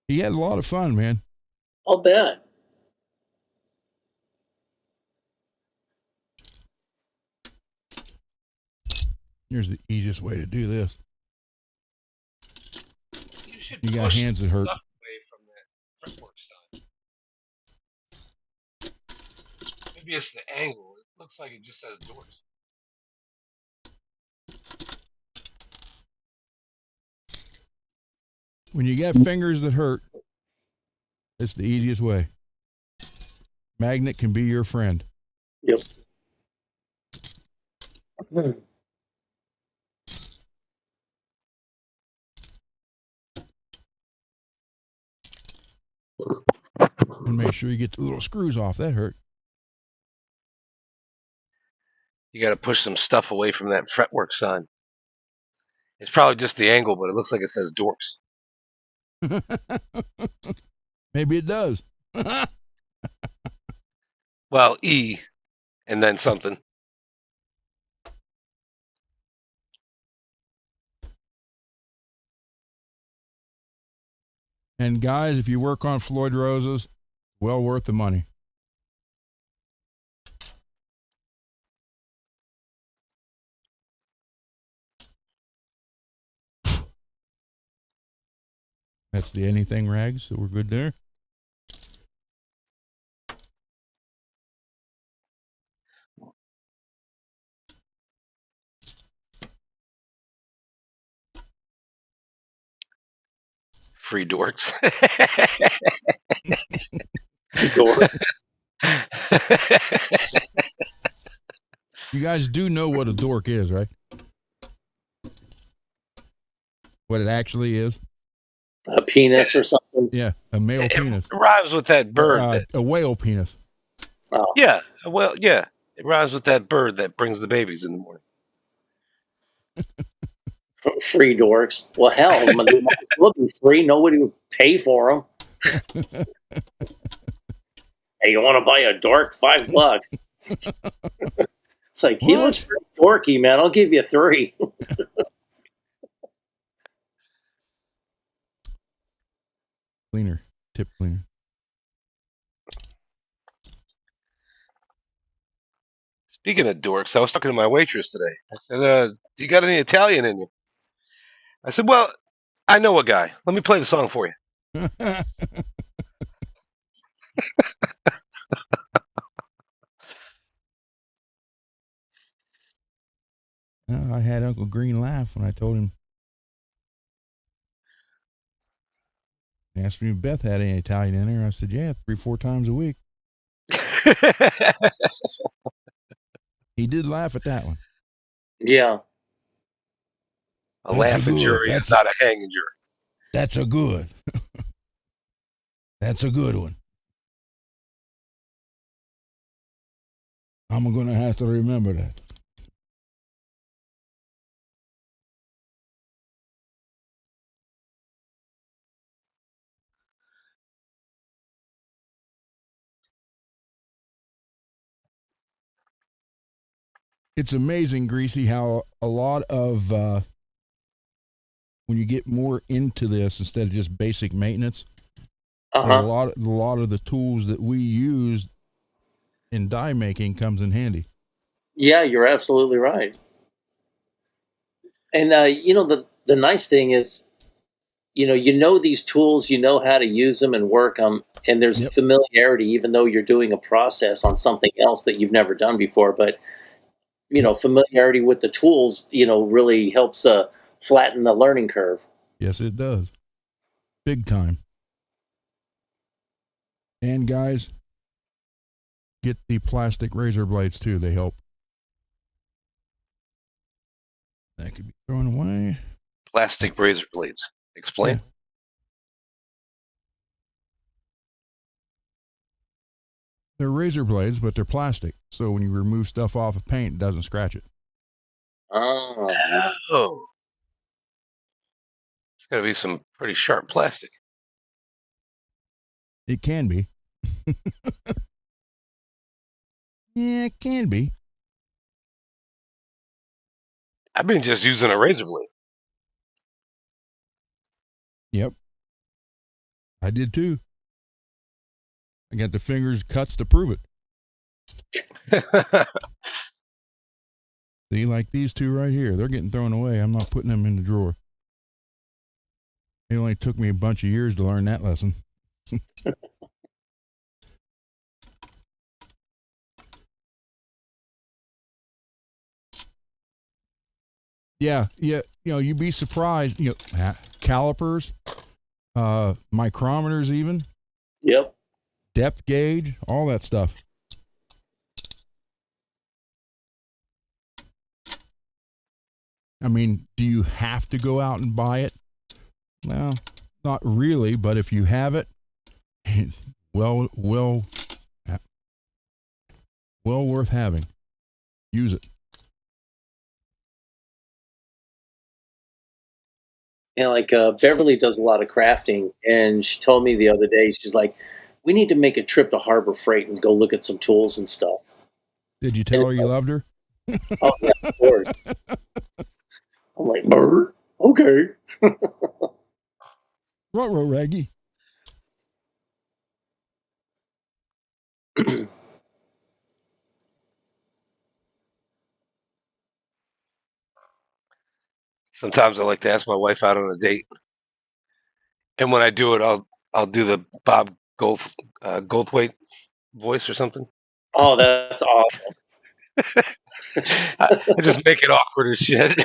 He had a lot of fun, man. I'll bet. Here's the easiest way to do this. You got hands that hurt. Away from that FRETworks side. Maybe it's the angle. It looks like it just has doors. When you got fingers that hurt, it's the easiest way. Magnet can be your friend. Yep. And make sure you get the little screws off. That hurt. You got to push some stuff away from that FRETworks sign. It's probably just the angle, but it looks like it says dorks. Maybe it does. Well, E and then something. And guys, if you work on Floyd Roses, well worth the money. That's the anything rags, so we're good there. free dorks. Dork. You guys do know what a dork is, right? What it actually is? A penis or something. Yeah, a male penis. It rhymes with that bird. A whale penis. Oh. Yeah, well, yeah. It rhymes with that bird that brings the babies in the morning. Free dorks. Well, hell, they might as well be free. Nobody would pay for them. Hey, you want to buy a dork? $5. It's like, he What? looks pretty dorky, man. I'll give you 3. Cleaner. Tip cleaner. Speaking of dorks, I was talking to my waitress today. I said, do you got any Italian in you? I said, well, I know a guy. Let me play the song for you. I had Uncle Green laugh when I told him. He asked me if Beth had any Italian in her. I said, yeah, 3-4 times a week. He did laugh at that one. Yeah. A laughing jury is not a hanging jury. That's a good. That's a good one. I'm going to have to remember that. It's amazing, Greasy, how a lot of when you get more into this instead of just basic maintenance, a lot of the tools that we use in die making comes in handy. Yeah, you're absolutely right. And the nice thing is, you know these tools, you know how to use them and work them, and there's familiarity, even though you're doing a process on something else that you've never done before. But familiarity with the tools, really helps flatten the learning curve. Yes, it does. Big time. And guys, get the plastic razor blades too. They help. That could be thrown away. Plastic razor blades. Explain. Yeah. They're razor blades, but they're plastic. So when you remove stuff off of paint, it doesn't scratch it. Oh. It's got to be some pretty sharp plastic. It can be. Yeah, it can be. I've been just using a razor blade. Yep. I did too. I got the fingers cuts to prove it. See, like these two right here, they're getting thrown away. I'm not putting them in the drawer. It only took me a bunch of years to learn that lesson. Yeah. You'd be surprised. Calipers, micrometers, even. Yep. Depth gauge, all that stuff. I mean, do you have to go out and buy it? Well, not really, but if you have it, it's well worth having. Use it. And like Beverly does a lot of crafting, and she told me the other day, she's like, we need to make a trip to Harbor Freight and go look at some tools and stuff. Did you tell her you loved her? Oh, yeah, of course. I'm like, bird? Okay. Ruh-roh, Raggy. Sometimes I like to ask my wife out on a date, and when I do it, I'll do the Bob Goldthwait voice or something. Oh, that's awesome. I just make it awkward as shit.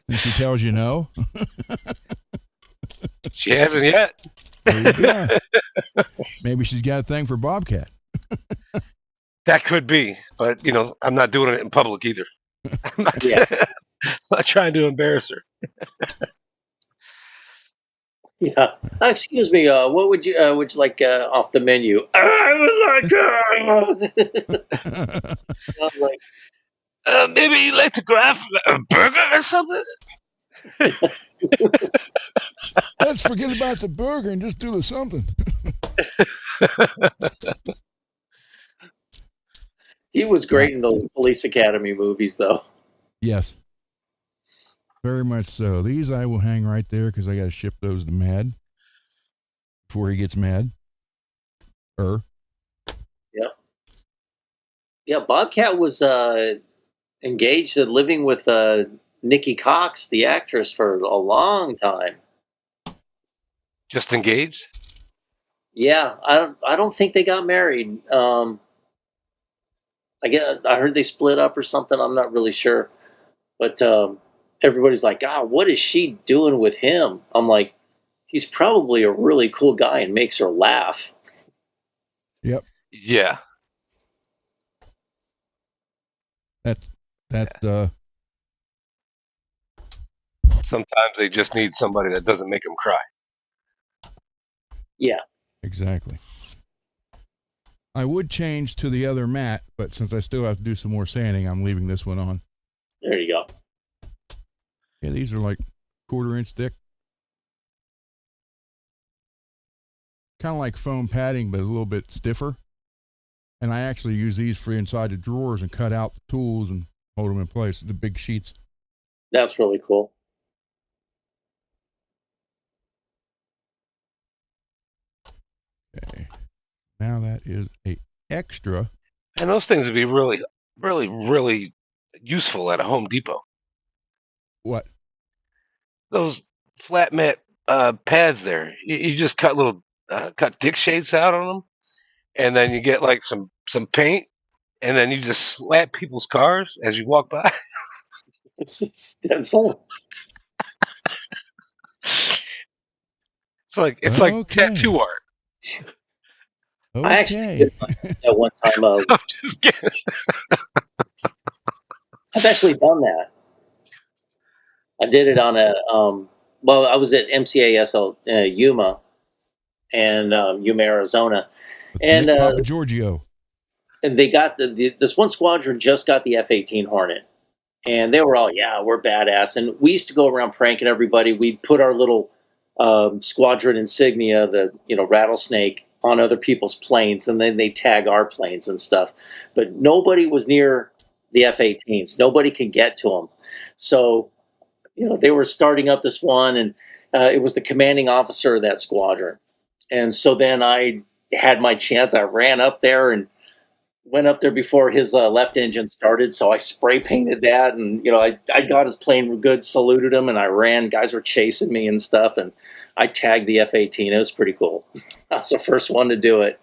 And she tells you no. She hasn't yet. There you go. Maybe she's got a thing for Bobcat. That could be, but I'm not doing it in public either. I'm not, Yeah. not trying to embarrass her. Yeah. Excuse me. What would you like off the menu? I would like. I'm like, Maybe you'd like to grab a burger or something? Let's forget about the burger and just do the something. he was great in those Police Academy movies, though. Yes. Very much so. These I will hang right there because I got to ship those to Mad before he gets mad. Yep. Yeah, Bobcat was engaged and living with Nikki Cox, the actress, for a long time. Just engaged? Yeah, I don't think they got married. I heard they split up or something. I'm not really sure, but everybody's like, "God, what is she doing with him?" I'm like, he's probably a really cool guy and makes her laugh. Yep. Yeah. Sometimes they just need somebody that doesn't make them cry. Yeah. Exactly. I would change to the other mat, but since I still have to do some more sanding, I'm leaving this one on. There you go. Yeah, these are like 1/4 inch thick. Kind of like foam padding, but a little bit stiffer. And I actually use these for inside the drawers and cut out the tools and hold them in place, the big sheets. That's really cool. Okay. Now that is a extra. And those things would be really, really, really useful at a Home Depot. What? Those flat mat pads there. You just cut cut dick shades out on them, and then you get like some paint, and then you just slap people's cars as you walk by. It's a stencil. It's like tattoo art. Okay. I actually did that one time. I'm just kidding. I've actually done that. I did it on a well, I was at MCASL Yuma and Yuma, Arizona, and Nick Papa Giorgio. and they got this one squadron just got the F-18 Hornet, and they were all, yeah, we're badass. And we used to go around pranking everybody. We'd put our little squadron insignia, the rattlesnake, on other people's planes, and then they tag our planes and stuff. But nobody was near the F-18s. Nobody could get to them. So, they were starting up this one, and it was the commanding officer of that squadron. And so then I had my chance. I ran up there and went up there before his left engine started. So I spray painted that, and I got his plane good, saluted him, and I ran. Guys were chasing me and stuff, and I tagged the F-18. It was pretty cool. I was the first one to do it.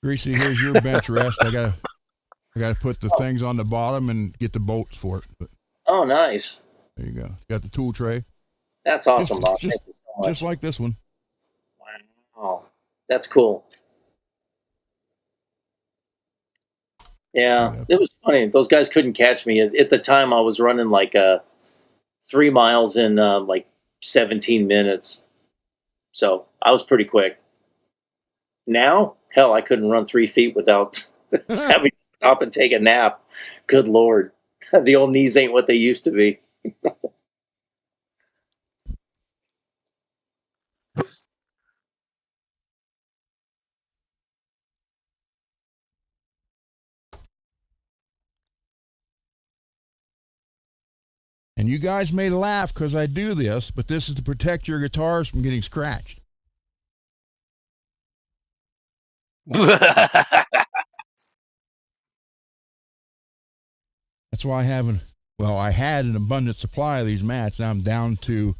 Greasy, here's your bench rest. I gotta put the things on the bottom and get the bolts for it. But Oh, nice. there you go. Got the tool tray. That's awesome, Bob. Just, Thank you so much. just like this one. Wow. That's cool. Yeah, it was funny. Those guys couldn't catch me. At the time, I was running like 3 miles in like 17 minutes. So I was pretty quick. Now, hell, I couldn't run 3 feet without having to stop and take a nap. Good Lord. The old knees ain't what they used to be. And you guys may laugh because I do this, but this is to protect your guitars from getting scratched. That's why I had an abundant supply of these mats. Now I'm down to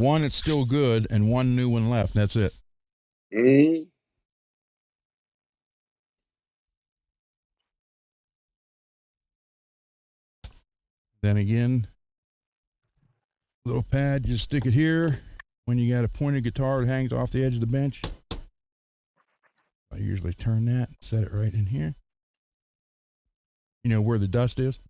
one that's still good and one new one left. That's it. Mm-hmm. Then again, little pad, just stick it here, when you got a pointed guitar that hangs off the edge of the bench. I usually turn that, set it right in here. You know where the dust is?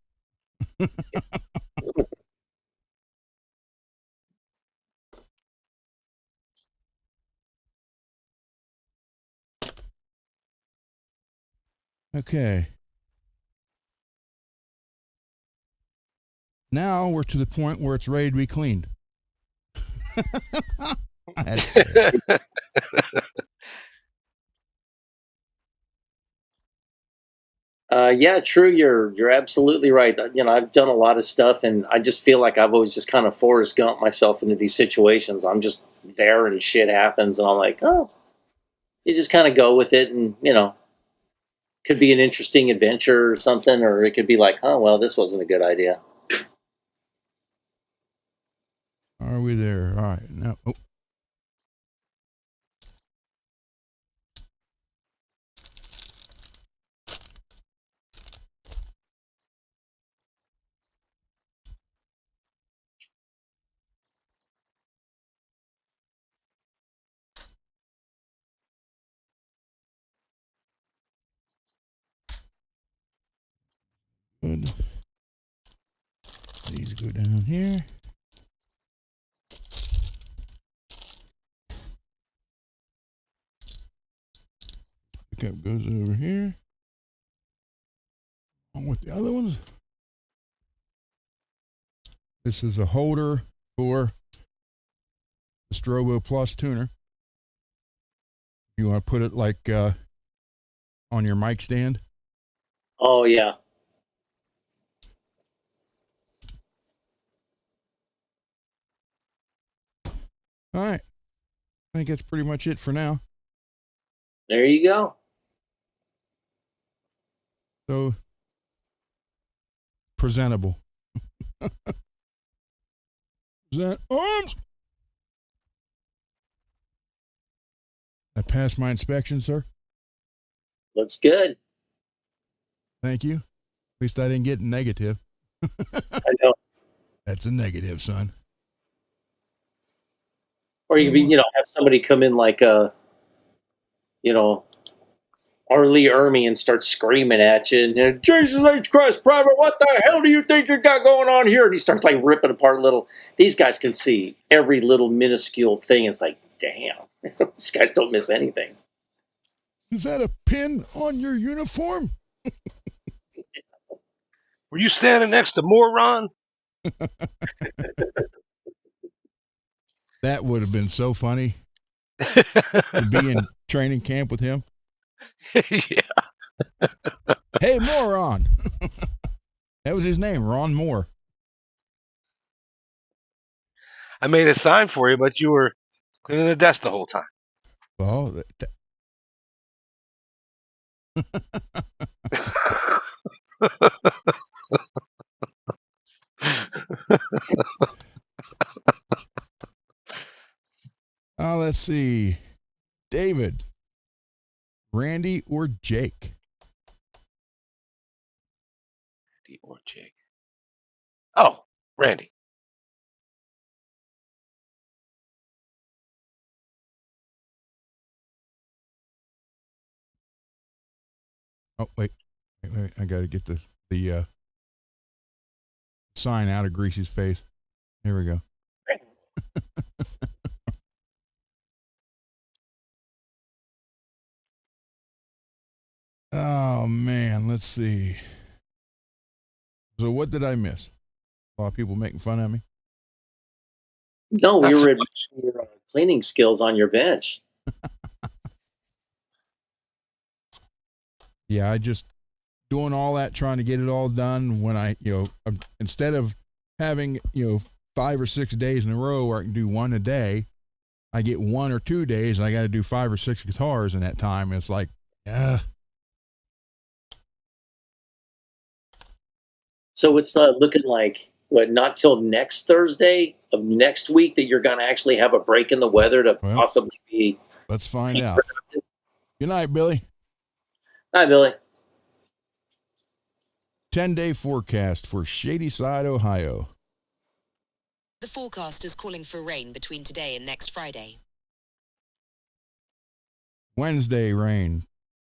Okay. Now we're to the point where it's ready to be cleaned. I had to say it. Yeah, true. You're absolutely right. You know, I've done a lot of stuff, and I just feel like I've always just kind of Forrest Gump myself into these situations. I'm just there, and shit happens, and I'm like, oh, you just kind of go with it, and could be an interesting adventure or something, or it could be like, oh, well, this wasn't a good idea. Are we there? All right. Now, oh. Good. These go down here. Pickup goes over here. On with the other ones. This is a holder for the Strobo Plus tuner. You want to put it like on your mic stand? Oh yeah. All right. I think that's pretty much it for now. There you go. So presentable. Present arms. I passed my inspection, sir. Looks good. Thank you. At least I didn't get negative. I know. That's a negative, son. Or you could be, have somebody come in like R. Lee Ermey and start screaming at you, and Jesus H. Christ, Private, what the hell do you think you got going on here? And he starts like ripping apart little. These guys can see every little minuscule thing. It's like, damn, these guys don't miss anything. Is that a pin on your uniform? Were you standing next to Moron? That would have been so funny to be in training camp with him. Yeah. Hey, Moron. That was his name, Ron Moore. I made a sign for you, but you were cleaning the desk the whole time. Oh, let's see. David, Randy, or Jake? Randy or Jake? Oh, Randy. Oh, wait. I got to get the sign out of Greasy's face. Here we go. Oh, man. Let's see. So what did I miss? A lot of people making fun of me. No, we Not so were much. your cleaning skills on your bench. Yeah, I just doing all that, trying to get it all done when instead of having, 5 or 6 days in a row where I can do one a day, I get 1 or 2 days and I got to do 5 or 6 guitars in that time. And it's like, yeah. So it's looking like, not till next Thursday of next week that you're going to actually have a break in the weather to possibly be. Let's find out. Good night, Billy. Hi, Billy. 10-day forecast for Shadyside, Ohio. The forecast is calling for rain between today and next Friday. Wednesday rain.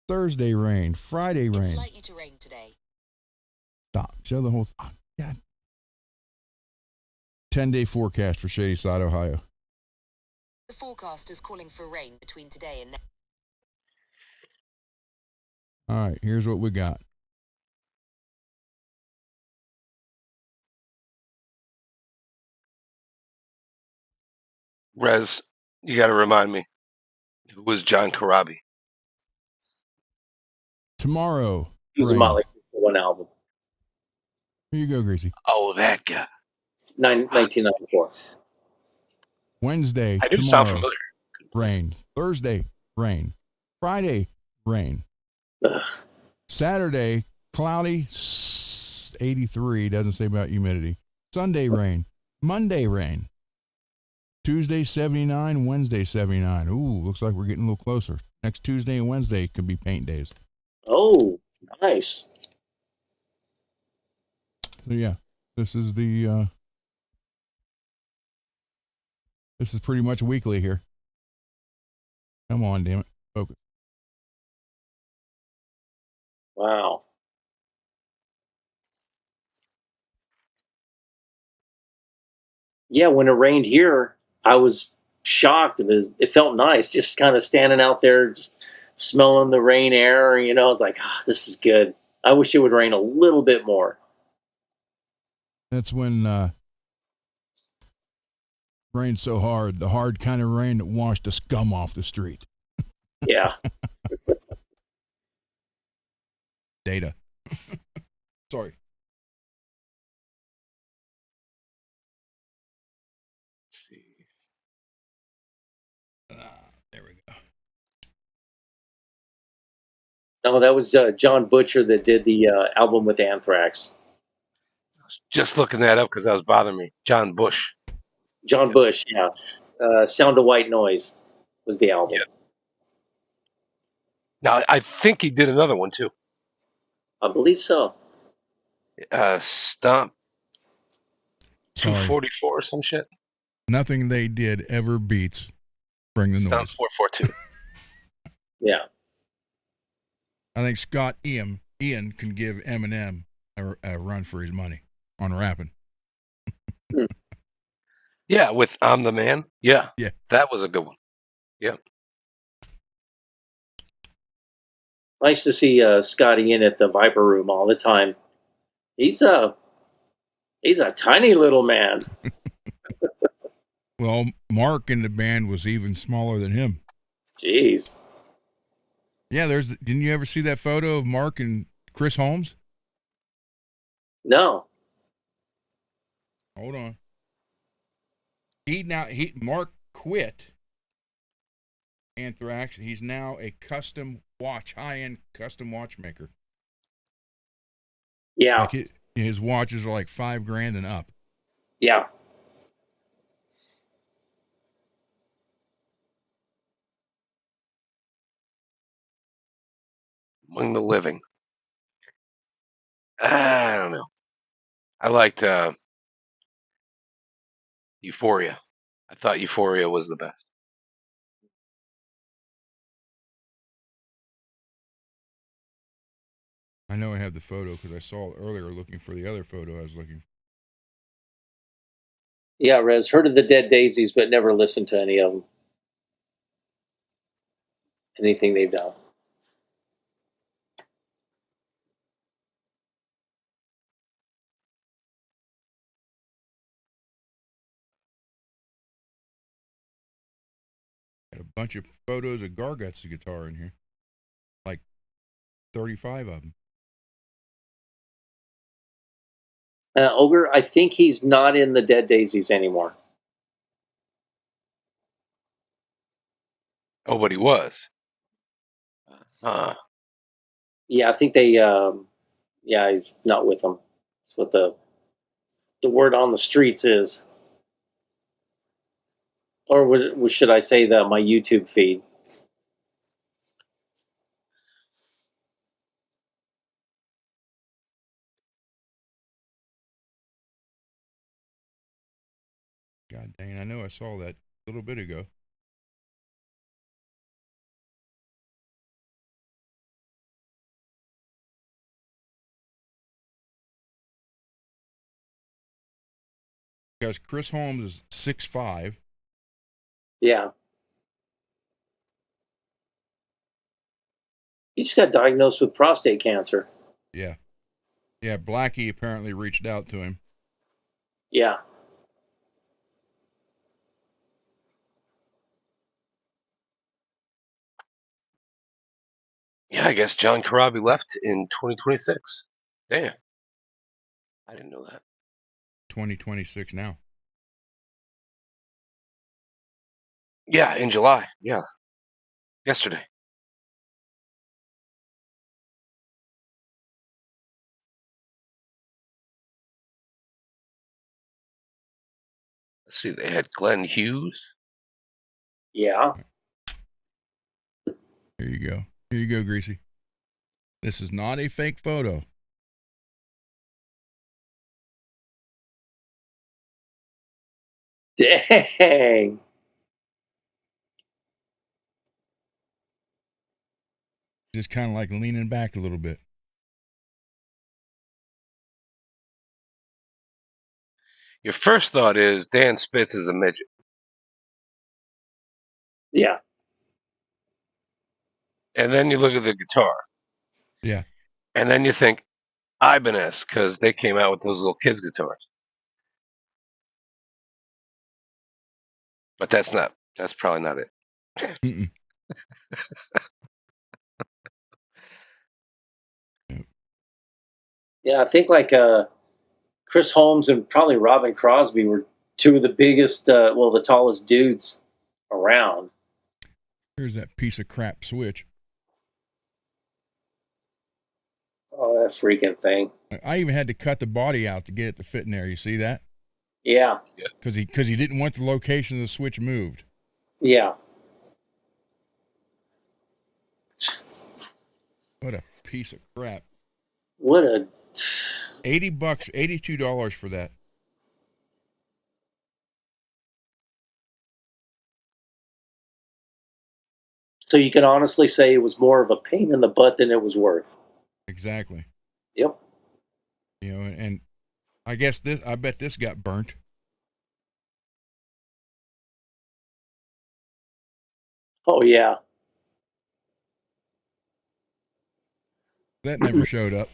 Thursday rain. Friday rain. It's likely to rain today. Stop. Show the whole. Oh, God. 10-day forecast for Shadyside, Ohio. The forecast is calling for rain between today and next. All right, here's what we got. Rez, you got to remind me. Who was John Corabi? Tomorrow. He was a rain. Motley Crue for one album, Here you go, Gracie. Oh, that guy. 1994. Wednesday. I do tomorrow, sound familiar. Rain. Thursday, rain. Friday, rain. Ugh. Saturday, cloudy, 83. Doesn't say about humidity. Sunday, rain. Monday, rain. Tuesday, 79. Wednesday, 79. Ooh, looks like we're getting a little closer. Next Tuesday and Wednesday could be paint days. Oh, nice. So, yeah, this is this is pretty much weekly here. Come on, damn it. Focus. Wow. Yeah, when it rained here, I was shocked. It felt nice, just kind of standing out there, just smelling the rain air. You know, I was like, this is good. I wish it would rain a little bit more. That's when rained so hard, the hard kind of rain that washed the scum off the street. Yeah. Data. Sorry. Let's see. There we go. Oh, that was John Butcher that did the album with Anthrax. I was just looking that up because that was bothering me. John Bush. John Bush, yeah. Sound of White Noise was the album. Yep. Now, I think he did another one too. I believe so. Stomp Sorry. 244 or some shit. Nothing they did ever beats Bring the Stomp Noise. 442. Yeah. I think Scott Ian can give Eminem a run for his money on rapping. Yeah, with I'm the Man. Yeah. Yeah. That was a good one. Yep. Nice to see Scotty in at the Viper Room all the time. He's a tiny little man. Well, Mark in the band was even smaller than him. Jeez. Yeah, didn't you ever see that photo of Mark and Chris Holmes? No. Hold on. Mark quit Anthrax. He's now a high-end custom watchmaker. Yeah. Like his watches are like $5,000 and up. Yeah. Among the Living. I don't know. I liked Euphoria. I thought Euphoria was the best. I know I have the photo because I saw it earlier looking for the other photo I was looking for. Yeah, Rez. Heard of the Dead Daisies, but never listened to any of them. Anything they've done. Got a bunch of photos of Gargut's guitar in here. Like 35 of them. Ogre, I think he's not in the Dead Daisies anymore. Oh, but he was. Yeah, I think they. Yeah, he's not with them. That's what the word on the streets is, or should I say that my YouTube feed? God dang, I know I saw that a little bit ago. Because Chris Holmes is 6'5". Yeah. He just got diagnosed with prostate cancer. Yeah. Yeah, Blackie apparently reached out to him. Yeah. Yeah, I guess John Corabi left in 2026. Damn. I didn't know that. 2026 now. Yeah, in July. Yeah. Yesterday. Let's see, they had Glenn Hughes. Yeah. Here you go. Here you go, Greasy. This is not a fake photo. Dang. Just kind of like leaning back a little bit. Your first thought is Dan Spitz is a midget. Yeah. And then you look at the guitar. Yeah. And then you think Ibanez, because they came out with those little kids' guitars. But that's probably not it. Mm-mm. Yeah, I think like Chris Holmes and probably Robin Crosby were two of the biggest, the tallest dudes around. Here's that piece of crap switch. Oh, that freaking thing. I even had to cut the body out to get it to fit in there. You see that? Yeah. Because he didn't want the location of the switch moved. Yeah. What a piece of crap. What a... $80, $82 for that. So you can honestly say it was more of a pain in the butt than it was worth. Exactly. Yep. You know, and I bet this got burnt. Oh, yeah. That never showed up.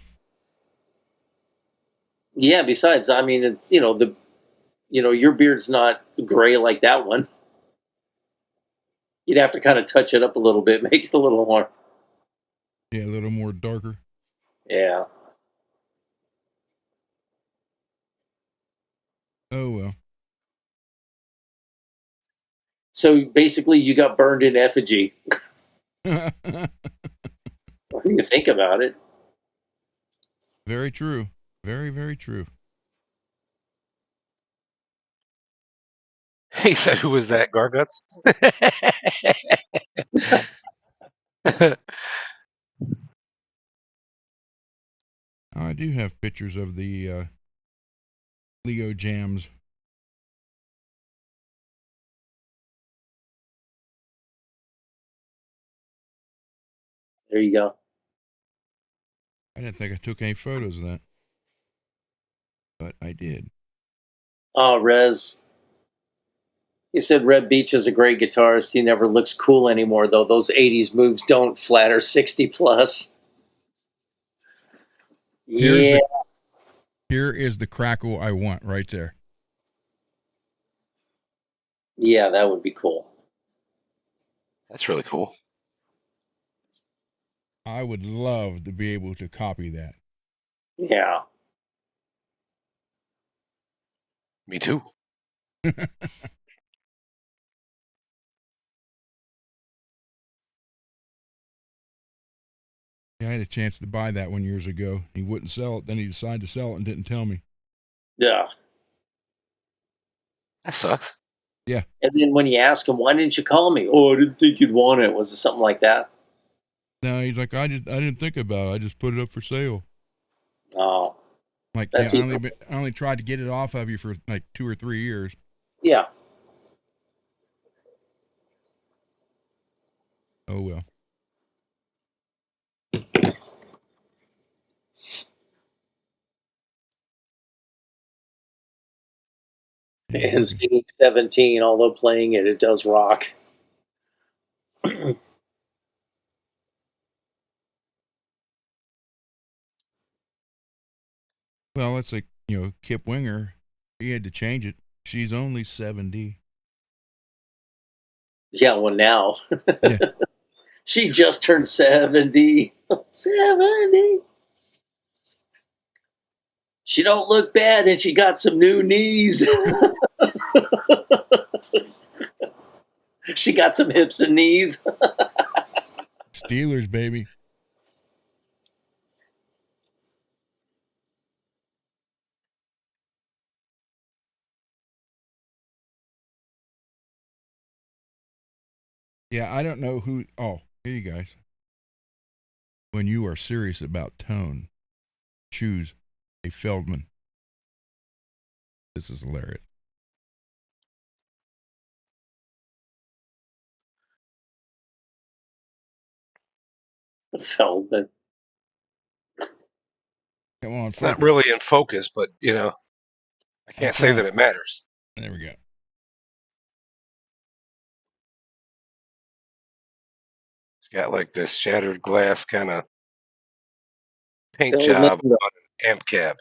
Yeah, besides, I mean, it's, your beard's not gray like that one. You'd have to kind of touch it up a little bit, make it a little more. Yeah, a little more darker. Yeah. Oh, well. So basically, you got burned in effigy. What do you think about it? Very true. Very, very true. He said, "Who was that, Garguts?" I do have pictures of the Leo jams. There you go. I didn't think I took any photos of that, but I did. Oh, Rez. You said Red Beach is a great guitarist. He never looks cool anymore, though. Those 80s moves don't flatter 60 plus. Yeah. Here is the crackle I want right there. Yeah, that would be cool. That's really cool. I would love to be able to copy that. Yeah. Me too. I had a chance to buy that one years ago. He wouldn't sell it. Then he decided to sell it and didn't tell me. Yeah. That sucks. Yeah. And then when you ask him, why didn't you call me? Oh, I didn't think you'd want it. Was it something like that? No, he's like, I didn't think about it. I just put it up for sale. Oh. Like, That's I only tried to get it off of you for like 2 or 3 years. Yeah. Oh well. And singing 17, although playing it does rock. Well, it's like, Kip Winger, he had to change it. She's only 70. Yeah, well, now. Yeah. She just turned 70. 70. She don't look bad, and she got some new knees. She got some hips and knees. Steelers, baby. Yeah, I don't know who. Oh, here you guys. When you are serious about tone, choose a Feldman. This is hilarious. Feldman. Come on, It's not focus. really in focus, but I can't say that trying. it matters. There we go. It's got like this shattered glass kind of paint Feldman. job on an amp cab.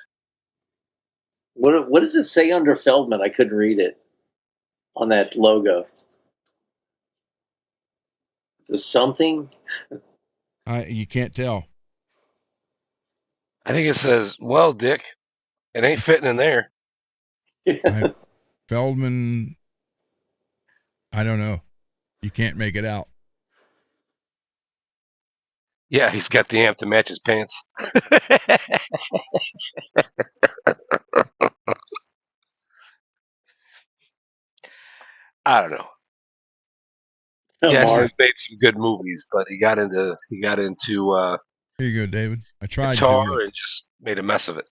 What does it say under Feldman? I couldn't read it on that logo. The something? You can't tell. I think it says, "Well, Dick, it ain't fitting in there." Feldman, I don't know. You can't make it out. Yeah, he's got the amp to match his pants. I don't know. Yeah, Mark. he's made some good movies, but he got into Here you go, David. I tried guitar to. and just made a mess of it.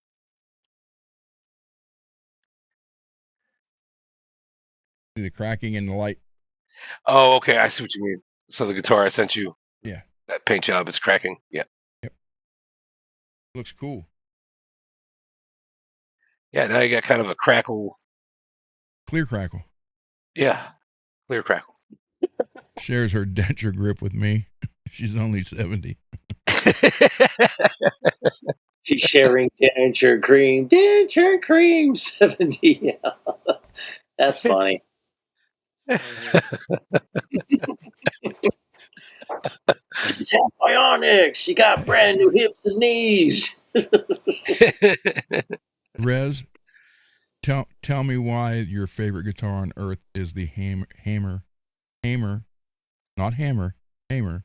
See the cracking in the light. Oh, okay, I see what you mean. So the guitar I sent you, Yeah. that paint job is cracking. Yeah. Yep. Looks cool. Yeah, now you got kind of a crackle. Clear crackle. Yeah, clear crackle. Shares her denture grip with me. She's only 70. She's sharing denture cream. Denture cream 70. Yeah. That's funny. She's half bionic. She got brand new hips and knees. Rez, tell me why your favorite guitar on earth is the Hammer, not Hammer, Hammer,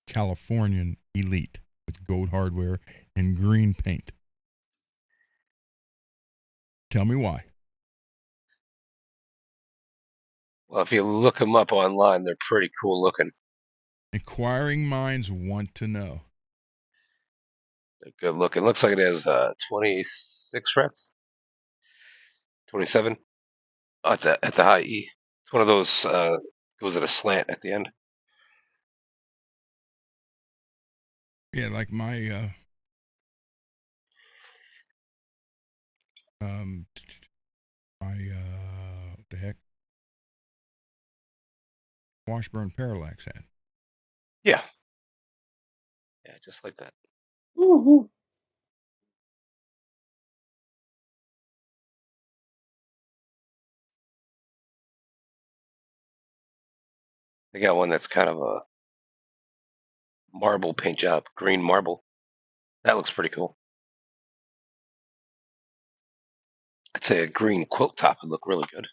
Californian Elite with gold hardware and green paint. Tell me why. Well, if you look them up online, they're pretty cool looking. Inquiring minds want to know. They're good looking. Looks like it has 26 frets, 27 at the high E. It's one of those goes at a slant at the end. Yeah, like my what the heck? Washburn Parallax had. Yeah, just like that. Woo-hoo. They got one that's kind of a marble paint job, green marble. That looks pretty cool. I'd say a green quilt top would look really good.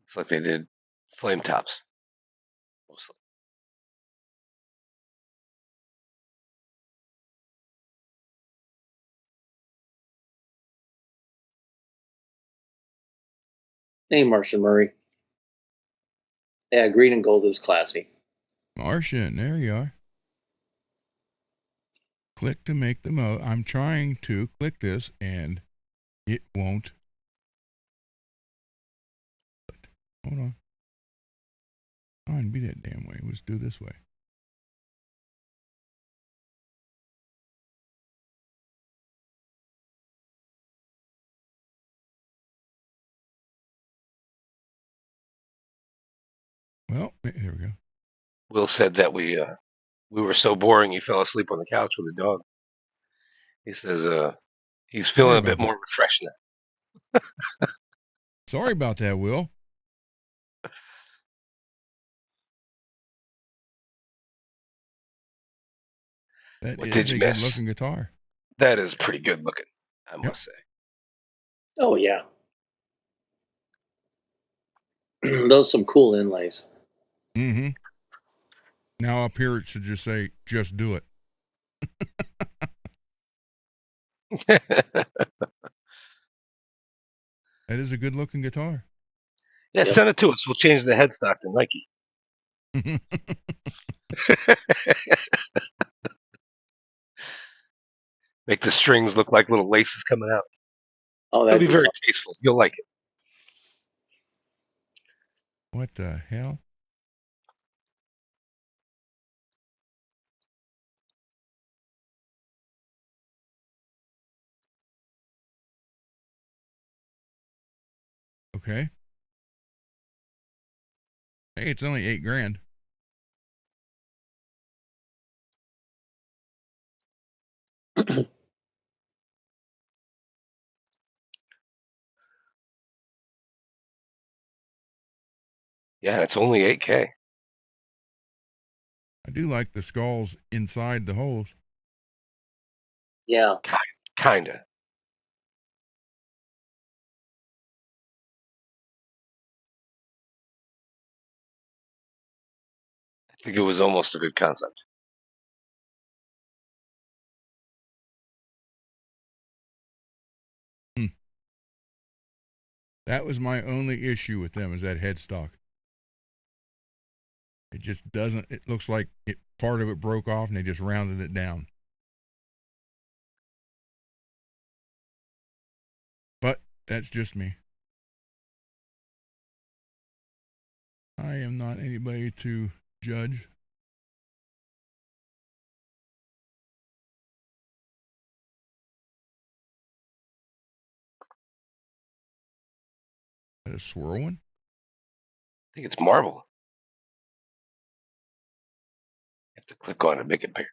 Looks like they did flame tops mostly. Hey, Marcia Murray. Yeah, green and gold is classy. Martian, there you are. Click to make the I'm trying to click this and it won't Hold on. Oh, I didn't be that damn way. Let's do this way. Well, here we go. Will said that we were so boring he fell asleep on the couch with the dog. He says he's Sorry feeling a about bit that. more refreshed now. Sorry about that, Will. That What is did you a miss? good-looking guitar. That is pretty good looking, I must say. Oh yeah. Those some cool inlays. Mm-hmm. Now up here it should just say, just do it. That is a good-looking guitar. Yeah, Yep. send it to us. We'll change the headstock to Nike. Make the strings look like little laces coming out. Oh, It'll that'd be be very fun. tasteful. You'll like it. What the hell? Okay. Hey, it's only $8,000. Yeah, it's only 8K. I do like the skulls inside the holes. Yeah. Kinda. I think it was almost a good concept. That was my only issue with them, is that headstock. It just doesn't, it looks like part of it broke off and they just rounded it down. But that's just me. I am not anybody to judge. That a swirl one? I think it's marble. You have to click on it and make it bigger.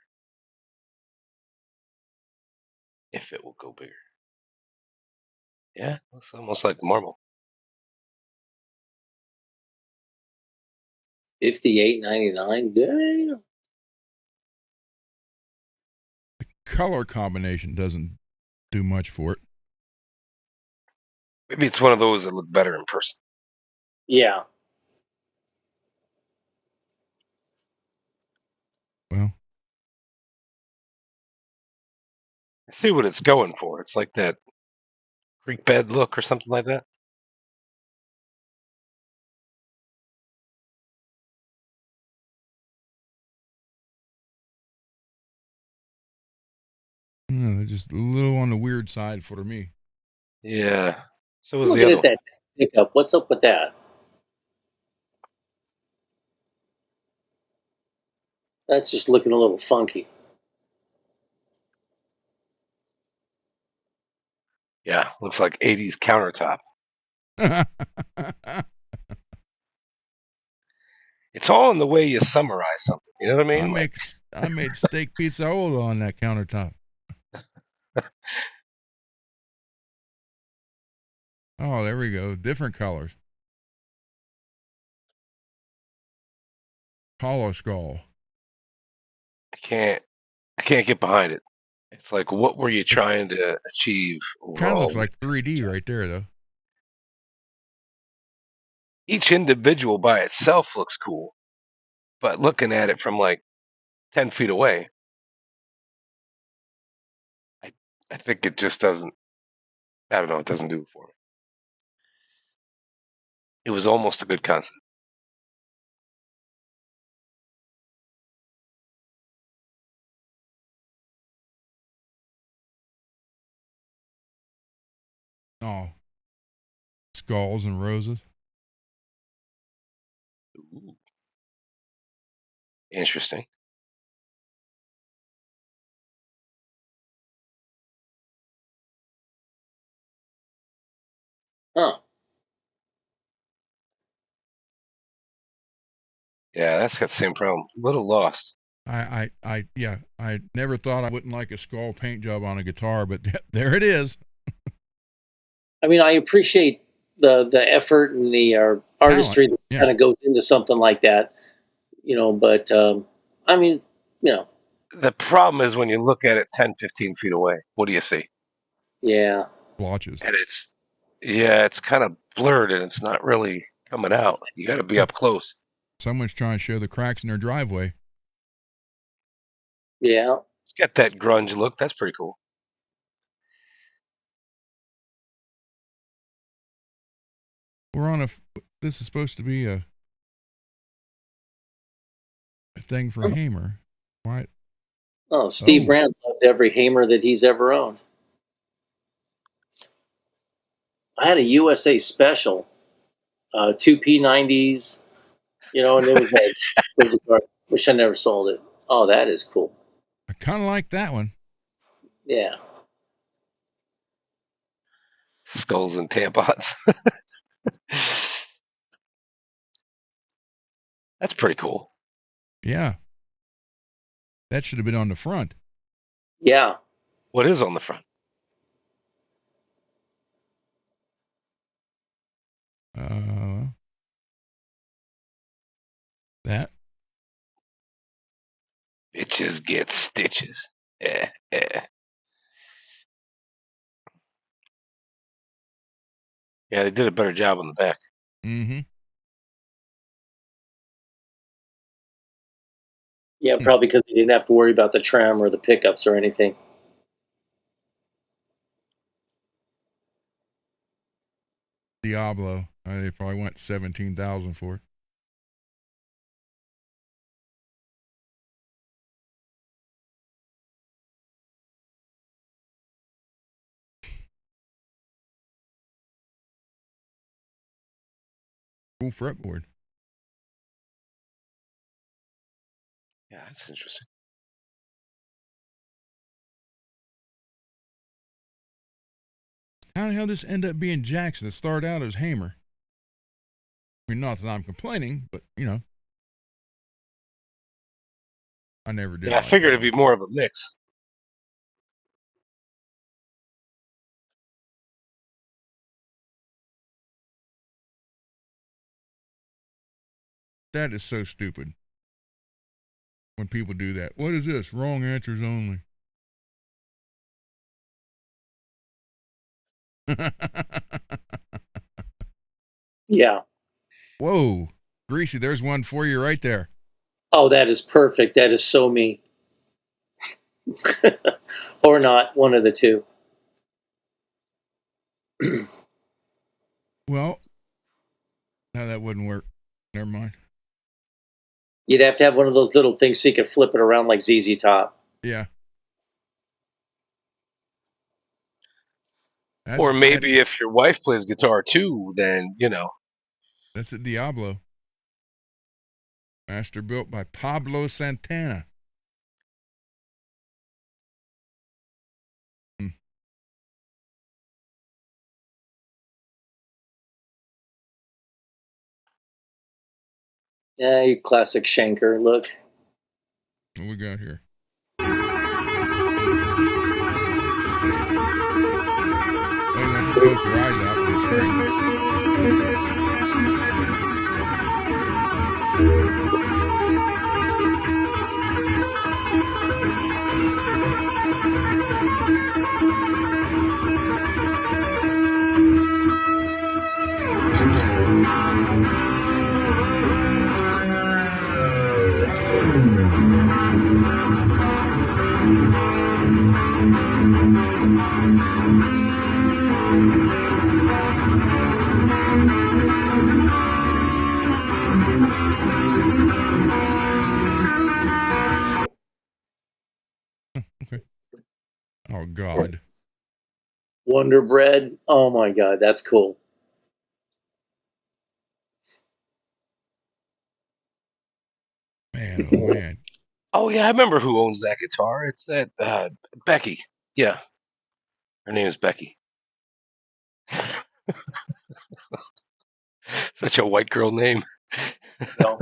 If it will go bigger. Yeah, looks almost like marble. $58.99. Damn. The color combination doesn't do much for it. Maybe it's one of those that look better in person. Yeah. Well, I see what it's going for. It's like that creek bed look or something like that. no, they're just a little on the weird side for me. Yeah. So was the Looking other at one. that pickup. What's up with that? That's just looking a little funky. Yeah, looks like 80s countertop. It's all in the way you summarize something. You know what I mean? I made steak pizza oil on that countertop. Oh, there we go. Different colors. Hollow skull. I can't get behind it. It's like, what were you trying to achieve Kind of overall? looks like 3D right there, though. Each individual by itself looks cool, but looking at it from like 10 feet away, I think it just doesn't. I don't know. It doesn't do it for me. It was almost a good concept. Oh, skulls and roses. Interesting. Huh. Yeah, that's got the same problem. A little lost. I never thought I wouldn't like a skull paint job on a guitar, but there it is. I mean, I appreciate the effort and the artistry that yeah. kind of goes into something like that, but I mean, The problem is when you look at it 10, 15 feet away, what do you see? yeah. Blotches. And it's kind of blurred and it's not really coming out. You got to be up close. Someone's trying to show the cracks in their driveway. Yeah. It's got that grunge look. That's pretty cool. We're on this is supposed to be a thing for Hamer. Why? Oh, Steve Brand loved every Hamer that he's ever owned. I had a USA Special, 2 P90s, and it was like, wish I never sold it. Oh, that is cool. I kind of like that one. Yeah. Skulls and tampons. That's pretty cool. Yeah. That should have been on the front. Yeah. What is on the front? That. Bitches get stitches. Yeah. Yeah, they did a better job on the back. Mm-hmm. Yeah, probably because they didn't have to worry about the trim or the pickups or anything. Diablo. They probably went 17,000 for it. Cool fretboard. Yeah, that's interesting. How the hell did this end up being Jackson? It started out as Hamer. I mean, not that I'm complaining, but I never did. Yeah, I figured it'd be more of a mix. That is so stupid. When people do that. What is this? Wrong answers only. Yeah. Whoa. Greasy, there's one for you right there. Oh, that is perfect. That is so me. Or not, one of the two. Well, no, that wouldn't work. Never mind. You'd have to have one of those little things so you could flip it around like ZZ Top. Yeah. Or maybe if your wife plays guitar too, then, That's a Diablo. Master built by Pablo Santana. Yeah, you classic Schenker. Look. What we got here? Well, let's poke your eyes out with a string. Okay. Oh, God. Wonder Bread. Oh, my God. That's cool. Man, oh man. Oh yeah, I remember who owns that guitar. It's that Becky. Yeah, her name is Becky. Such a white girl name. So,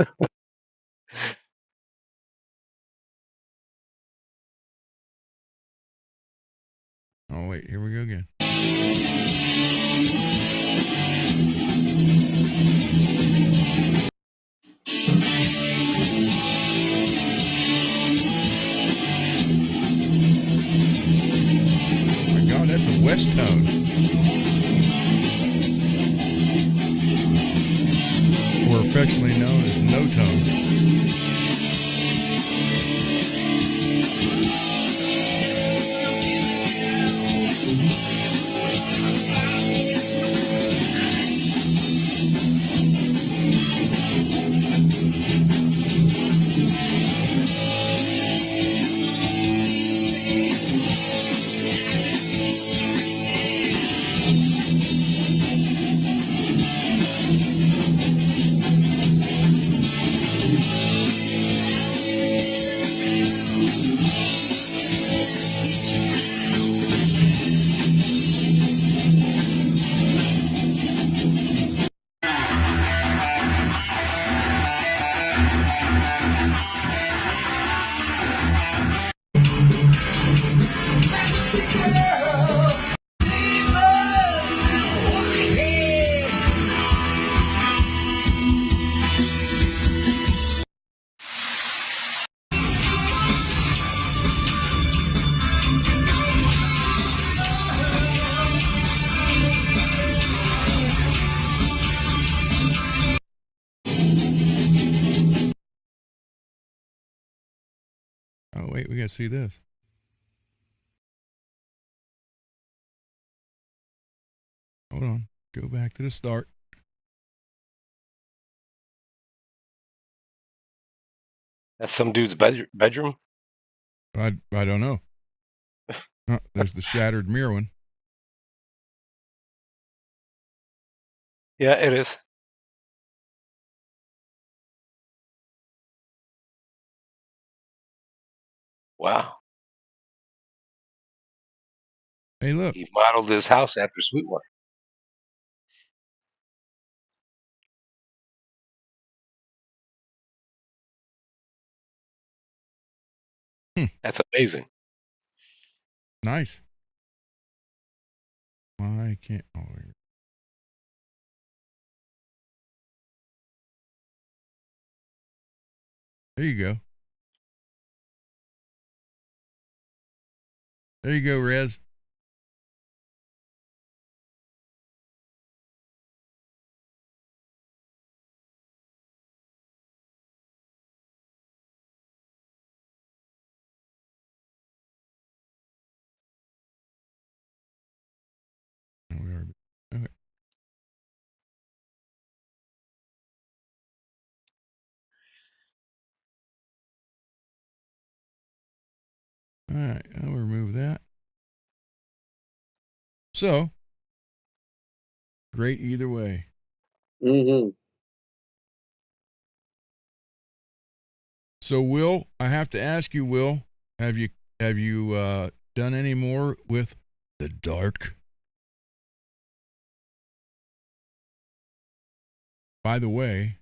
Oh wait, here we go again. Oh my God, that's a West tone. Or affectionately known as no tone. Oh wait, we gotta see this. Hold on. Go back to the start. That's some dude's bedroom. I don't know. Oh, there's the shattered mirror one. Yeah, it is. Wow. Hey, look. He modeled his house after Sweetwater. That's amazing. Nice. Why can't? Oh, there you go. There you go, Rez. Oh, we are. Okay. All right, I'll remove that. So, great either way. mm-hmm. So, Will, I have to ask you, Will, have you done any more with the dark? By the way,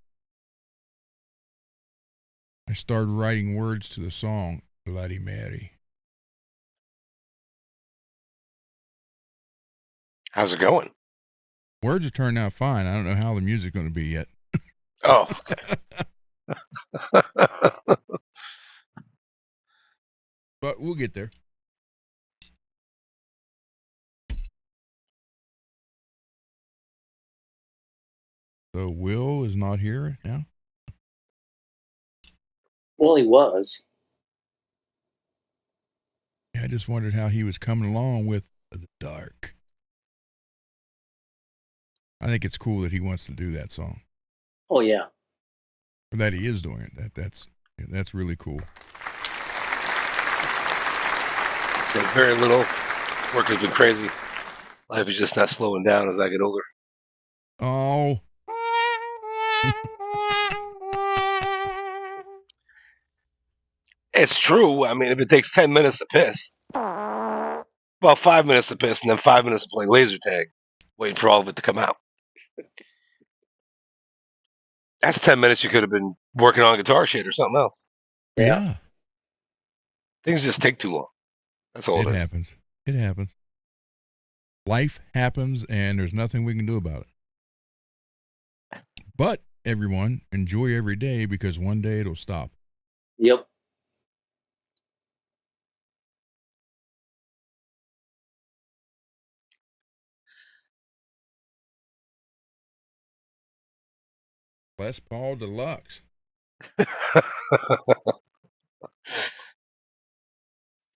I started writing words to the song Bloody Mary. How's it going? Words are turning out fine. I don't know how the music's going to be yet. Oh, okay. But we'll get there. So Will is not here now? Well, he was. Yeah, I just wondered how he was coming along with the dark. I think it's cool that he wants to do that song. Oh yeah. Or that he is doing it. That's really cool. Said very little. Work has been crazy. Life is just not slowing down as I get older. Oh. It's true. I mean, if it takes 10 minutes to piss, well, 5 minutes to piss, and then 5 minutes to play laser tag, waiting for all of it to come out. That's 10 minutes you could have been working on guitar shit or something else. Yeah. Things just take too long. That's all it is. Happens. It happens. Life happens, and there's nothing we can do about it. But, everyone, enjoy every day because one day it'll stop. Yep. Les Paul Deluxe.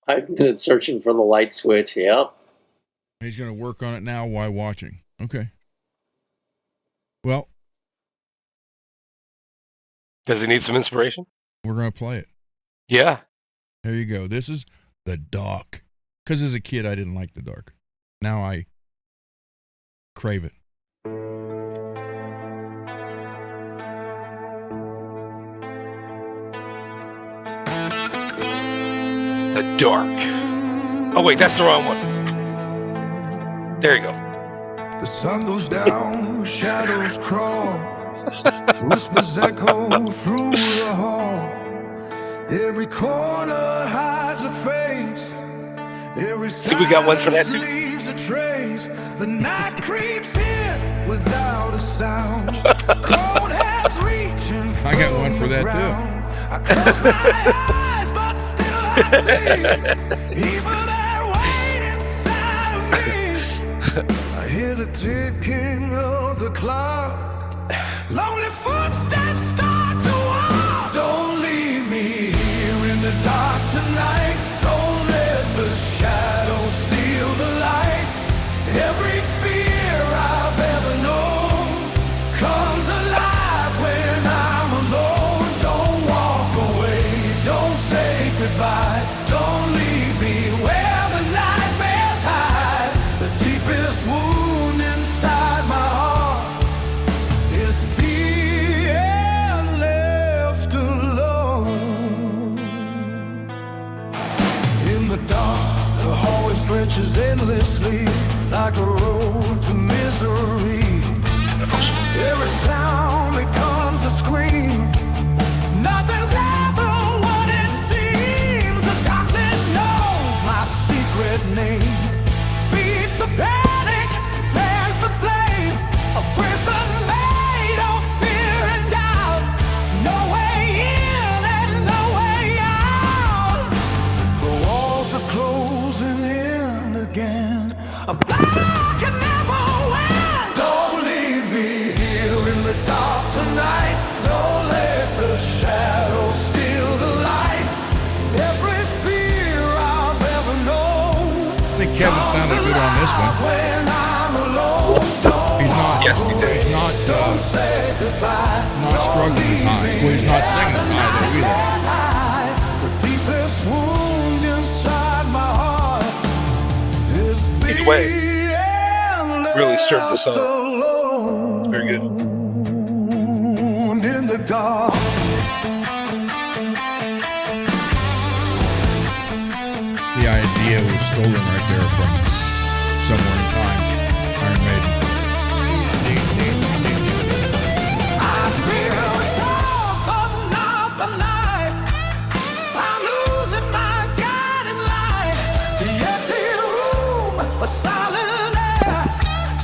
I've been searching for the light switch. Yep. He's going to work on it now while watching. Okay. Well, Does he need some inspiration? we're going to play it. Yeah. There you go. This is The Dark. Because as a kid, I didn't like the dark. Now I crave it. The Dark. Oh, wait, that's the wrong one. There you go. The sun goes down, shadows crawl, whispers echo through the hall. Every corner hides a face. Every See, we got one for that, too. leaves a trace. The night creeps in without a sound. Cold hands reaching I got one for that, too. ground. I close my eyes, but still I see evil that wait inside of me. I hear the ticking of the clock. Lonely footsteps start to walk. Don't leave me here in the dark tonight. Don't let the shadows steal the light. Every fear I've ever known comes alive when I'm alone. Don't walk away, don't say goodbye. Don't leave me where the nightmares hide. The deepest wound inside my heart is being left alone. In the dark, the hallway stretches endlessly like a road to misery. Every sound becomes a scream. Nothing's ever what it seems. The darkness knows my secret name. Feeds the panic, fans the flame. A prison made of fear and doubt. No way in and no way out. The walls are closing in again. A battle can never win. Don't leave me here in the dark tonight. Don't let the shadows steal the light. Every fear I've ever known. I think Kevin sounded good on this one. When I'm alone, don't He's not. Yes, he did. He's not. say goodbye. Not struggling as high. Well, he's not singing as high though either. The deepest wound inside my heart is Either way, really served the song. alone. Very good. In the dark. The idea was stolen right there from Somewhere in Time. Iron Maiden. I feel the dark, but not the night. I'm losing my guiding light. The empty room, a silent air.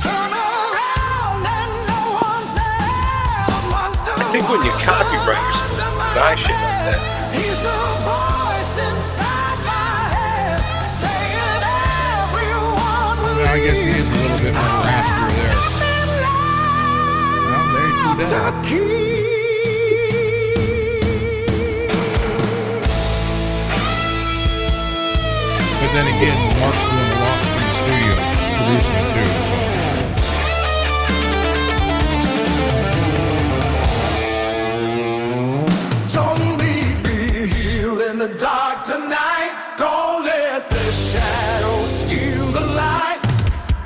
Turn around and no one's there. The monster I think when you copyright, you're supposed to deny shit like that. He's the voice inside my head, saying everyone will Well, I guess he is a little bit more raspier there. Well, there you do that. But then again, Mark's doing a lot in the studio, producing it too. Don't leave me here in the dark tonight. Don't let the shadows steal the light.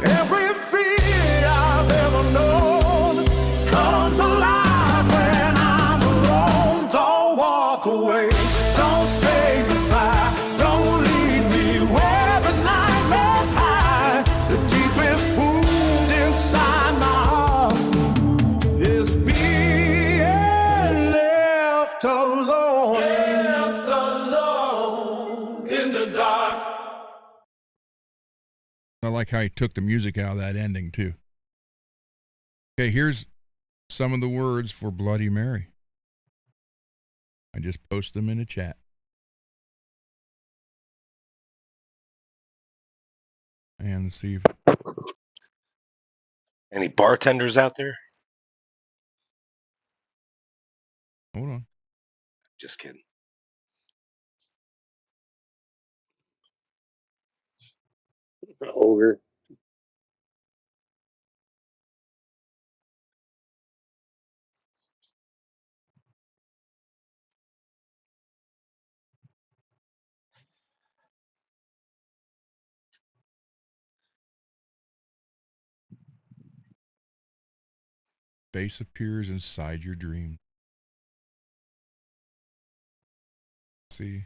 Every fear I've ever known comes alive when I'm alone. Don't walk away. Don't say goodbye. I like how he took the music out of that ending too. Okay, here's some of the words for Bloody Mary. I just post them in the chat. And let's see if Any bartenders out there? hold on. Just kidding. Ogre. Face appears inside your dream. Let's see.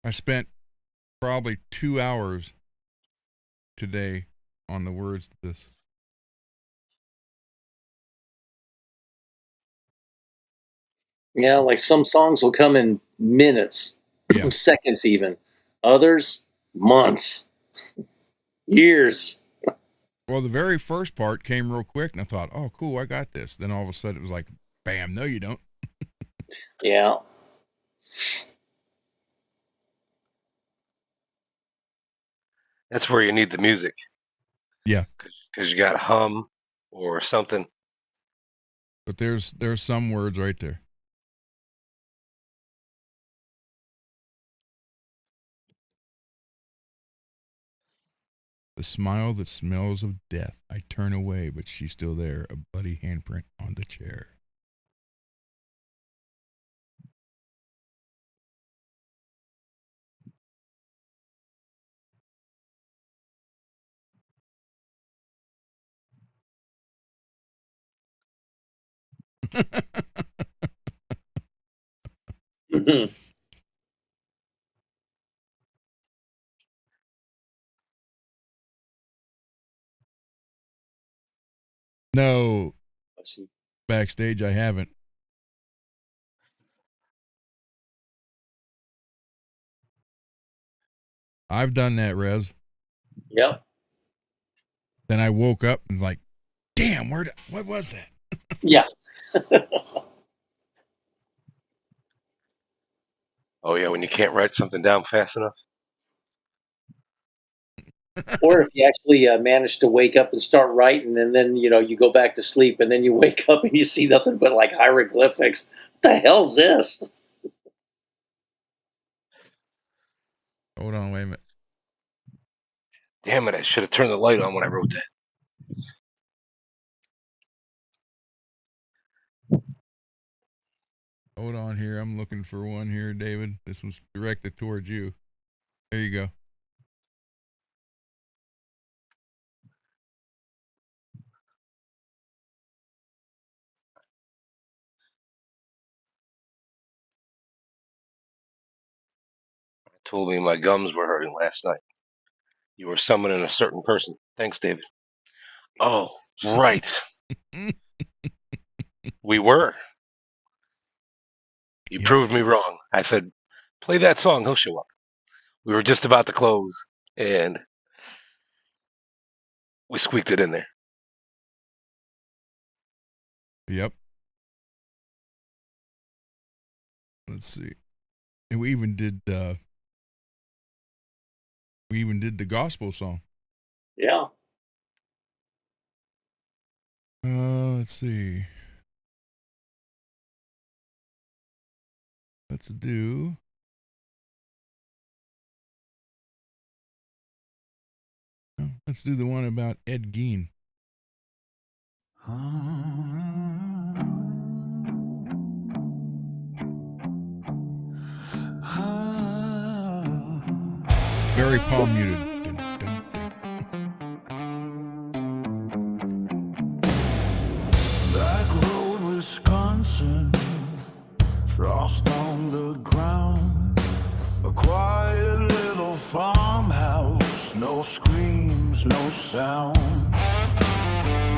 I spent probably 2 hours today on the words to this. Yeah, like some songs will come in minutes, Yeah. seconds even. Others, months, years. Well, the very first part came real quick, and I thought, oh, cool, I got this. Then all of a sudden it was like, bam, no, you don't. Yeah. That's where you need the music. Yeah. Because you got hum or something. But there's some words right there. The smile that smells of death. I turn away, but she's still there. A bloody handprint on the chair. Mhm. No, backstage I haven't. I've done that, Rez. Yep. Then I woke up and like, damn, what was that? Yeah. Oh, yeah, when you can't write something down fast enough. Or if you actually manage to wake up and start writing, and then you go back to sleep, and then you wake up and you see nothing but like hieroglyphics. What the hell's this? Hold on, wait a minute. Damn it, I should have turned the light on when I wrote that. Hold on here. I'm looking for one here, David. This one's directed towards you. There you go. Told me my gums were hurting last night. You were summoning a certain person. Thanks, David. Oh, right. We were. You proved me wrong. I said, play that song, he'll show up. We were just about to close, and we squeaked it in there. Yep. Let's see. And we even did the gospel song. Yeah. Let's see. Let's do. Let's do the one about Ed Gein. Very palm muted. Dun, dun, dun. Back road, Wisconsin, frost on the ground, a quiet little farmhouse, no screams, no sound.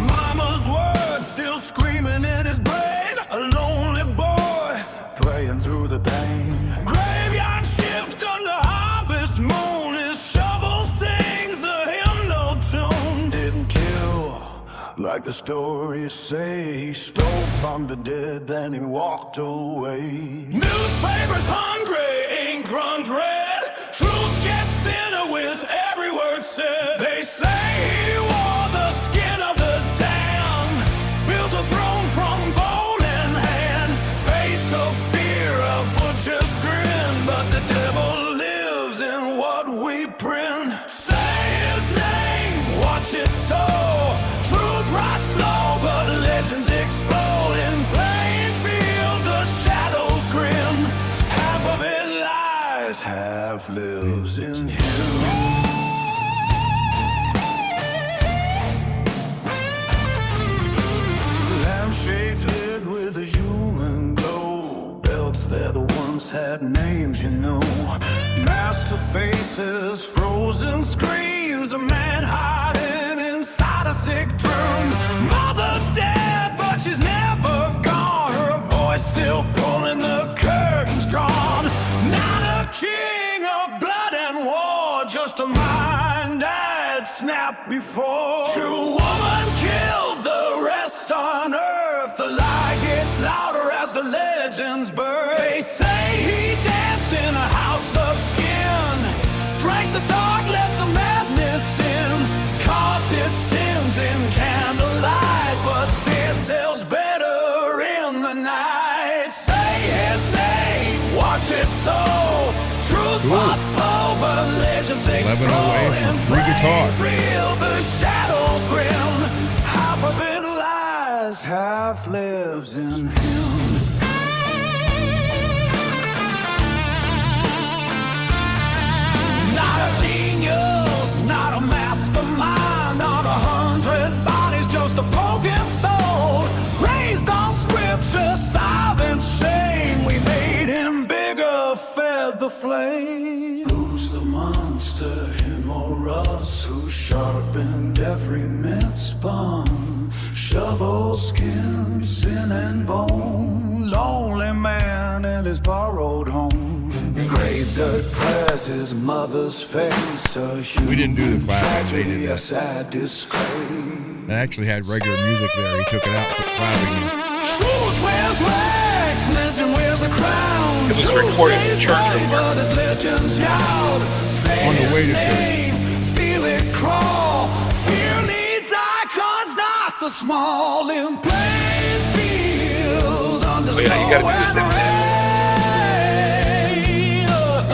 Mama's words still screaming in his brain, a lonely boy praying through the pain. Graveyard Like the stories say, he stole from the dead, then he walked away. Newspapers hungry, ink runs red. Truth gets thinner with every word said. They say he wore the skin of the damned, built a throne from bone and hand, face of fear, a butcher's grin, but the devil lives in what we print. Say his name, watch it so. Truth rots slow, but legends explode in plain field. The shadows grim. Half of it lies, half lives in him. Lampshades lit with a human glow. Belts that once had names, you know. Master faces, frozen screams. A man hiding inside a sick drum. Mother dead, but she's never gone. Her voice still pulling the curtains drawn. Not a king of blood and war, just a mind that snapped before. True woman killed, the rest on earth. The lie gets louder as the legends burn. They say he danced in a house of skin, drank the dark, let the madness in, caught his sins in candlelight, but sin sells better in the night. Say his name, watch it so. Truth plots slow, but legends explode in flames real, the shadows grim. Half of it lies, half lives in him. Not a genius, not a mastermind, not 100 bodies, just a broken soul. Raised on scripture, silent shame. We made him bigger, fed the flame. Who's the monster, him or us? Who sharpened every myth spun? Shovel skin, sin and bone. Lonely man in his borrowed home. Grave dirt press his mother's face. A human We didn't do the clapping, they tragedy, did a that. sad disgrace. It actually had regular music there. He took it out, put clapping in. Truth wears wax, legend wears the crown. It was recorded in church room. But his legends yelled. Say On the way his to church. name, feel it crawl. Fear needs icons, not the small. In plain field, under Oh, yeah, you gotta do this snow next and rain.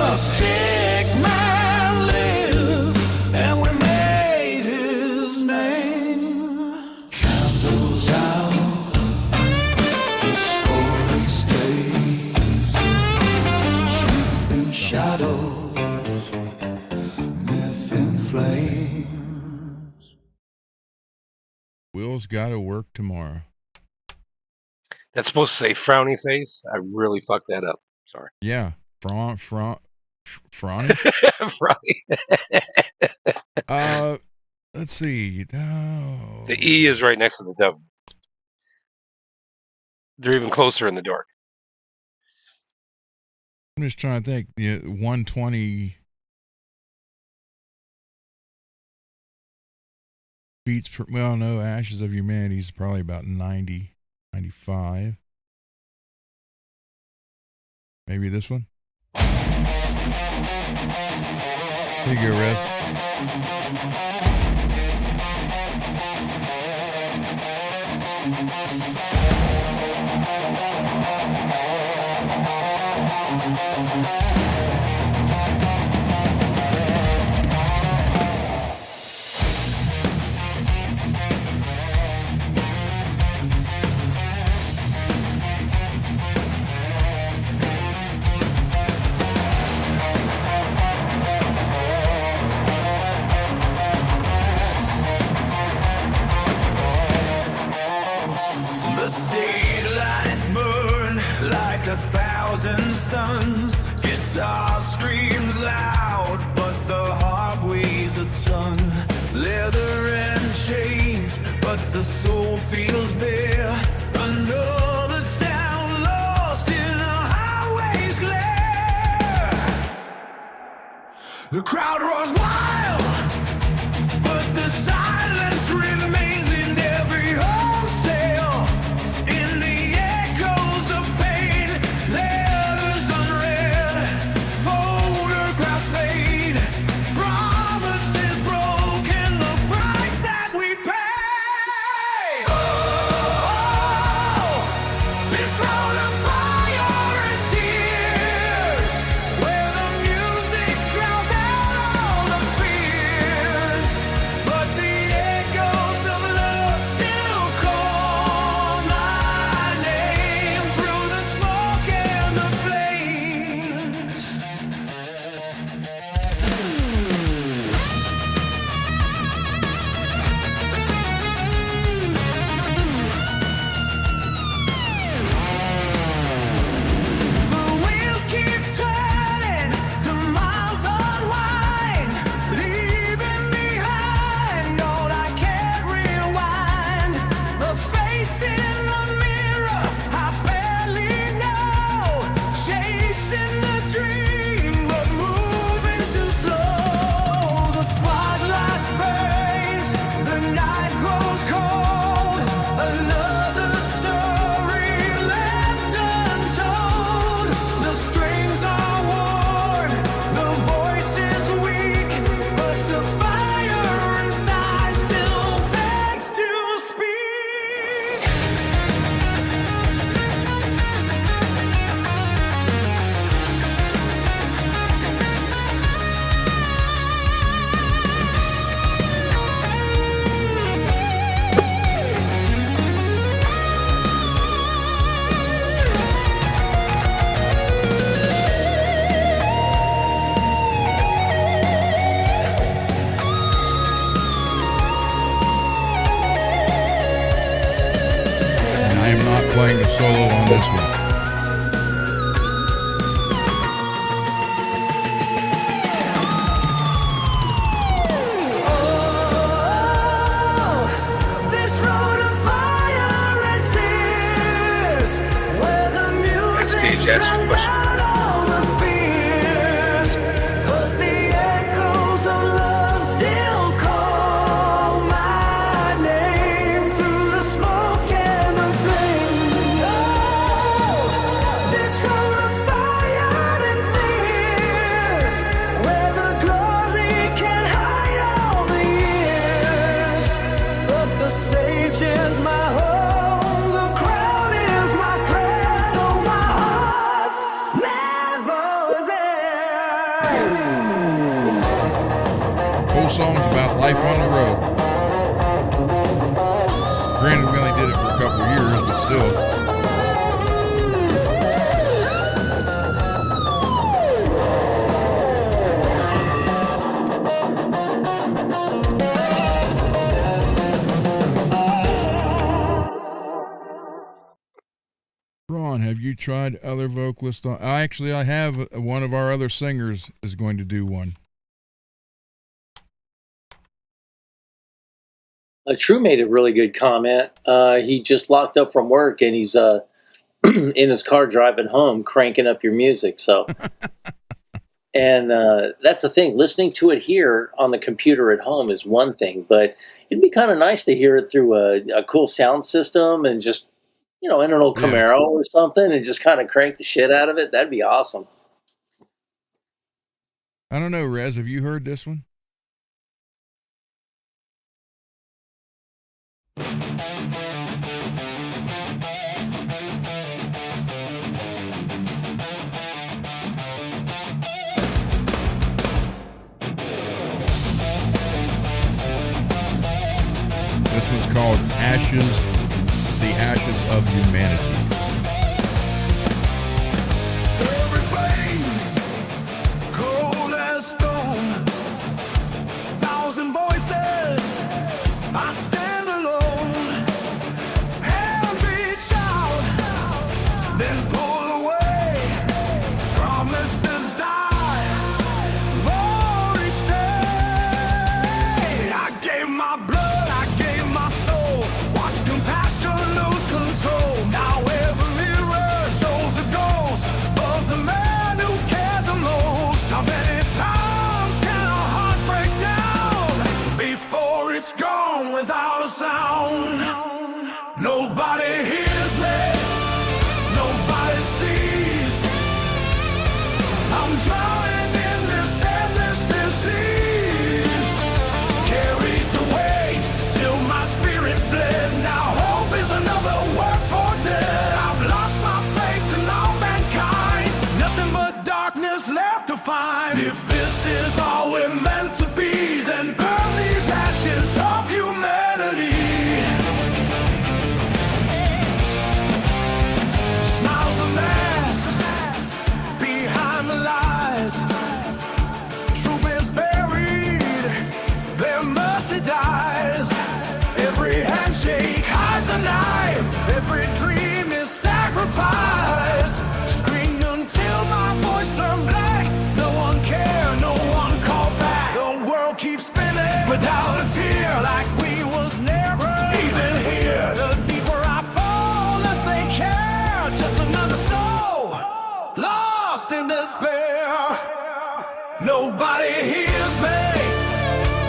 A sick man lived, and we made his name. Candles out, the story stays. Truth in shadows, myth in flames. Will's got to work tomorrow. That's supposed to say frowny face. I really fucked that up. Sorry. Yeah. Frowny? Frowny. Let's see. Oh. The E is right next to the W. They're even closer in the dark. I'm just trying to think. Yeah, 120 beats per. Well, no, Ashes of Humanity is probably about 90, 95. Maybe this one. Here you go, Rev. The state lights burn like 1,000 suns. Guitar screams loud, but the heart weighs a ton. Leather and chains, but the soul feels bare. Another town lost in a highway's glare. The crowd roars wild, but the silence remains in every old songs about life on the road. Granted, we only did it for a couple of years, but still. Ron, have you tried other vocalists? Actually, I have. One of our other singers is going to do one. True made a really good comment. He just locked up from work and he's in his car driving home, cranking up your music. So, and that's the thing. Listening to it here on the computer at home is one thing, but it'd be kind of nice to hear it through a cool sound system and just, in an old Camaro or something, and just kind of crank the shit out of it. That'd be awesome. I don't know, Rez. Have you heard this one? This one's called Ashes, the Ashes of Humanity. Everything's cold as stone. 1,000 voices, I stand alone. Hand reach out, then pull away. Promises die, more each day. I gave my blood, I gave my soul. Watch compassion lose control. Now every mirror shows a ghost of the man who cared the most. How many times can a heart break down before it's gone without a sound? Nobody hears me, nobody sees. I'm drowning in this endless disease. Carried the weight till my spirit bled. Now hope is another word for dead. I've lost my faith in all mankind. Nothing but darkness left to find. If this is all we're meant to be, then burn these ashes of humanity. Smiles and masks behind the lies. Truth is buried, their mercy dies. Every handshake hides a knife, every dream is sacrifice. Screamed until my voice turned black. No one cared, no one called back. The world keeps spinning without a tear, like we was never even here. The deeper I fall, less they care. Just another soul lost in despair. Nobody hears me,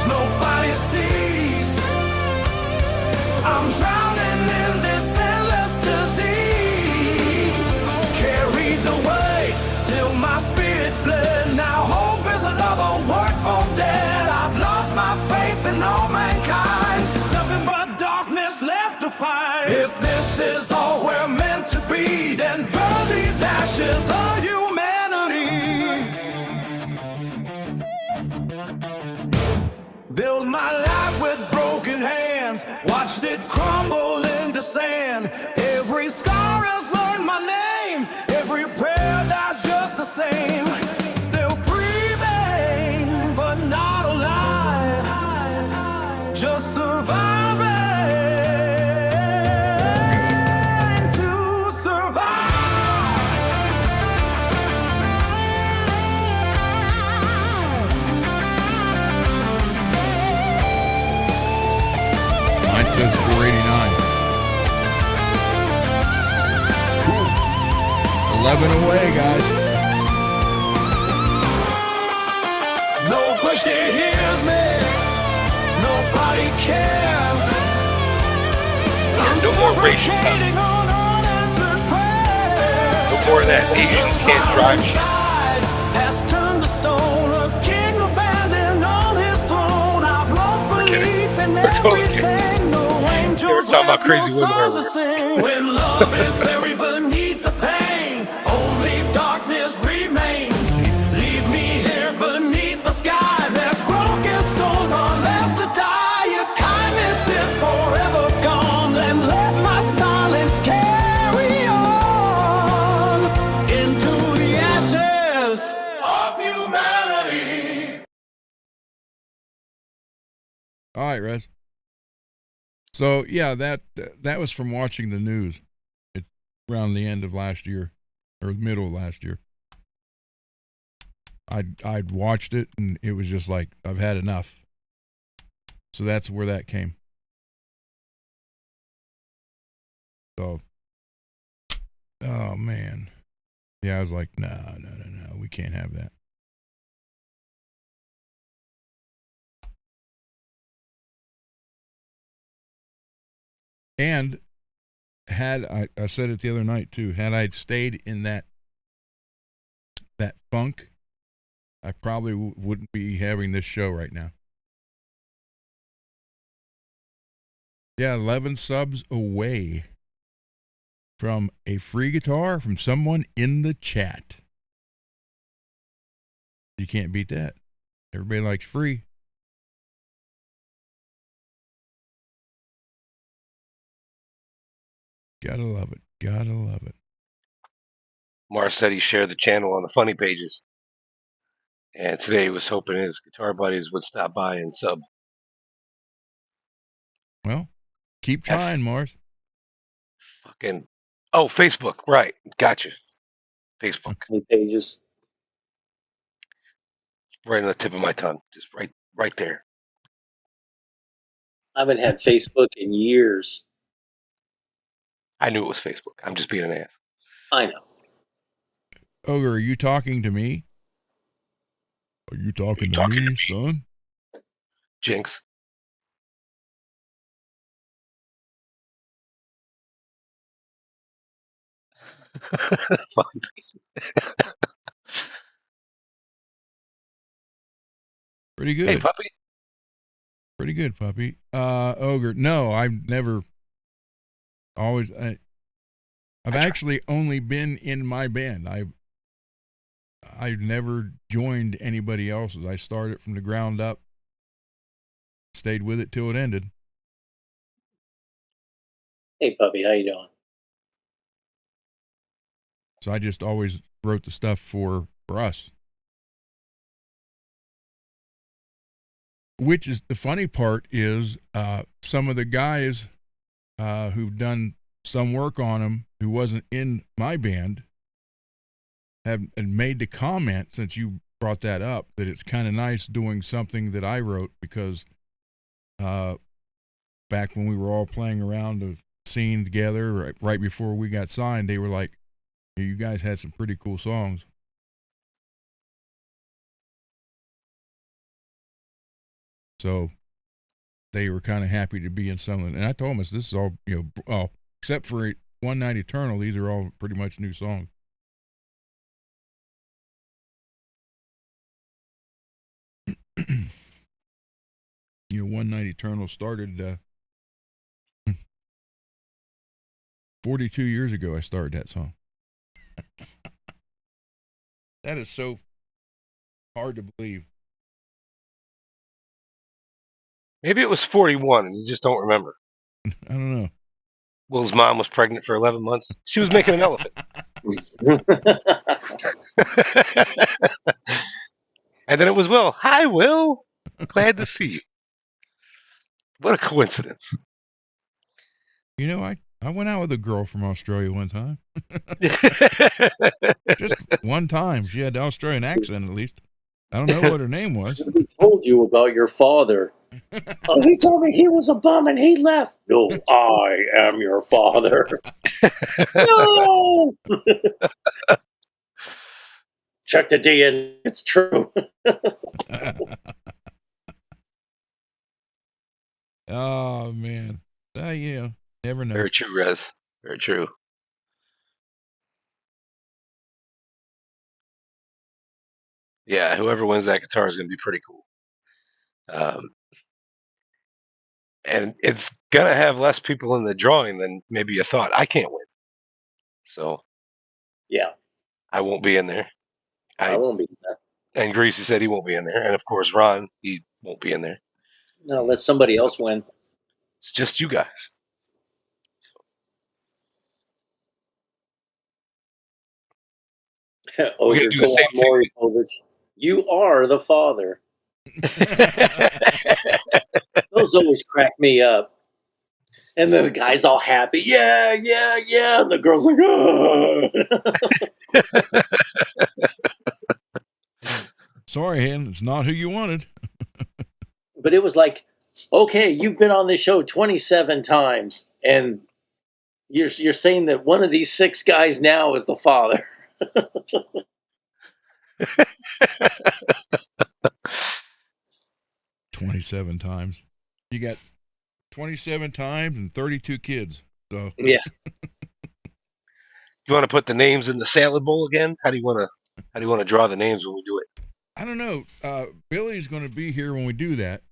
nobody sees. I'm drowning in this endless disease. Carried the weight till my spirit bled. Now hope is another word for dead. I've lost my faith in all mankind. Nothing but darkness left to find. If this is all we're meant to be, then burn these ashes of humanity. Build my life with broken hands, watched it crumble into sand. Every scar has learned my name, every prayer dies just the same. Still breathing, but not alive, just surviving to survive. Mine says 489. Cool. 11 away, guys. Nobody hears me, nobody cares. Yeah, no more racial stuff. Suffocating on unanswered prayers. No more of that Asians can't drive shit. Has turned to stone, a king abandoned on his throne. I've lost belief in We're totally kidding. everything. No angels They were talking about left, crazy no women songs earlier. to sing. When love is buried beneath the pain, only darkness remains. Leave me here beneath the sky. Their broken souls All right, Rez. So yeah, that was from watching the news. It's around the end of last year, or middle of last year. I'd watched it and it was just like, I've had enough. So that's where that came. So, oh man, yeah, I was like, no, we can't have that. And had I said it the other night too, had I stayed in that funk, I probably wouldn't be having this show right now. Yeah, 11 subs away from a free guitar from someone in the chat. You can't beat that. Everybody likes free. Gotta love it. Gotta love it. Mars said he shared the channel on the funny pages. And today he was hoping his guitar buddies would stop by and sub. Well, keep trying, Mars. Fucking. Oh, Facebook. Right. Gotcha. Facebook. Funny pages. Right on the tip of my tongue. Just right there. I haven't had Facebook in years. I knew it was Facebook. I'm just being an ass. I know. Ogre, are you talking to me? Are you talking to me, son? Jinx. Pretty good. Hey, puppy. Pretty good, puppy. Ogre, no, I've never. I've actually only been in my band. I've never joined anybody else's. I started from the ground up, stayed with it till it ended. Hey, puppy, how you doing? So I just always wrote the stuff for us. Which is the funny part is some of the guys who've done some work on them who wasn't in my band have made the comment, since you brought that up, that it's kind of nice doing something that I wrote, because back when we were all playing around the scene together right before we got signed, they were like, hey, you guys had some pretty cool songs. So they were kind of happy to be in something. And I told them, this is all, except for One Night Eternal, these are all pretty much new songs. One Night Eternal started 42 years ago. I started that song. That is so hard to believe. Maybe it was 41 and you just don't remember. I don't know. Will's mom was pregnant for 11 months. She was making an elephant. And then it was Will. Hi, Will. Glad to see you. What a coincidence. I went out with a girl from Australia one time. Just one time. She had the Australian accent, at least. I don't know what her name was. Who told you about your father? Oh, he told me he was a bum and he left. No, I am your father. No! Check the DNA. It's true. Oh, man. Never know. Very true, Rez. Very true. Yeah, whoever wins that guitar is going to be pretty cool. And it's going to have less people in the drawing than maybe you thought. I can't win. So, yeah. I won't be in there. I won't be in there. And Greasy said he won't be in there. And, of course, Ron, he won't be in there. No, let somebody else win. It's just you guys. Oh, you're going Maury Povich. You are the father. Those always crack me up. And then the guy's all happy. Yeah, yeah, yeah. And the girl's like, oh. Sorry, Hen, it's not who you wanted. But it was like, okay, you've been on this show 27 times, and you're saying that one of these 6 guys now is the father. 27 times. You got 27 times and 32 kids. So Yeah. You want to put the names in the salad bowl again? How do you want to draw the names when we do it? I don't know. Billy's going to be here when we do that.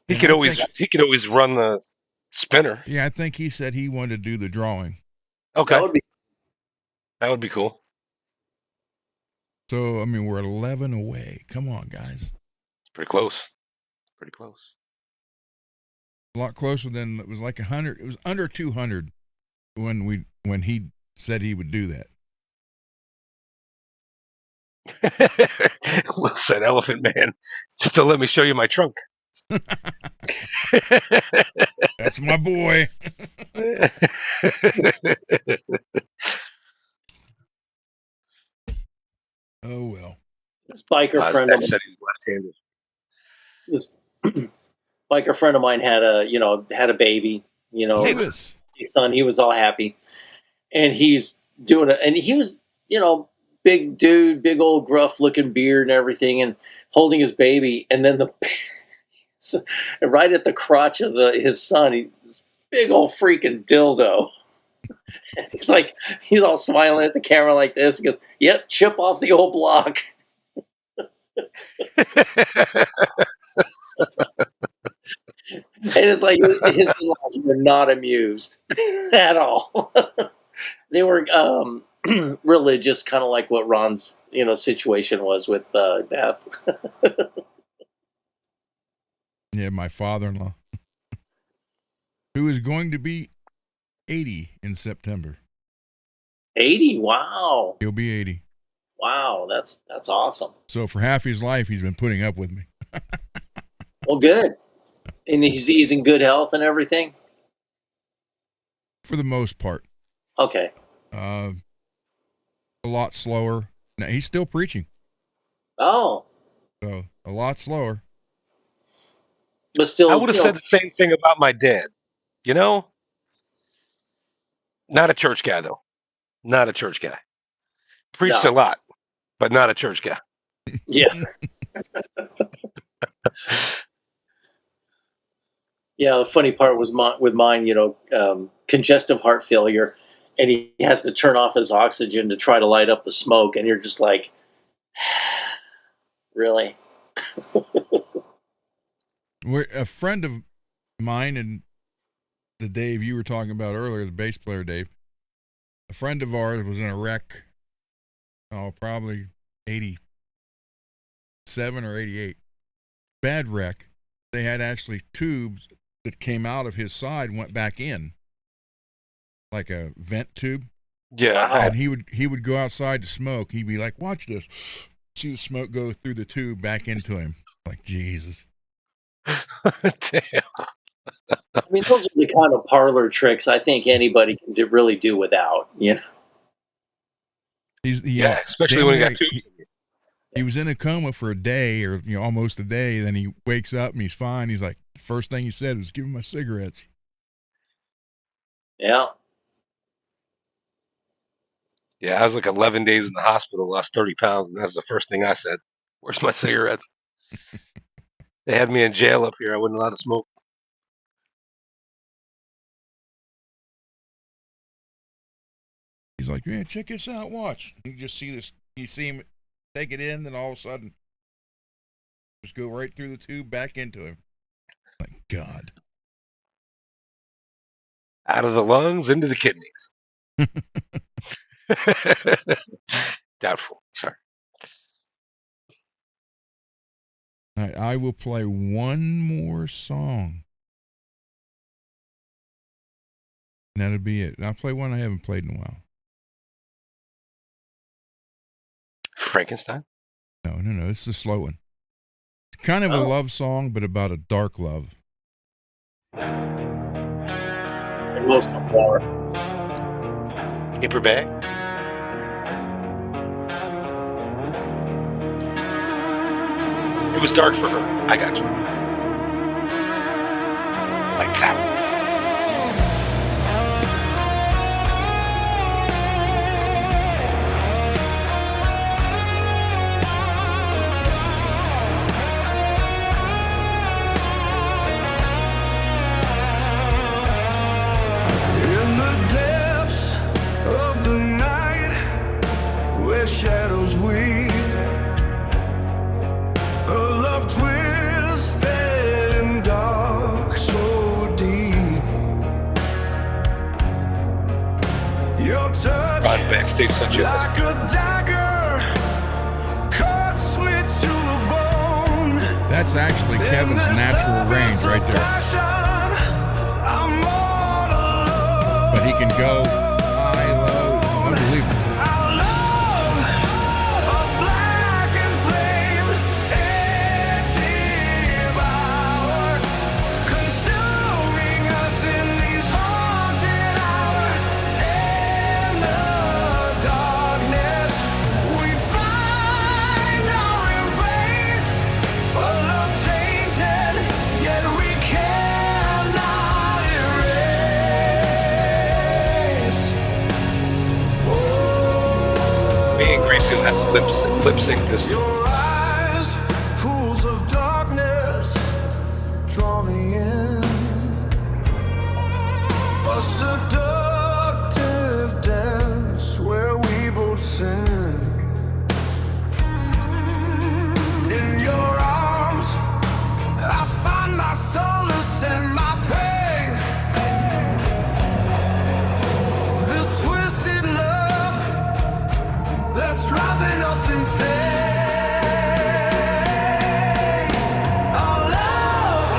He And could I always think- run the spinner. Yeah, I think he said he wanted to do the drawing. Okay, That would be cool. So I mean, we're 11 away. Come on, guys. It's pretty close. Pretty close. A lot closer than it was like 100. It was under 200 when he said he would do that. Will said, Elephant Man, still let me show you my trunk. That's my boy. Oh well. this biker friend. Dad said he's left-handed. This biker friend of mine had a baby. Davis. His son. He was all happy, and he's doing it. And he was, big dude, big old gruff looking beard and everything, and holding his baby. And then right at the crotch of his son, he's this big old freaking dildo. And he's all smiling at the camera like this. He goes, "Yep, chip off the old block." And it's like his in-laws were not amused at all. They were religious, kind of like what Ron's situation was with Beth. Yeah, my father-in-law, who is going to be 80 in September. 80? Wow. He'll be 80. Wow, that's awesome. So for half his life, he's been putting up with me. Well, good. And he's in good health and everything? For the most part. Okay. A lot slower. Now, he's still preaching. Oh. So a lot slower. But still, I would have said the same thing about my dad. Not a church guy, though. Not a church guy. Preached a lot, but not a church guy. Yeah. Yeah, the funny part was with mine, congestive heart failure, and he has to turn off his oxygen to try to light up the smoke, and you're just like, really? A friend of mine and the Dave you were talking about earlier, the bass player Dave, a friend of ours was in a wreck, probably 87 or 88. Bad wreck. They had actually tubes that came out of his side, went back in, like a vent tube. Yeah. And he would go outside to smoke. He'd be like, "Watch this." See the smoke go through the tube back into him. Like, Jesus. Damn. I mean, those are the kind of parlor tricks I think anybody can really do without, Yeah, especially when he got tubes. He was in a coma for a day or, almost a day. Then he wakes up and he's fine. He's like, the first thing he said was, "Give him my cigarettes." Yeah. Yeah, I was like 11 days in the hospital, lost 30 pounds, and that's the first thing I said. "Where's my cigarettes?" They had me in jail up here. I wasn't allowed to smoke. He's like, "Yeah, check this out. Watch." You just see this. You see him take it in, then all of a sudden, just go right through the tube back into him. Like, God. Out of the lungs, into the kidneys. Doubtful. Sorry. All right, I will play one more song. And that'll be it. I'll play one I haven't played in a while. Frankenstein? No. This is a slow one. kind of a Oh. love song, but about a dark love. And most of them are. Paper bag. It was dark for her. I got you. Lights out. In the depths of the night, where shadows weep, a love twisted and dark, so deep. Your touch, Ron backstage sent you a message. like a dagger, cuts me to the bone. That's actually Kevin's natural range right there. But he can go high, low, unbelievable. Me and Gracie will have to lip sync this. Your eyes, pools of darkness, draw me in. A seductive dance where we both sin. In your arms, I find my solace and my pain. This twisted love that's driving us insane. Our love,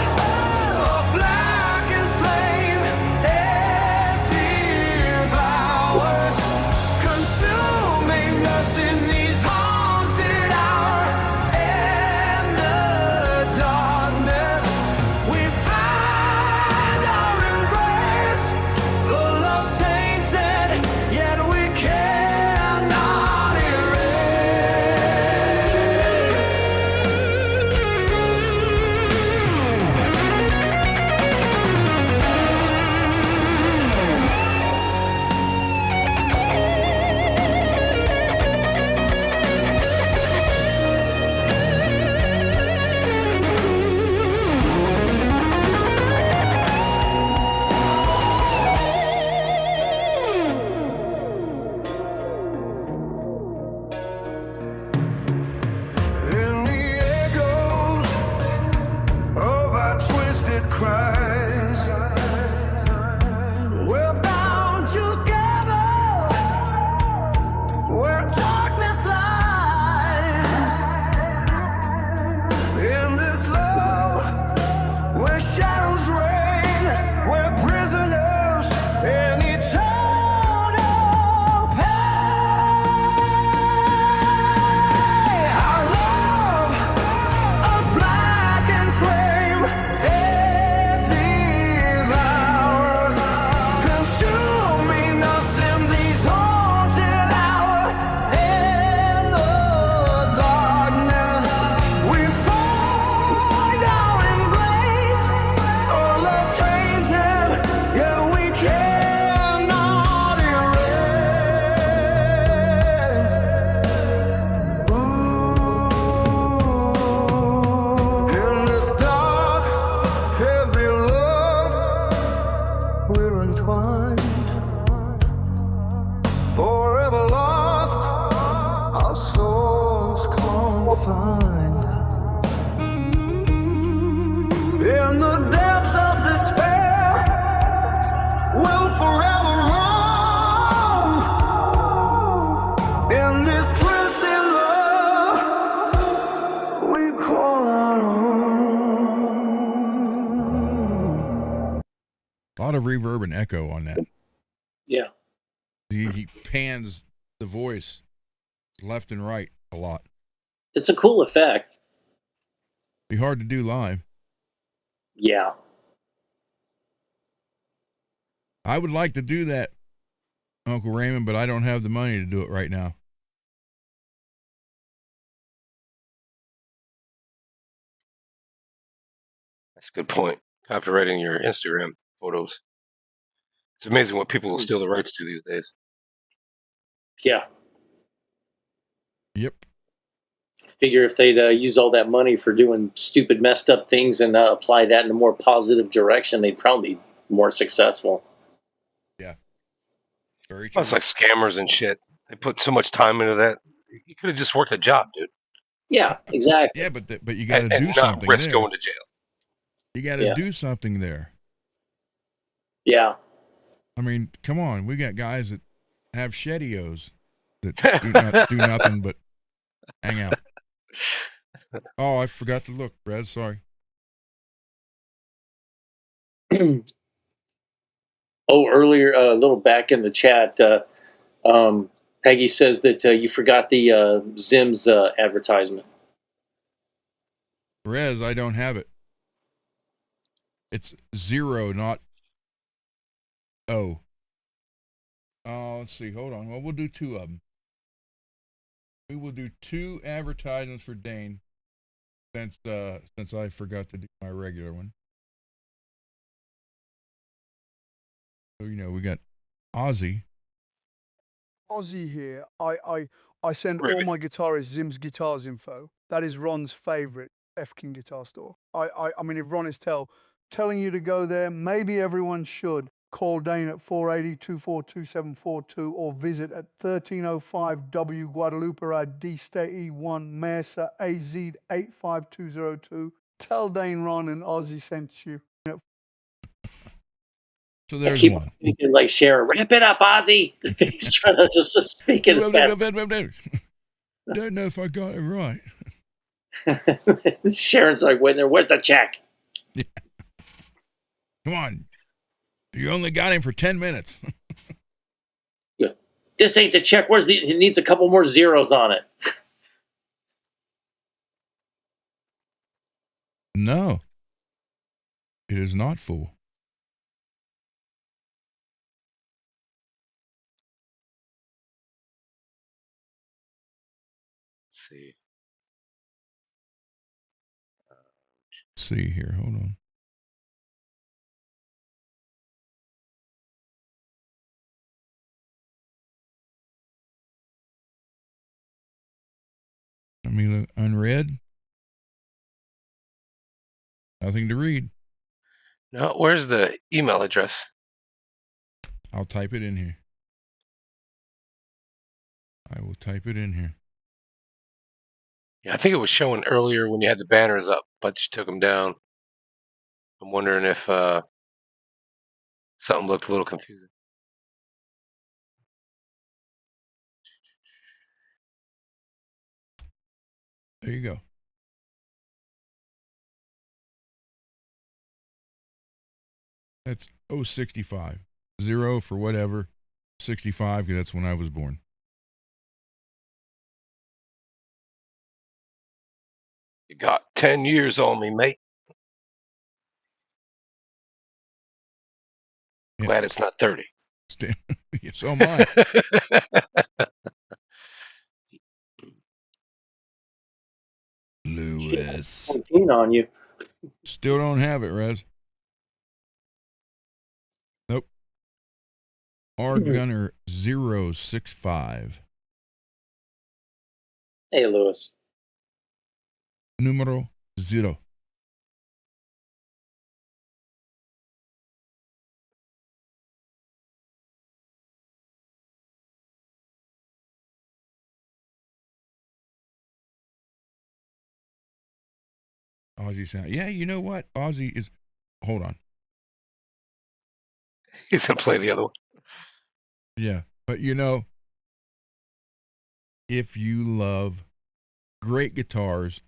a blackened flame, it devours, consuming us in these haunted hours. In the darkness, we find our embrace. The love tainted, yet we cannot in the echoes of our twisted cries, we're bound together where darkness lies. In this love where shadows reign, we're prisoners in eternal pain. Our love, a blackened flame, it devours, consuming us in these haunted hours. In the darkness, we find our embrace. Our love tainted, yet we cannot erase. In this dark, heavy love, we're entwined, forever lost, our souls confined. In the depths of despair, we'll forever roam. In this twisted love, we call our own. A lot of reverb and echo on that. Yeah. He pans the voice left and right a lot. It's a cool effect. Be hard to do live. Yeah. I would like to do that, Uncle Raymond, but I don't have the money to do it right now. That's a good point. Copyrighting your Instagram photos. It's amazing what people will steal the rights to these days. Yeah. Yep. Figure if they'd use all that money for doing stupid, messed up things and apply that in a more positive direction, they'd probably be more successful. Yeah. Very true. Well, it's like scammers and shit. They put so much time into that. You could have just worked a job, dude. Yeah, exactly. Yeah, but you got to do not something risk there. going to jail. You got to do something there. Yeah. I mean, come on. We got guys that have shedios that do nothing but hang out. Oh, I forgot to look, Brad. Sorry. Earlier, a little back in the chat, Peggy says that you forgot the Zim's advertisement. Rez, I don't have it. It's 0, not O. Let's see. Hold on. Well, we'll do 2 of them. We will do 2 advertisements for Dane since I forgot to do my regular one. So, we got Ozzy. Ozzy here. I send all my guitarists Zim's Guitars info. That is Ron's favorite F-King guitar store. I mean, if Ron is telling you to go there, maybe everyone should. Call Dane at 480-242-2742 or visit at 1305 W Guadalupe Road, D State E1, Mesa, AZ 85202. Tell Dane Ron and Ozzy sent you. So there's keep one. Speaking like Sharon, wrap it up, Ozzy. He's trying to just speak in his fast. Don't know if I got it right. Sharon's like, where's the check? Yeah. Come on. You only got him for 10 minutes. Yeah. This ain't the check. It needs a couple more zeros on it. No. It is not full. See. See here, hold on. Let me look. Unread. Nothing to read. No, where's the email address? I'll type it in here. I will type it in here. Yeah, I think it was showing earlier when you had the banners up, but you took them down. I'm wondering if something looked a little confusing. There you go. That's 065. 0 for whatever. 65, because that's when I was born. You got 10 years on me, mate. Yeah. Glad it's not 30. So am I. Lewis. 14 on you. Still don't have it, Rez. Nope. R Gunner 065. Hey, Lewis. Numero 0. Ozzy sound. Yeah, you know what? Ozzy is. Hold on. He's going to play the other one. Yeah. But if you love great guitars,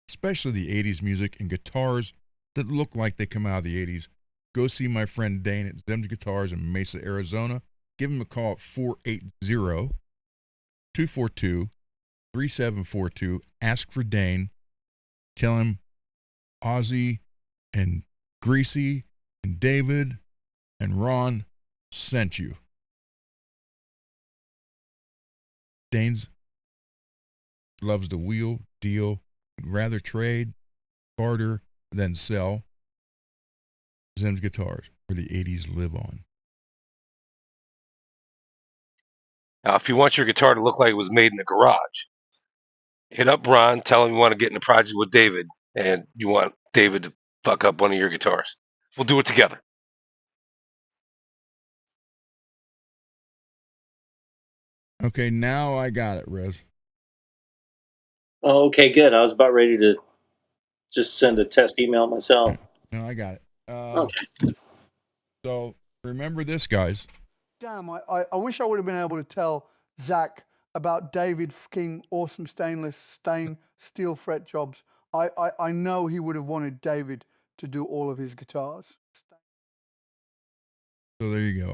especially the 80s music and guitars that look like they come out of the 80s, go see my friend Dane at Zim's Guitars in Mesa, Arizona. Give him a call at 480-242-3742. Ask for Dane. Tell him Ozzy and Greasy and David and Ron sent you. Danes loves to wheel, deal, would rather trade, barter than sell. Zim's guitars, where the 80s live on. Now, if you want your guitar to look like it was made in the garage, hit up Ron, tell him you want to get in a project with David, and you want David to fuck up one of your guitars. We'll do it together. Okay, now I got it, Rez. Oh, okay, good. I was about ready to just send a test email myself. No, I got it. Okay. So remember this, guys. Damn, I wish I would have been able to tell Zach about David fucking awesome stainless steel fret jobs. I know he would have wanted David to do all of his guitars. So there you go.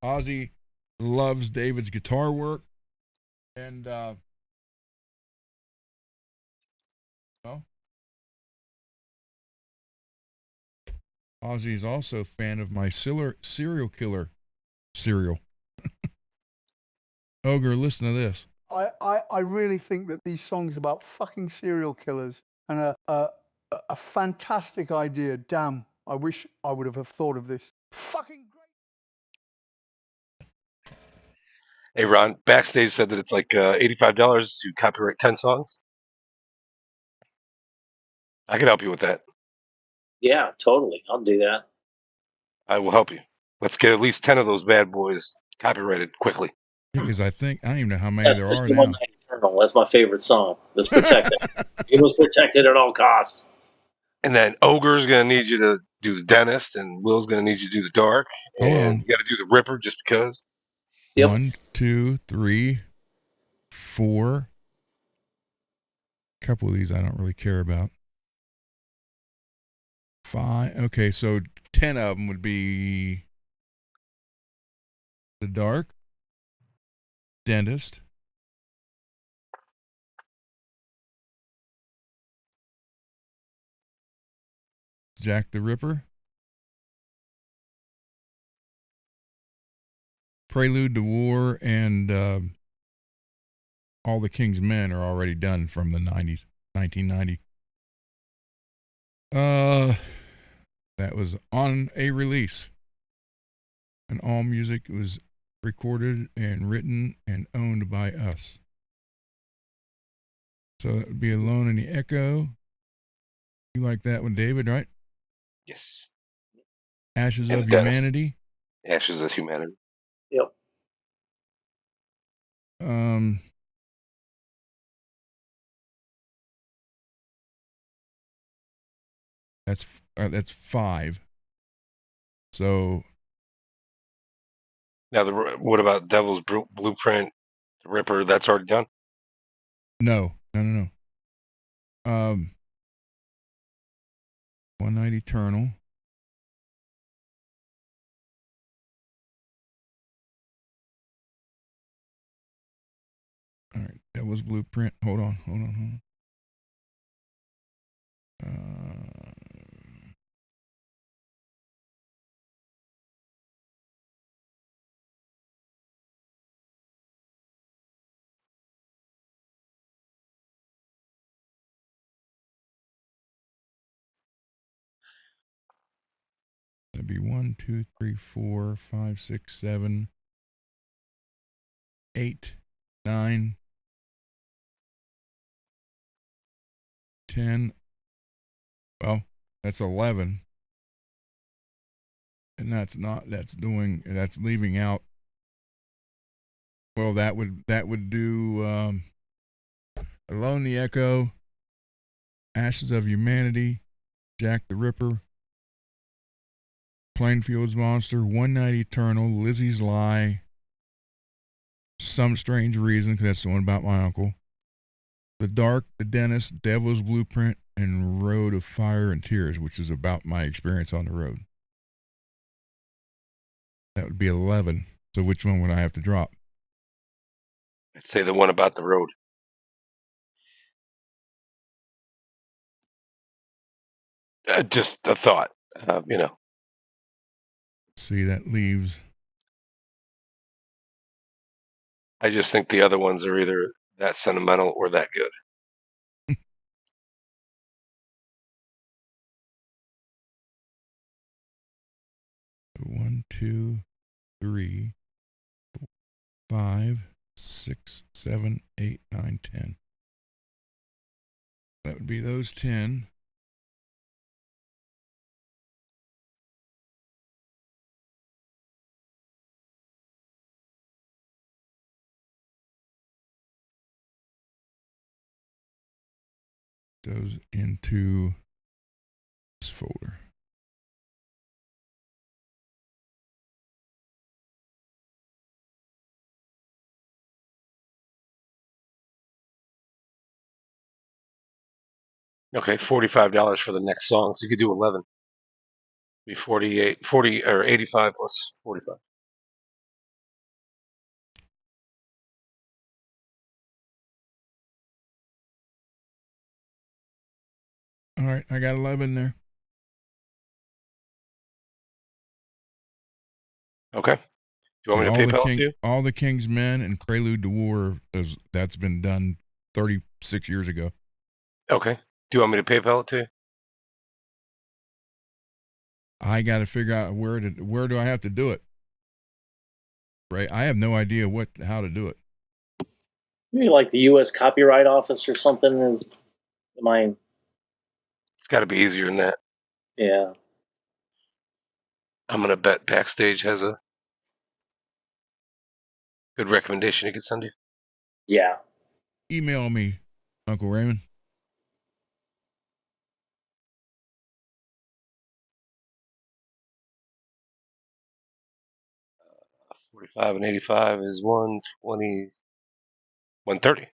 Ozzy loves David's guitar work. And well, Ozzy is also a fan of my serial killer cereal. Ogre, listen to this. I really think that these songs about fucking serial killers and a fantastic idea. Damn, I wish I would have thought of this. Fucking great. Hey, Ron, Backstage said that it's like $85 to copyright 10 songs. I can help you with that. Yeah, totally. I'll do that. I will help you. Let's get at least 10 of those bad boys copyrighted quickly. Because I don't even know how many That's there just are the now. One Night Eternal. That's my favorite song. Let's protect it. It was protected at all costs. And then Ogre's going to need you to do the dentist, and Will's going to need you to do the dark, Hold and on. you got to do the Ripper just because. Yep. 1, 2, 3, 4. A couple of these I don't really care about. 5. Okay, so 10 of them would be the dark, dentist, Jack the Ripper, Prelude to War, and All the King's Men are already done from the 90s, 1990. That was on a release. And all music was recorded and written and owned by us. So that would be Alone in the Echo. You like that one, David, right? Yes. Ashes And of the dentist. Humanity. Ashes of Humanity. Yep. That's 5. So Now, what about Devil's Blueprint, the Ripper? That's already done? no. One Night Eternal. All right, Devil's Blueprint. Hold on. That'd be 1, 2, 3, 4, 5, 6, 7, 8, 9, 10. Well, that's 11. And that's leaving out. Well, that would do Alone the Echo, Ashes of Humanity, Jack the Ripper, Plainfield's Monster, One Night Eternal, Lizzie's Lie, Some Strange Reason, because that's the one about my uncle, The Dark, The Dentist, Devil's Blueprint, and Road of Fire and Tears, which is about my experience on the road. That would be 11. So which one would I have to drop? I'd say the one about the road. Just a thought, you know. See, that leaves. I just think the other ones are either that sentimental or that good. 1, 2, 3, 4, 5, 6, 7, 8, 9, 10. That would be those 10. Goes into this folder. Okay, $45 for the next song, so you could do 11. Be 48, 40 or 85 plus 45. All right, I got 11 there. Okay. Do you want me to PayPal it to you? All the King's Men and Prelude to War, that's been done 36 years ago. Okay. Do you want me to PayPal it to you? I got to figure out where do I have to do it? Right, I have no idea how to do it. Maybe like the U.S. Copyright Office or something is mine. It's got to be easier than that. Yeah. I'm gonna bet Backstage has a good recommendation he could send you. Yeah. Email me, Uncle Raymond. $45 and 85 is 120, 130.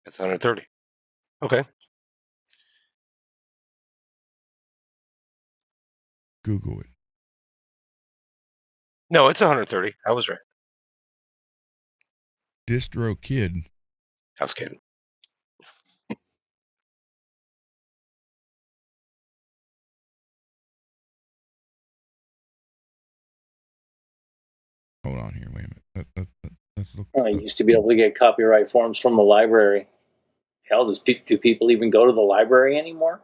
That's 130. Okay. Google it. No, it's 130. I was right. DistroKid. I was kidding. Hold on here. Wait a minute. Let's look. I used to be able to get copyright forms from the library. Hell, do people even go to the library anymore?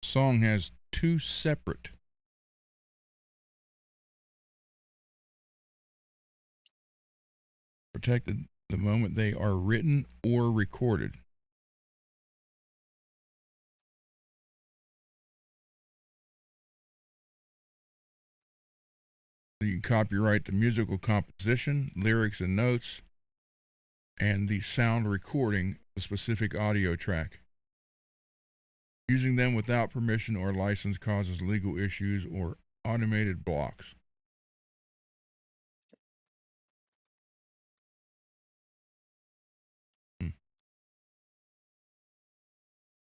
Song has 2 separate. Protected the moment they are written or recorded. You can copyright the musical composition, lyrics and notes, and the sound recording a specific audio track. Using them without permission or license causes legal issues or automated blocks.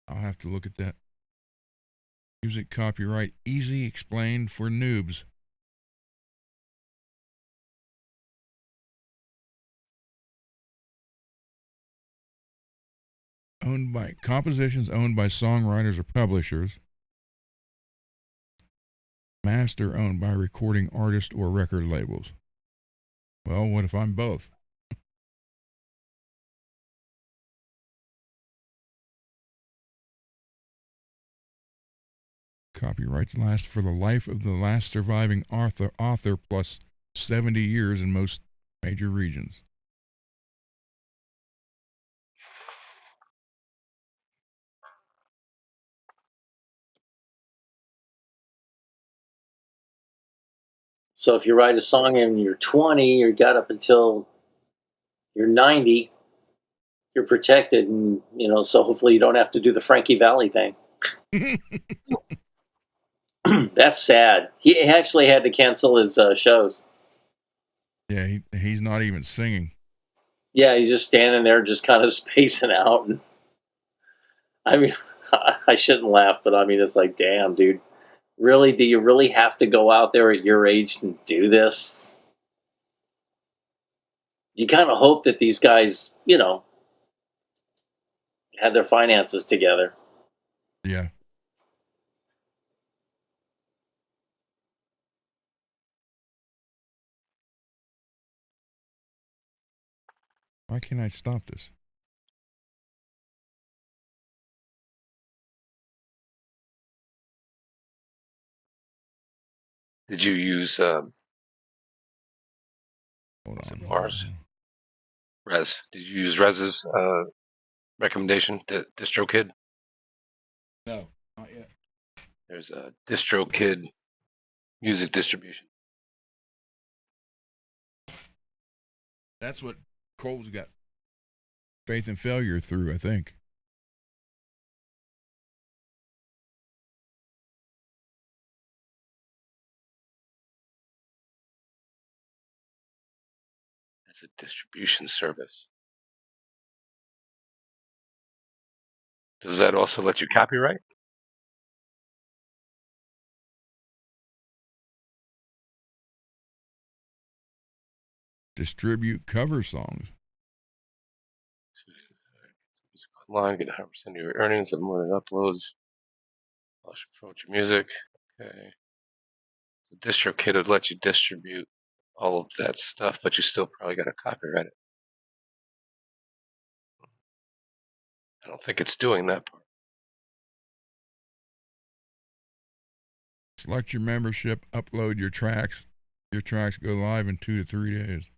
I'll have to look at that. Music copyright easy explained for noobs. Compositions owned by songwriters or publishers. Master owned by recording artists or record labels. Well, what if I'm both? Copyrights last for the life of the last surviving author plus 70 years in most major regions. So if you write a song and you're 20, you got up until you're 90, you're protected, and so hopefully you don't have to do the Frankie Valli thing. That's sad. He actually had to cancel his shows. Yeah, he's not even singing. Yeah, he's just standing there, just kind of spacing out. And I mean, I shouldn't laugh, but I mean, it's like, damn, dude. Really? Do you really have to go out there at your age and do this? You kind of hope that these guys, had their finances together. Yeah. Why can't I stop this? Did you use Hold was on. it Mars? Rez? Did you use Rez's recommendation to DistroKid? No, not yet. There's a DistroKid music distribution. That's what Cole's got faith and failure through, I think. It's a distribution service. Does that also let you copyright? Distribute cover songs. Online, get 100% of your earnings and more than uploads. I'll promote your music. Okay. So DistroKid would let you distribute all of that stuff, but you still probably got to copyright it. I don't think it's doing that part. Select your membership, upload your tracks. Your tracks go live in 2 to 3 days.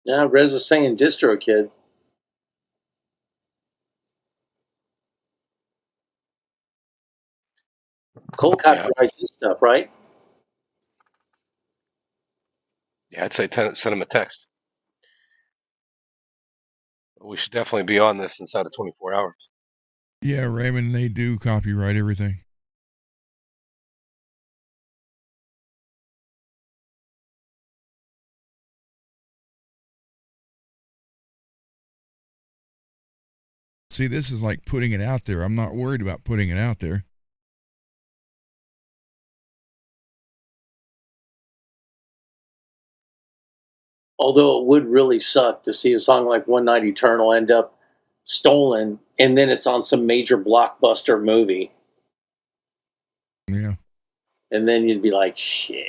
Yeah, Rez is saying DistroKid. Cole copyrights this stuff, right? Yeah, I'd say send him a text. We should definitely be on this inside of 24 hours. Yeah, Raymond, they do copyright everything. See, this is like putting it out there. I'm not worried about putting it out there. Although it would really suck to see a song like One Night Eternal end up stolen and then it's on some major blockbuster movie. Yeah. And then you'd be like, shit.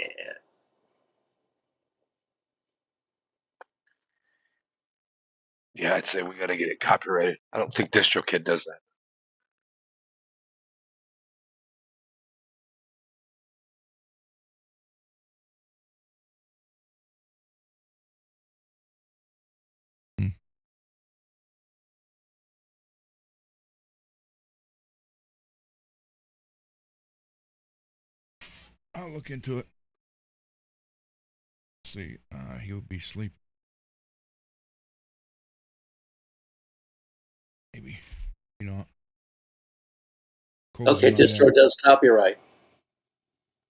Yeah, I'd say we got to get it copyrighted. I don't think DistroKid does that. I'll look into it. Let's see, he'll be sleeping. Maybe. You know. Cole's Okay, not Distro in. does copyright.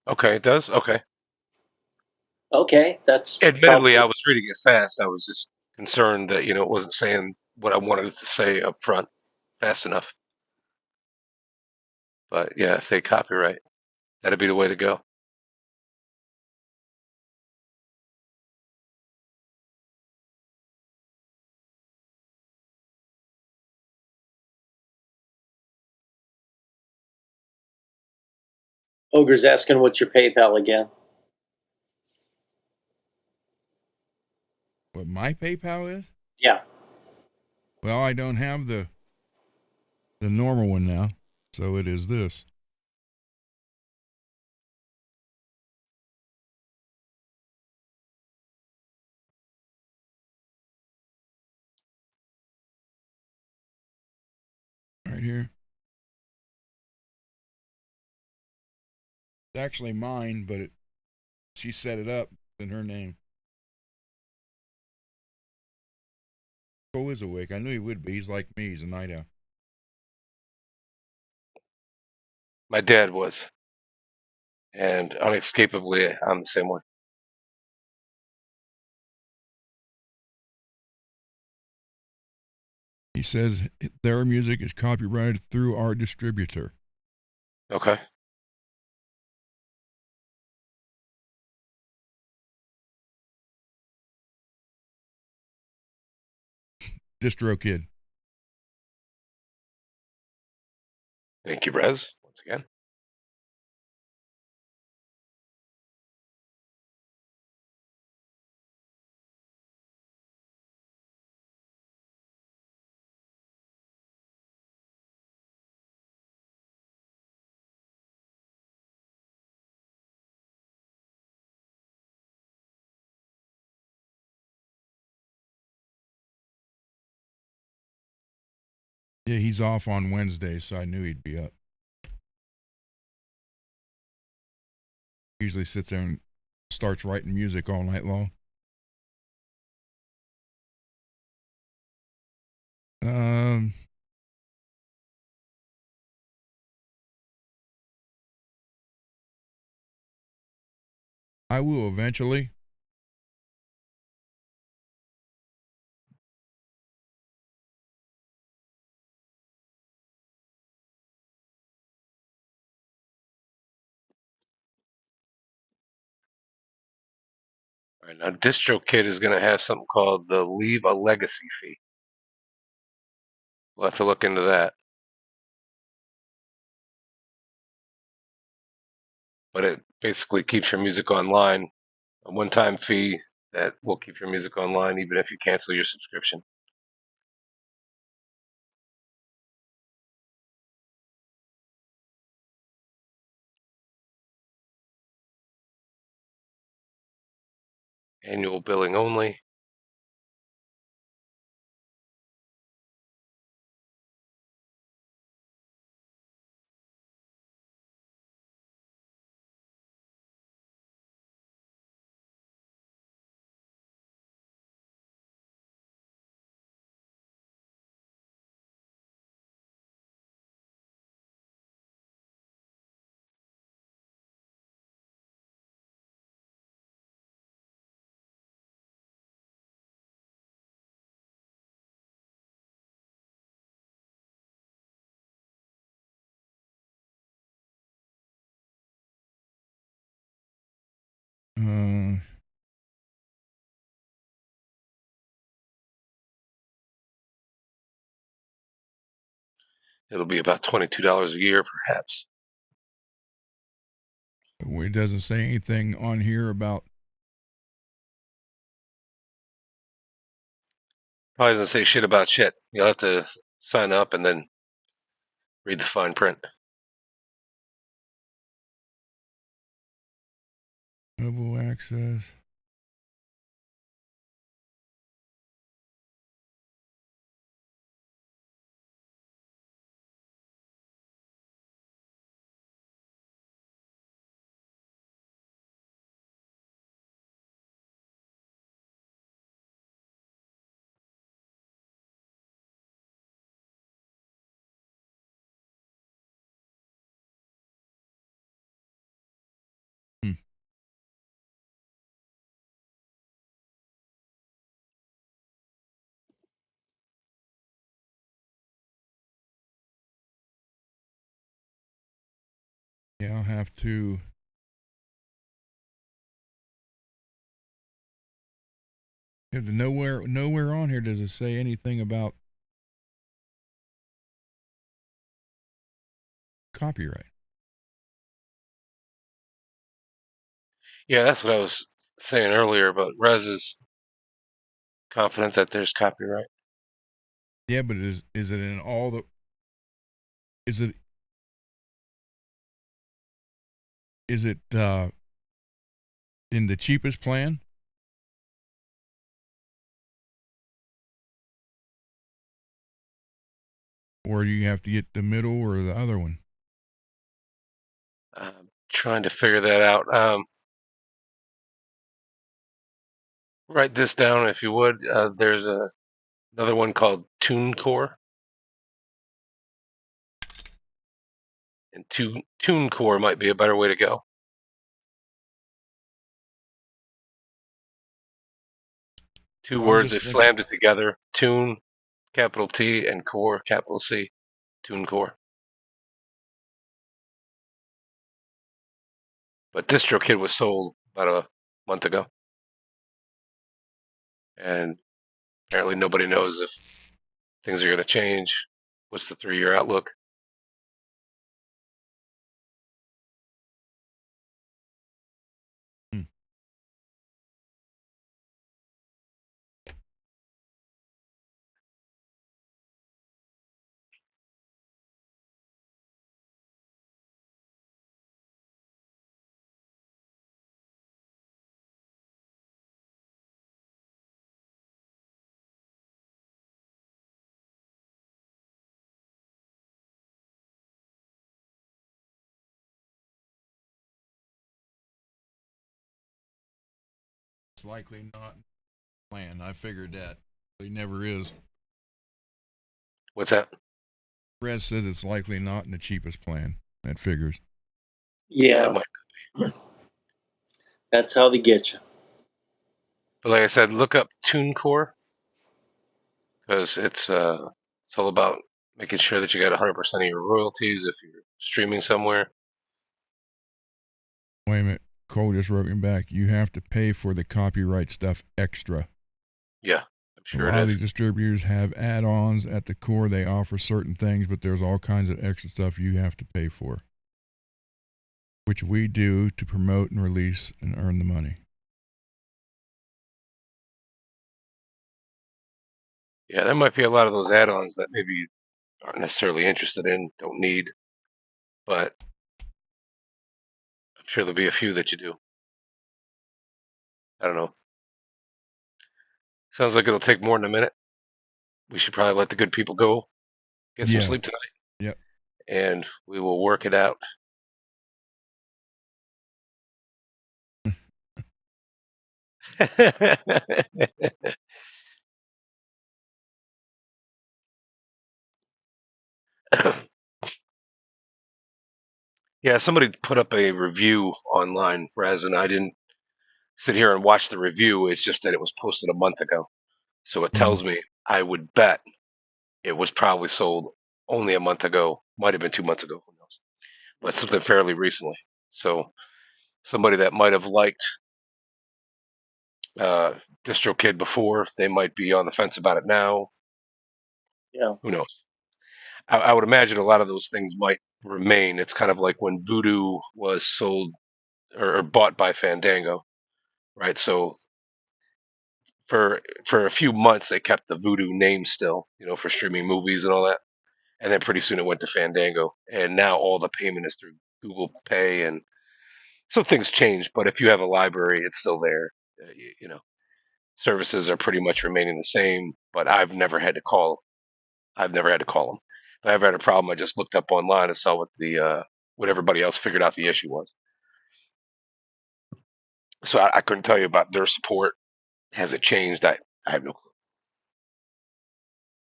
Okay, it does? Okay. Okay, that's Admittedly, I was reading it fast. I was just concerned that, it wasn't saying what I wanted it to say up front fast enough. But yeah, if they copyright, that'd be the way to go. Ogre's asking what's your PayPal again. What my PayPal is? Yeah. Well, I don't have the normal one now, so it is this. Right here. It's actually mine, but she set it up in her name. Cole is awake. I knew he would be. He's like me. He's a night owl. My dad was, and unescapably, I'm the same way. He says their music is copyrighted through our distributor. Okay. DistroKid. Thank you, Rez, once again. Yeah, he's off on Wednesday, so I knew he'd be up. Usually sits there and starts writing music all night long. I will eventually. All right, now DistroKid is going to have something called the Leave a Legacy fee. We'll have to look into that. But it basically keeps your music online, a one-time fee that will keep your music online even if you cancel your subscription. Annual billing only. It'll be about $22 a year, perhaps. It doesn't say anything on here about. Probably doesn't say shit about shit. You'll have to sign up and then read the fine print. Mobile access. Yeah, I'll have to. Nowhere on here does it say anything about copyright. Yeah, that's what I was saying earlier, but Rez is confident that there's copyright. Yeah, but is it in all the? Is it in the cheapest plan? Or do you have to get the middle or the other one? I'm trying to figure that out. Write this down if you would. There's another one called TuneCore. And tune core might be a better way to go. Two words, they slammed it together. Tune, capital T, and core, capital C. Tune core. But DistroKid was sold about a month ago. And apparently nobody knows if things are going to change. What's the 3-year outlook? It's likely not plan. I figured that. He never is. What's that? Red said it's likely not in the cheapest plan. That figures. Yeah. That's how they get you. But like I said, look up TuneCore because it's all about making sure that you got 100% of your royalties if you're streaming somewhere. Wait a minute. Cole just wrote me back. You have to pay for the copyright stuff extra. Yeah, I'm sure a lot it of is. these distributors have add-ons at the core. They offer certain things, but there's all kinds of extra stuff you have to pay for, which we do to promote and release and earn the money. Yeah, there might be a lot of those add-ons that maybe you aren't necessarily interested in, don't need, but I'm sure there'll be a few that you do. I don't know. Sounds like it'll take more than a minute. We should probably let the good people go, get some sleep tonight. Yep. And we will work it out. Yeah, somebody put up a review online, Raz, and I didn't sit here and watch the review. It's just that it was posted a month ago. So it tells me I would bet it was probably sold only a month ago. Might have been 2 months ago. Who knows? But something fairly recently. So somebody that might have liked DistroKid before, they might be on the fence about it now. Yeah. Who knows? I would imagine a lot of those things might remain. It's kind of like when Voodoo was sold or bought by Fandango, right? So for a few months they kept the Voodoo name still, for streaming movies and all that, and then pretty soon it went to Fandango, and now all the payment is through Google Pay, and so things change. But if you have a library, it's still there. Services are pretty much remaining the same. But I've never had to call. I've never had to call them. If I ever had a problem, I just looked up online and saw what everybody else figured out the issue was. So I couldn't tell you about their support. Has it changed? I have no clue.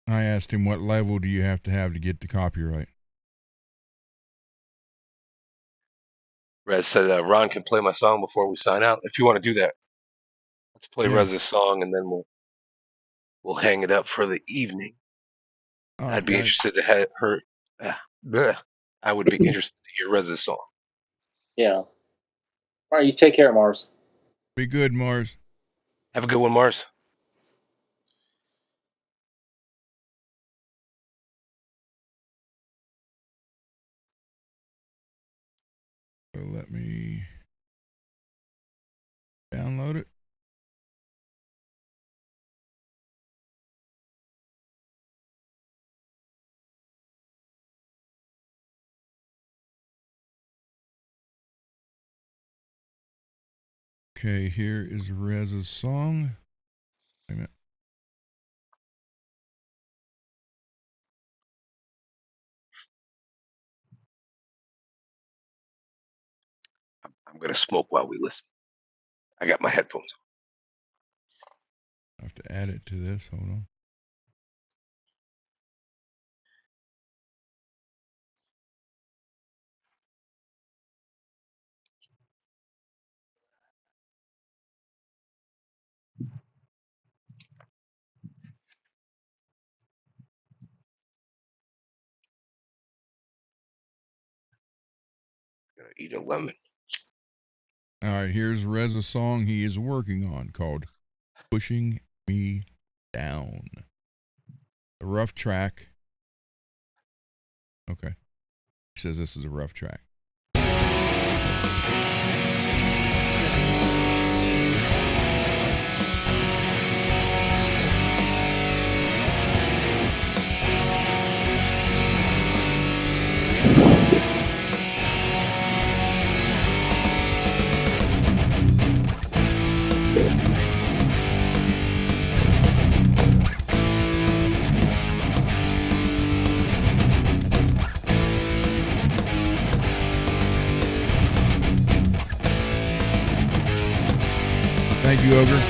I asked him, what level do you have to get the copyright? Rez said, Ron can play my song before we sign out. If you want to do that, let's play Rez's song, and then we'll hang it up for the evening. I'd be interested to have her. I would be interested to hear Rez's song. Yeah. All right, you take care, Mars. Be good, Mars. Have a good one, Mars. So let me download it. Okay, here is Rez's song. Wait a minute. I'm going to smoke while we listen. I got my headphones on. I have to add it to this. Hold on. Gonna eat a lemon. All right, here's Reza's song he is working on called Pushing Me Down. A rough track. Okay. He says this is a rough track. Thank you, Ogre.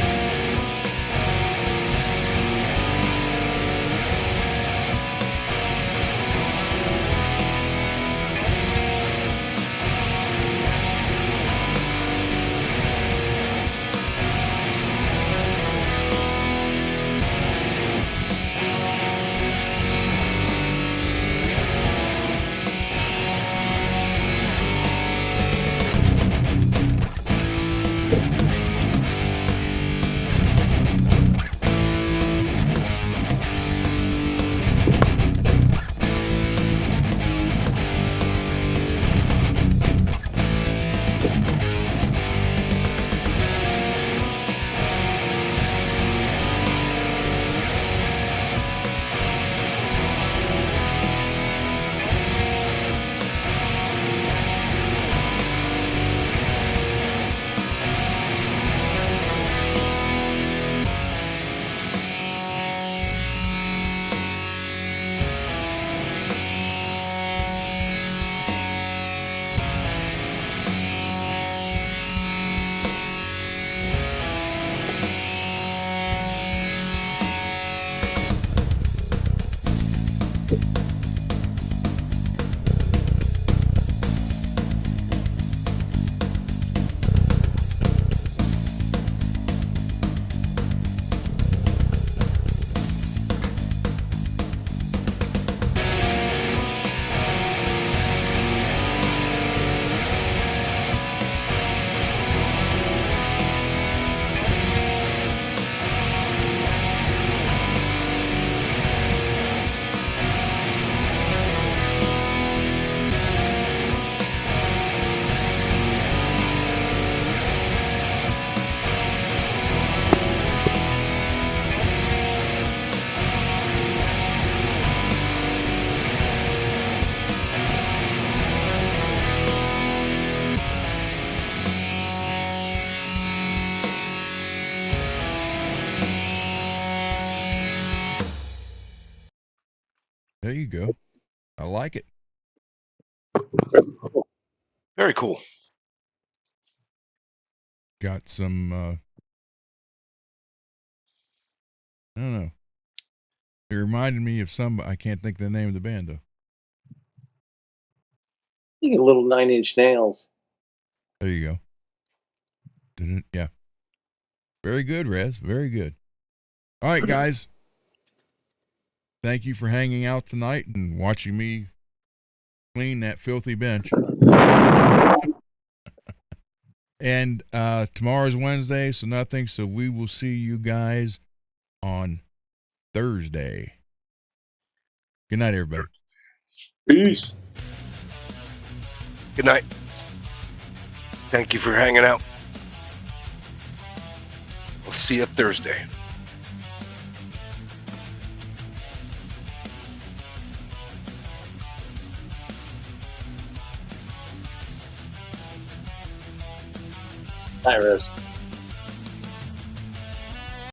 There you go. I like it. Very cool. Got some, I don't know. It reminded me of some, I can't think of the name of the band though. You get little 9-inch nails. There you go. Yeah. Very good, Rez. Very good. All right, guys. Thank you for hanging out tonight and watching me clean that filthy bench. And tomorrow's Wednesday, so nothing. So we will see you guys on Thursday. Good night, everybody. Peace. Good night. Thank you for hanging out. We'll see you Thursday. Hi, Rose.